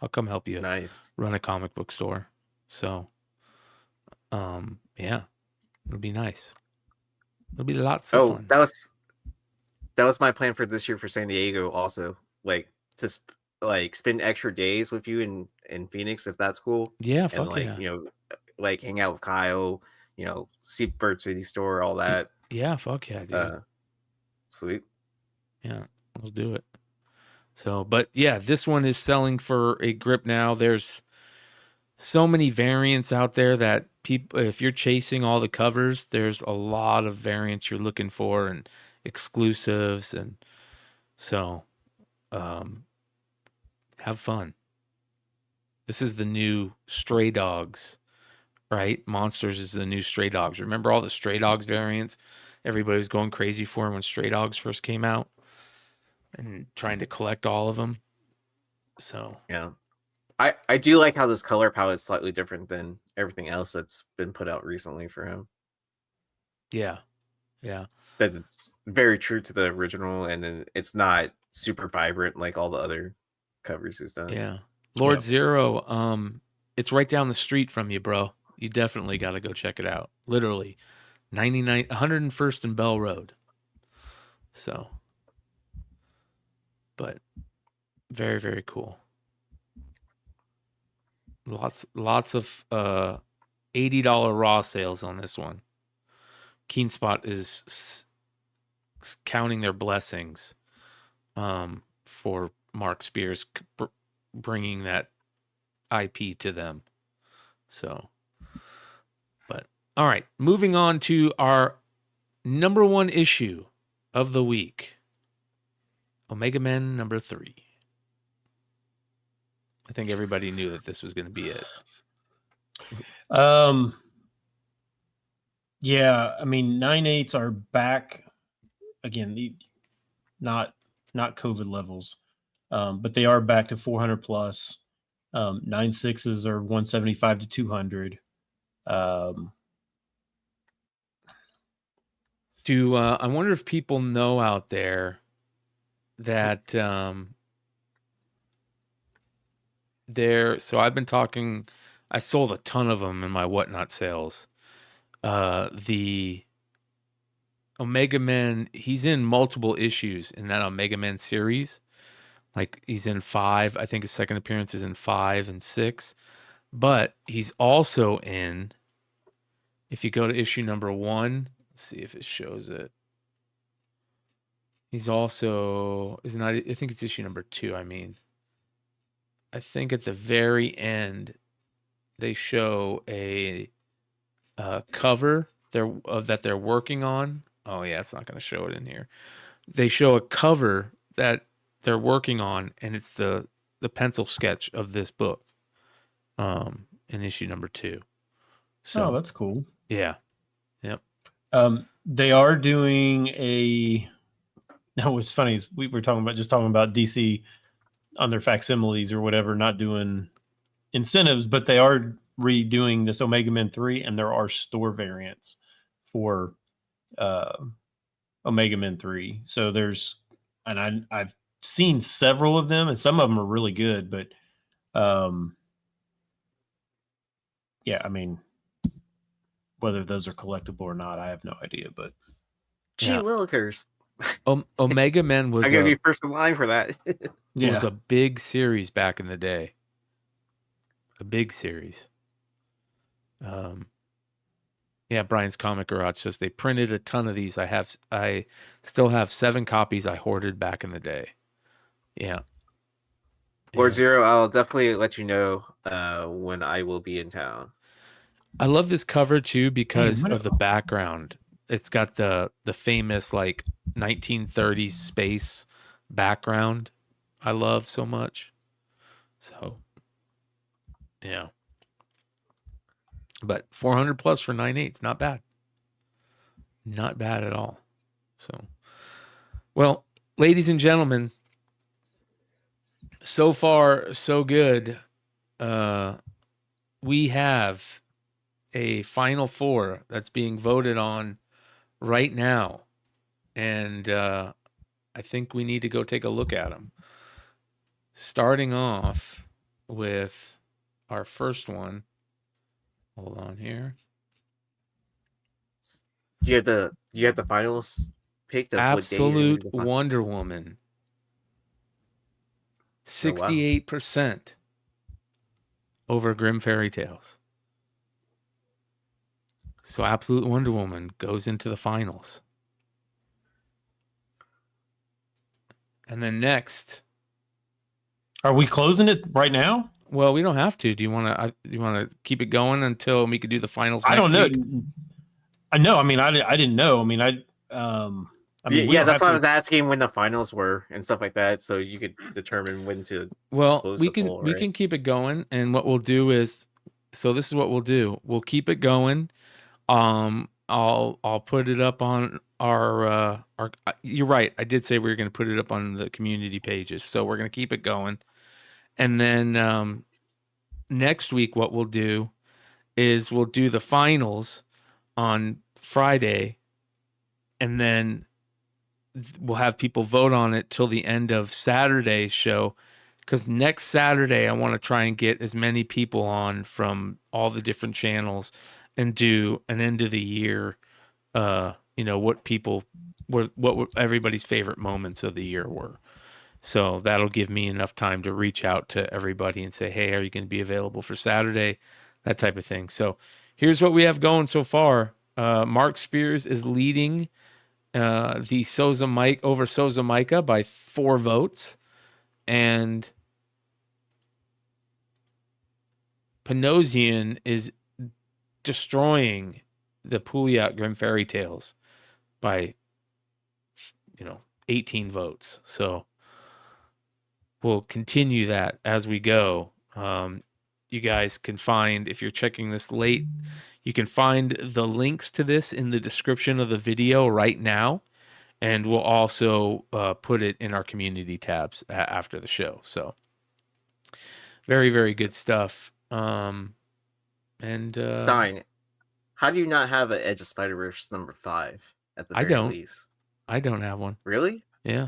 [SPEAKER 3] I'll come help you
[SPEAKER 4] Nice.
[SPEAKER 3] run a comic book store. So, Yeah, it'll be nice. It'll be lots of
[SPEAKER 4] Oh,
[SPEAKER 3] fun.
[SPEAKER 4] that was my plan for this year for San Diego. Also, like to spend extra days with you in Phoenix, if that's cool.
[SPEAKER 3] Yeah,
[SPEAKER 4] And
[SPEAKER 3] fuck
[SPEAKER 4] like
[SPEAKER 3] yeah.
[SPEAKER 4] like hang out with Kyle. See Bird City Store, all that.
[SPEAKER 3] Yeah, fuck yeah, dude.
[SPEAKER 4] Sweet.
[SPEAKER 3] Yeah, let's do it. So, but yeah, this one is selling for a grip now. There's so many variants out there that people, if you're chasing all the covers, there's a lot of variants you're looking for and exclusives. And so, have fun. This is the new Stray Dogs, right? Monsters is the new Stray Dogs. Remember all the Stray Dogs variants? Everybody was going crazy for them when Stray Dogs first came out and trying to collect all of them. So,
[SPEAKER 4] Yeah. I do like how this color palette is slightly different than everything else that's been put out recently for him.
[SPEAKER 3] yeah. Yeah.
[SPEAKER 4] That it's very true to the original, and then it's not super vibrant like all the other covers he's done.
[SPEAKER 3] Yeah. Lord
[SPEAKER 5] Yep.
[SPEAKER 3] Zero, it's right down the street from you, bro. You definitely got to go check it out. Literally 101st and Bell Road. So, but very, very cool. Lots of $80 raw sales on this one. Keen Spot is counting their blessings for Mark Spears bringing that IP to them. So, but all right, moving on to our number one issue of the week, Omega Men number 3. I think everybody knew that this was going to be it.
[SPEAKER 5] Yeah, I mean, 9/8s are back again. Not COVID levels, but they are back to 400 plus. 9/6s are 175 to 200.
[SPEAKER 3] I wonder if people know out there that so I've been talking, I sold a ton of them in my Whatnot sales. The Omega Men, he's in multiple issues in that Omega Men series. Like he's in 5. I think his second appearance is in 5 and 6. But he's also in, if you go to issue number 1, let's see if it shows it. He's also, is not, I think it's issue number 2. I think at the very end, they show a cover that they're working on. Oh yeah, it's not going to show it in here. They show a cover that they're working on, and it's the pencil sketch of this book, in issue number 2. So
[SPEAKER 5] that's cool.
[SPEAKER 3] yeah, yep.
[SPEAKER 5] They are doing a. Now, what's funny is we were talking about DC on their facsimiles or whatever, not doing incentives, but they are redoing this Omega Men 3, and there are store variants for Omega Men 3. So there's, and I've seen several of them, and some of them are really good, but yeah, I mean, whether those are collectible or not, I have no idea, but
[SPEAKER 4] Gee willikers.
[SPEAKER 3] Omega Men was
[SPEAKER 4] I'm gonna be first in line for that.
[SPEAKER 3] It was a big series back in the day. A big series. Yeah, Brian's Comic Garage says they printed a ton of these. I still have 7 copies I hoarded back in the day. Yeah.
[SPEAKER 4] Lord Zero, I'll definitely let you know when I will be in town.
[SPEAKER 3] I love this cover too because of the background. It's got the famous like 1930s space background I love so much. So yeah. But 400 plus for 9/8, not bad. Not bad at all. So, well, ladies and gentlemen, so far so good. We have a final 4 that's being voted on right now, and I think we need to go take a look at them. Starting off with our first one. Hold on here.
[SPEAKER 4] you have the finals picked of what day you're gonna
[SPEAKER 3] Absolute
[SPEAKER 4] do the final?
[SPEAKER 3] Wonder Woman.
[SPEAKER 4] Oh, wow.
[SPEAKER 3] 68% over Grimm Fairy Tales. So Absolute Wonder Woman goes into the finals. And then next,
[SPEAKER 5] Are we closing it right now?
[SPEAKER 3] well, we don't have to. Do you want to keep it going until we could do the finals
[SPEAKER 5] I
[SPEAKER 3] next
[SPEAKER 5] don't know.
[SPEAKER 3] week?
[SPEAKER 5] I know. I mean, I didn't know. I mean, I mean, we
[SPEAKER 4] Yeah,
[SPEAKER 5] don't
[SPEAKER 4] that's
[SPEAKER 5] have
[SPEAKER 4] why I
[SPEAKER 5] to-
[SPEAKER 4] was asking when the finals were and stuff like that, so you could determine when to.
[SPEAKER 3] Well,
[SPEAKER 4] Close
[SPEAKER 3] we
[SPEAKER 4] the
[SPEAKER 3] can
[SPEAKER 4] poll,
[SPEAKER 3] we
[SPEAKER 4] right?
[SPEAKER 3] can keep it going, and what we'll do is, so this is what we'll do. We'll keep it going. I'll put it up on our. You're right. I did say we were going to put it up on the community pages, so we're going to keep it going, and then next week what we'll do is we'll do the finals on Friday, and then we'll have people vote on it till the end of Saturday's show. Because next Saturday, I want to try and get as many people on from all the different channels and do an end of the year, what everybody's favorite moments of the year were. So that'll give me enough time to reach out to everybody and say, hey, are you going to be available for Saturday? That type of thing. So here's what we have going so far. Mark Spears is leading the Souza Mike over Souza Micah by 4 votes. And Panosian is destroying the Poulat Grimm Fairy Tales by 18 votes. So we'll continue that as we go. You guys can find, if you're checking this late, you can find the links to this in the description of the video right now. And we'll also put it in our community tabs after the show. So very, very good stuff.
[SPEAKER 4] Stein, how do you not have an Edge of Spider-Verse #5 at the very least?
[SPEAKER 3] I don't have one.
[SPEAKER 4] Really?
[SPEAKER 3] Yeah.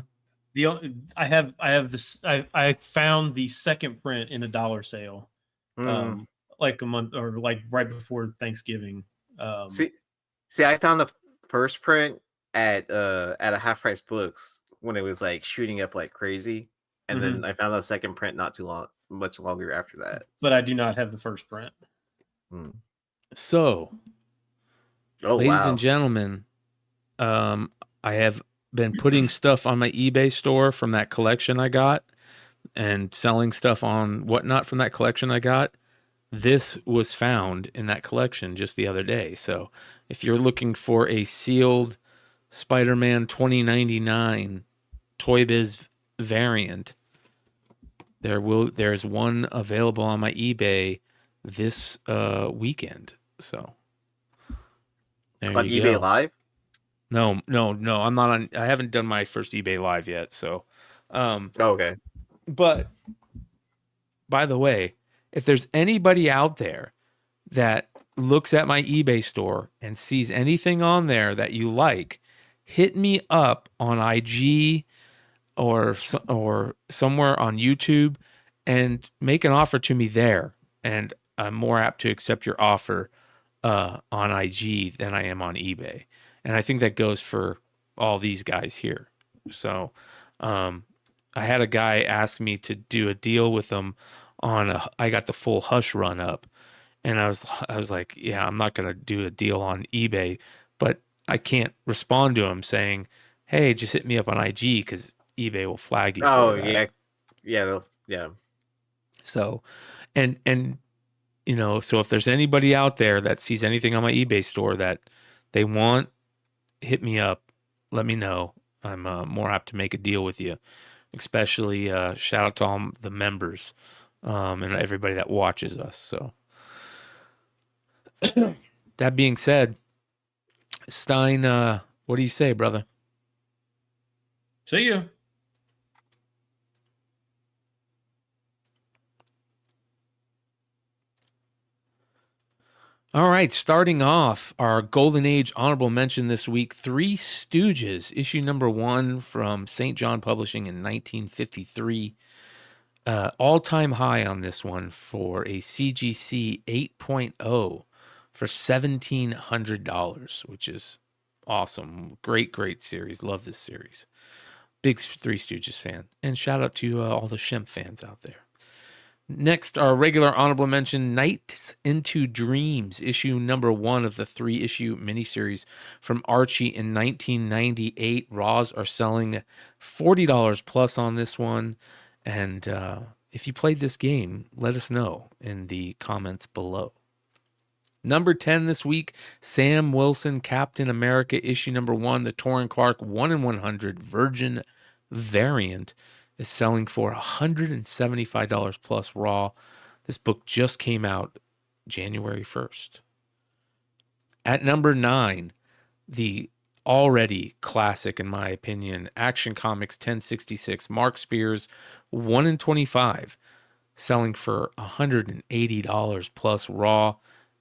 [SPEAKER 5] I have this. I found the second print in a dollar sale, like a month or like right before Thanksgiving.
[SPEAKER 4] See, I found the first print at a Half Price Books when it was like shooting up like crazy, and then I found the second print not much longer after that.
[SPEAKER 5] But I do not have the first print.
[SPEAKER 3] So, ladies and gentlemen, I have been putting stuff on my eBay store from that collection I got and selling stuff on whatnot from that collection I got. This was found in that collection just the other day. So if you're looking for a sealed Spider-Man 2099 Toy Biz variant, there's one available on my eBay this weekend. So there
[SPEAKER 4] on
[SPEAKER 3] you
[SPEAKER 4] eBay
[SPEAKER 3] go.
[SPEAKER 4] Live?
[SPEAKER 3] No, I'm not on. I haven't done my first eBay Live yet. So,
[SPEAKER 4] okay.
[SPEAKER 3] But by the way, if there's anybody out there that looks at my eBay store and sees anything on there that you like, hit me up on IG or somewhere on YouTube and make an offer to me there. And I'm more apt to accept your offer on IG than I am on eBay. And I think that goes for all these guys here. So I had a guy ask me to do a deal with them on I got the full Hush run up. And I was like, yeah, I'm not going to do a deal on eBay, but I can't respond to him saying, hey, just hit me up on IG because eBay will flag you.
[SPEAKER 4] Oh,
[SPEAKER 3] for that.
[SPEAKER 4] yeah.
[SPEAKER 3] So, and so if there's anybody out there that sees anything on my eBay store that they want, hit me up. Let me know. I'm more apt to make a deal with you. Especially shout out to all the members and everybody that watches us. So that being said, Stein, what do you say, brother?
[SPEAKER 5] See you.
[SPEAKER 3] All right, starting off our Golden Age honorable mention this week, Three Stooges, issue number 1 from St. John Publishing in 1953. All-time high on this one for a CGC 8.0 for $1,700, which is Awesome. Great series. Love this series. Big Three Stooges fan. And shout out to all the Shemp fans out there. Next, our regular honorable mention, Nights into Dreams, issue number 1 of the 3-issue miniseries from Archie in 1998. Raws are selling $40 plus on this one. And if you played this game, let us know in the comments below. Number 10 this week, Sam Wilson, Captain America, issue number 1, the Torrin Clark 1 in 100 Virgin variant is selling for $175 plus raw. This book just came out January 1st. At number 9, the already classic, in my opinion, Action Comics 1066, Mark Spears 1 in 25, selling for $180 plus raw.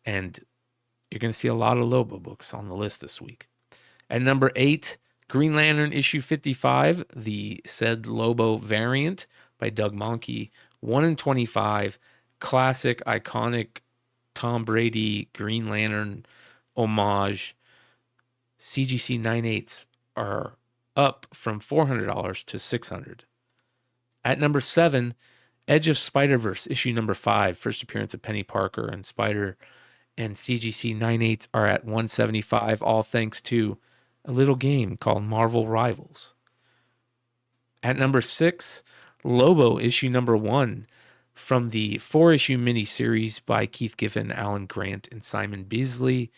[SPEAKER 3] And you're going to see a lot of Lobo books on the list this week. At number 8, Green Lantern issue 55, the said Lobo variant by Doug Mahnke, 1 in 25, classic, iconic Tom Brady Green Lantern homage. CGC 9/8 are up from $400 to $600. At number 7, Edge of Spider-Verse issue number 5, first appearance of Penny Parker and Spider, and CGC 9/8 are at $175, all thanks to a little game called Marvel Rivals. At number 6, Lobo issue number 1 from the 4-issue miniseries by Keith Giffen, Alan Grant, and Simon Beasley.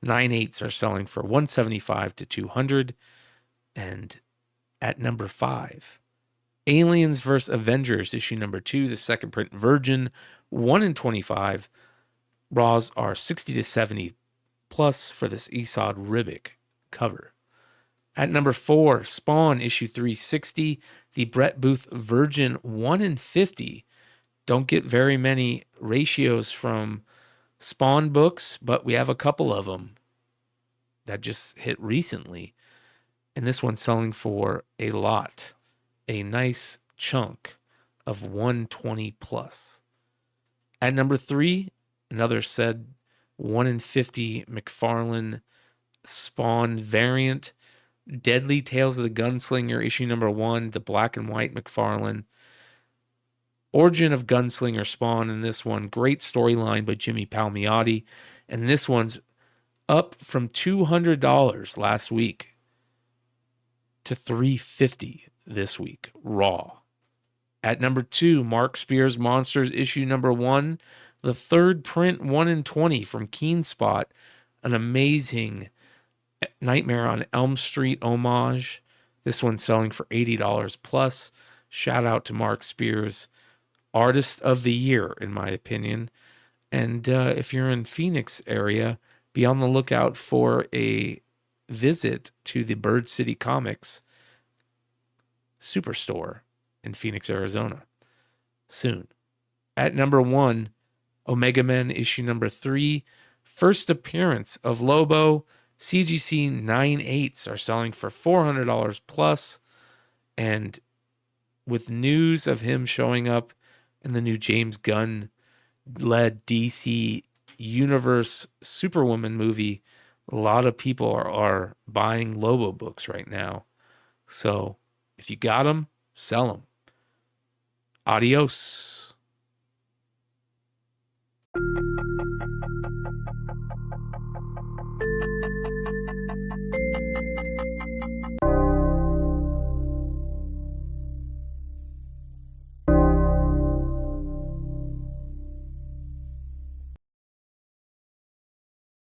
[SPEAKER 3] 9/8 are selling for $175 to $200. And at number 5, Aliens vs. Avengers issue number 2, the second print Virgin, 1 in 25. Raws are 60 to 70 plus for this Esad Ribic cover. At number 4, Spawn issue 360, the Brett Booth Virgin 1 in 50. Don't get very many ratios from Spawn books, but we have a couple of them that just hit recently. And this one's selling for a lot, a nice chunk of 120 plus. At number 3, another said 1 in 50 McFarlane Spawn variant, Deadly Tales of the Gunslinger issue number 1, the black and white McFarlane. Origin of Gunslinger Spawn in this one, great storyline by Jimmy Palmiotti, and this one's up from $200 last week to $350 this week, raw. At number 2, Mark Spears Monsters issue number 1, the third print 1 in 20 from Keen Spot, an amazing Nightmare on Elm Street homage. This one's selling for $80 plus. Shout out to Mark Spears, Artist of the Year, in my opinion. And if you're in Phoenix area, be on the lookout for a visit to the Bird City Comics Superstore in Phoenix, Arizona soon. At number 1, Omega Men issue number 3, first appearance of Lobo. CGC 9/8 are selling for $400 plus. And with news of him showing up in the new James Gunn-led DC Universe Superwoman movie, a lot of people are buying Lobo books right now. So if you got them, sell them. Adios.